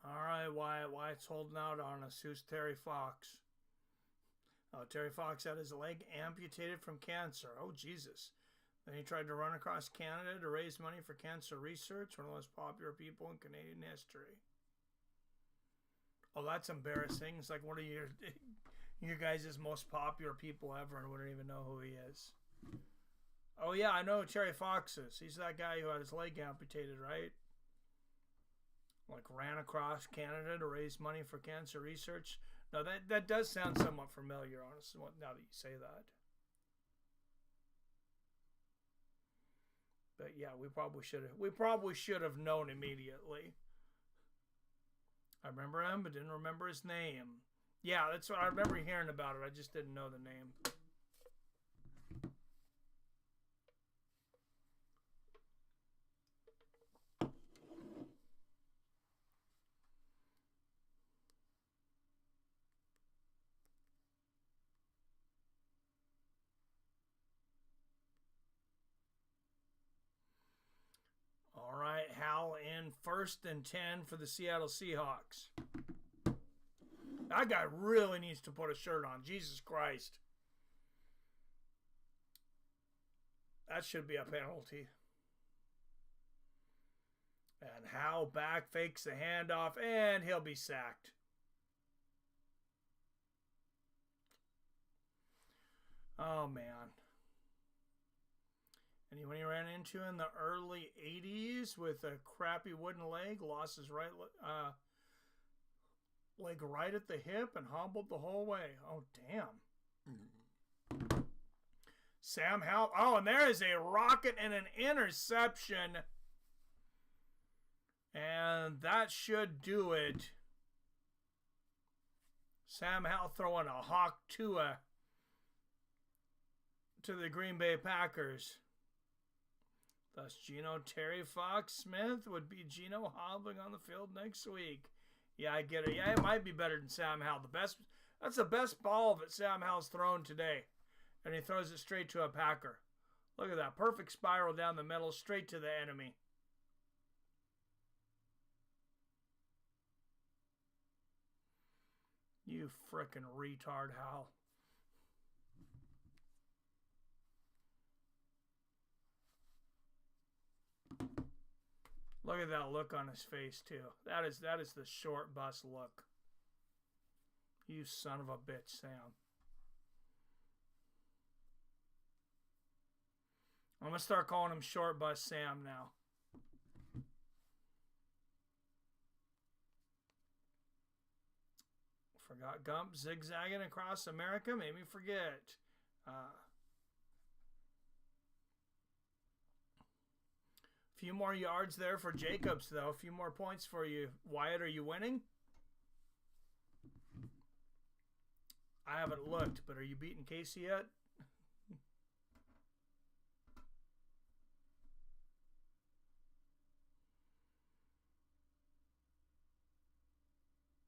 All right, Wyatt's holding out on us. Who's Terry Fox? Oh, Terry Fox had his leg amputated from cancer. Oh, Jesus. Then he tried to run across Canada to raise money for cancer research, one of the most popular people in Canadian history. Oh, that's embarrassing. It's like one of your guys' most popular people ever, and wouldn't even know who he is. Oh, yeah, I know who Terry Fox is. He's that guy who had his leg amputated, right? Like ran across Canada to raise money for cancer research. No, that does sound somewhat familiar, honestly, now that you say that. But yeah, we probably should have known immediately. I remember him, but didn't remember his name. Yeah, that's what I remember hearing about it. I just didn't know the name. All right, Hal in 1st and 10 for the Seattle Seahawks. That guy really needs to put a shirt on. Jesus Christ. That should be a penalty. And Hal back fakes the handoff, and he'll be sacked. Oh, man. Anyone he ran into in the early 80s with a crappy wooden leg, lost his right Like right at the hip and hobbled the whole way. Oh, damn. Sam Howell. Oh, and there is a rocket and an interception. And that should do it. Sam Howell throwing a hawk to the Green Bay Packers. Thus, Geno Smith would be Geno hobbling on the field next week. Yeah, I get it. Yeah, it might be better than Sam Howell. That's the best ball that Sam Howell's thrown today. And he throws it straight to a Packer. Look at that. Perfect spiral down the middle, straight to the enemy. You frickin' retard, Howell. Look at that look on his face, too. That is the short bus look. You son of a bitch, Sam. I'm going to start calling him Short Bus Sam now. Forgot Gump zigzagging across America. Made me forget. Few more yards there for Jacobs, though. A few more points for you. Wyatt, are you winning? I haven't looked, but are you beating Casey yet?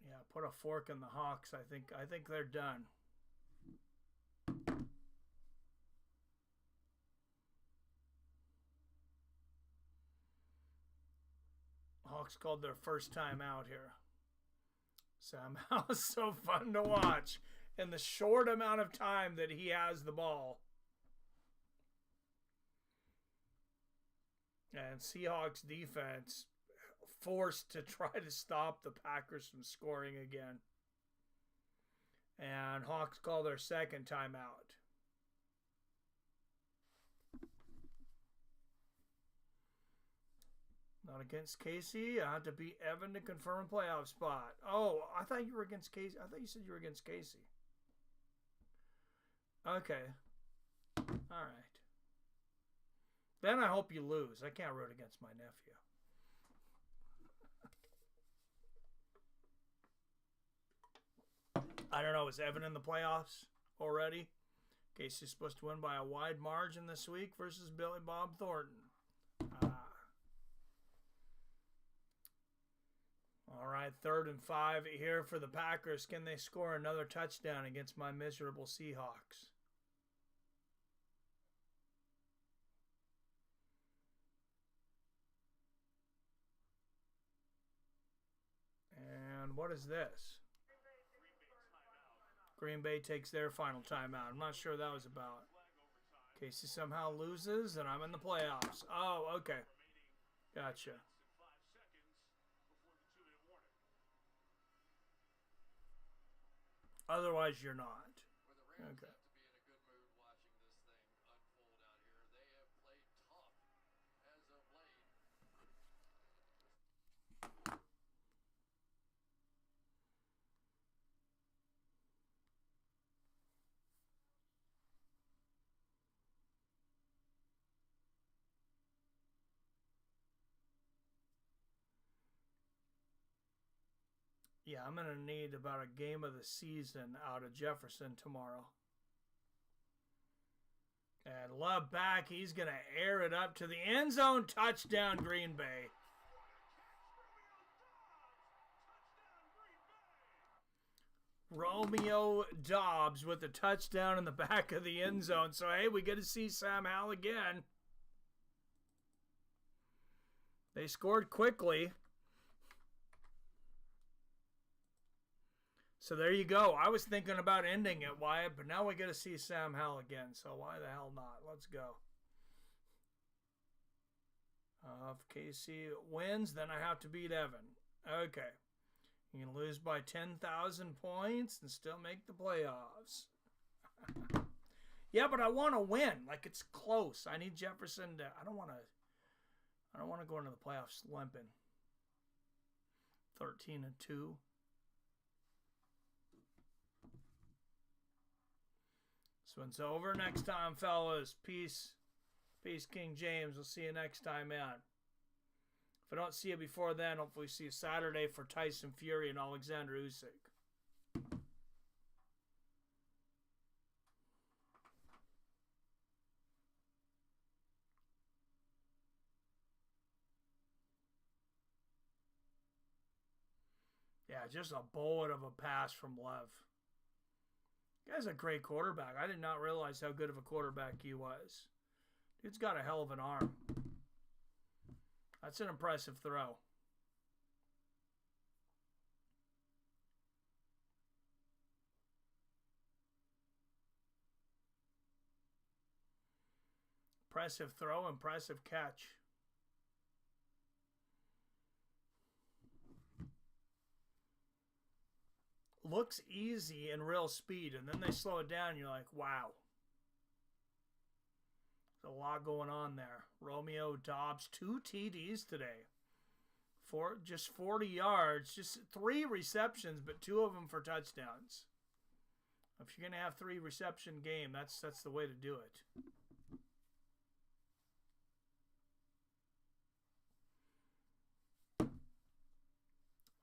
Yeah, put a fork in the Hawks. I think they're done. Hawks called their first time out here. Somehow it's so fun to watch in the short amount of time that he has the ball. And Seahawks defense forced to try to stop the Packers from scoring again. And Hawks call their second timeout. Not against Casey. I had to beat Evan to confirm a playoff spot. Oh, I thought you were against Casey. I thought you said you were against Casey. Okay. All right. Then I hope you lose. I can't root against my nephew. I don't know. Is Evan in the playoffs already? Casey's supposed to win by a wide margin this week versus Billy Bob Thornton. All right, 3rd and 5 here for the Packers. Can they score another touchdown against my miserable Seahawks? And what is this? Green Bay takes their final timeout. I'm not sure what that was about. Casey somehow loses, and I'm in the playoffs. Oh, okay. Gotcha. Otherwise, you're not. Well, the Rams Okay. have to be in a good mood watching this thing unfold out here. They have played tough as of late. Yeah, I'm going to need about a game of the season out of Jefferson tomorrow. And Love back. He's going to air it up to the end zone. Touchdown, Green Bay. Romeo Doubs with a touchdown in the back of the end zone. So, hey, we get to see Sam Howell again. They scored quickly. So there you go. I was thinking about ending it, Wyatt, but now we get to see Sam Howell again. So why the hell not? Let's go. If Casey wins, then I have to beat Evan. Okay. You can lose by 10,000 points and still make the playoffs. Yeah, but I want to win. Like, it's close. I need Jefferson to... I don't want to go into the playoffs limping. 13-2. This one's over next time, fellas. Peace. Peace, King James. We'll see you next time, man. If I don't see you before then, hopefully see you Saturday for Tyson Fury and Alexander Usyk. Yeah, just a bullet of a pass from Lev. Guy's a great quarterback. I did not realize how good of a quarterback he was. Dude's got a hell of an arm. That's an impressive throw. Impressive throw, impressive catch. Looks easy in real speed, and then they slow it down, and you're like, wow. There's a lot going on there. Romeo Doubs, 2 TDs today. Just 40 yards, just 3 receptions, but 2 of them for touchdowns. If you're going to have 3 reception game, that's the way to do it.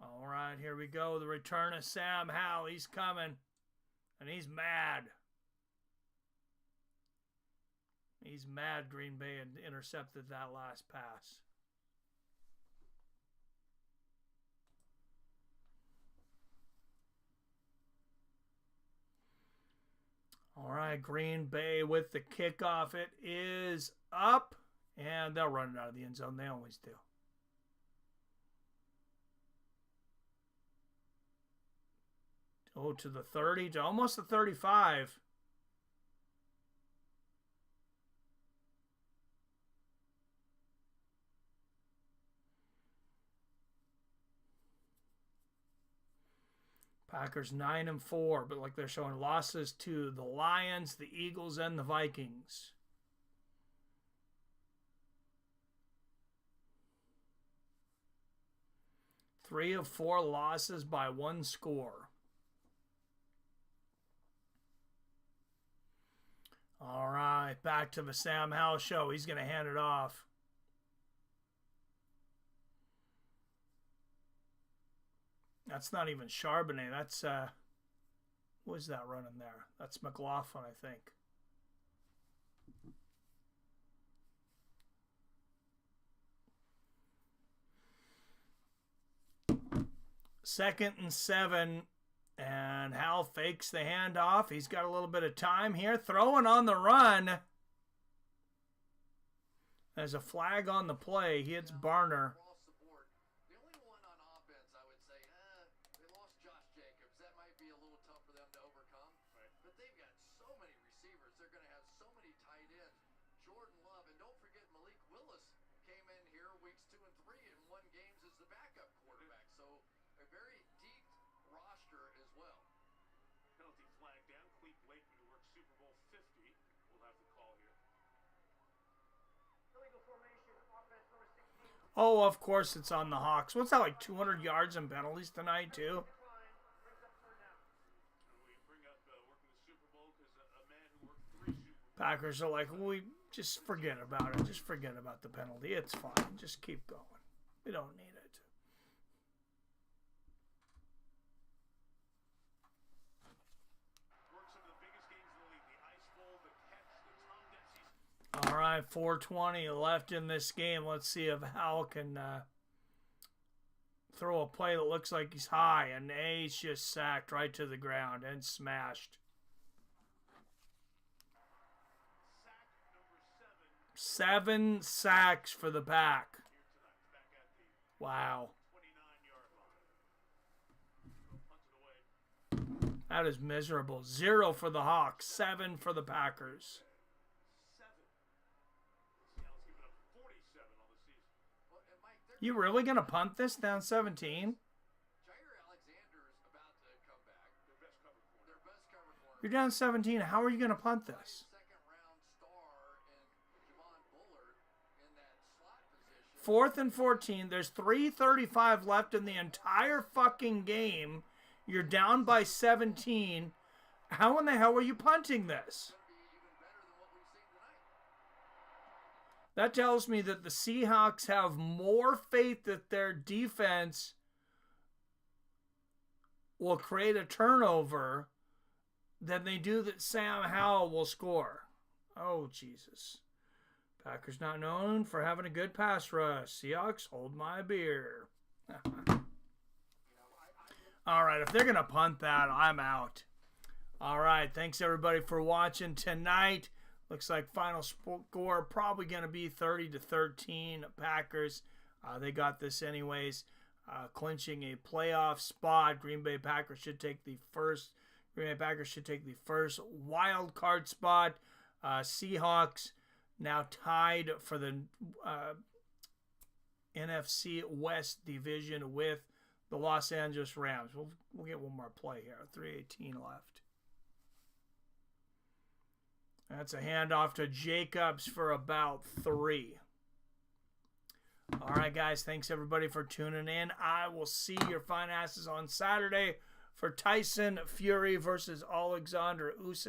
All right, here we go. The return of Sam Howell. He's coming, and he's mad. He's mad Green Bay had intercepted that last pass. All right, Green Bay with the kickoff. It is up, and they'll run it out of the end zone. They always do. Oh, to the 30, to almost the 35. Packers 9-4, but like they're showing losses to the Lions, the Eagles, and the Vikings. Three of 4 losses by 1 score. All right, back to the Sam Howell show. He's going to hand it off. That's not even Charbonnet. That's, what is that running there? That's McLaughlin, I think. Second and 7. And Hal fakes the handoff. He's got a little bit of time here. Throwing on the run. There's a flag on the play. He hits Barner. Across the board. The only one on offense, I would say, they lost Josh Jacobs. That might be a little tough for them to overcome. Right. But they've got so many receivers. They're going to have so many tight ends. Jordan Love. And don't forget Malik Willis came in here weeks 2 and 3 and won games as the backup quarterback. So a very deep roster as well. Penalty flag down. Clete Blakeman, who worked Super Bowl 50, will have the call here. Illegal formation, offense number 16. Oh, of course it's on the Hawks. What's that, like 200 yards in penalties tonight, too? We bring up working the Super Bowl because a man who worked 3 Super Bowls. Packers are like, we just forget about it. Just forget about the penalty. It's fine. Just keep going. We don't need it. All right, 4:20 left in this game. Let's see if Howell can throw a play that looks like he's high. And he's just sacked right to the ground and smashed. Sack number 7. 7 sacks for the Pack. Wow. That is miserable. 0 for the Hawks. 7 for the Packers. You really going to punt this down 17? Jair Alexander's about to come back. Their best cover corner. You're down 17. How are you going to punt this? Second-round star in Javon Bullard in that slot position. 4th and 14. There's 3:35 left in the entire fucking game. You're down by 17. How in the hell are you punting this? Be That tells me that the Seahawks have more faith that their defense will create a turnover than they do that Sam Howell will score. Oh, Jesus. Packers not known for having a good pass rush. Seahawks, hold my beer. All right, if they're going to punt that, I'm out. All right, thanks everybody for watching tonight. Looks like final score probably going to be 30-13 Packers. They got this anyways, clinching a playoff spot. Green Bay Packers should take the first wild card spot. Seahawks now tied for the NFC West Division with the Los Angeles Rams. We'll get one more play here. 3:18 left. That's a handoff to Jacobs for about 3. All right, guys. Thanks, everybody, for tuning in. I will see your fine asses on Saturday for Tyson Fury versus Alexander Usyk.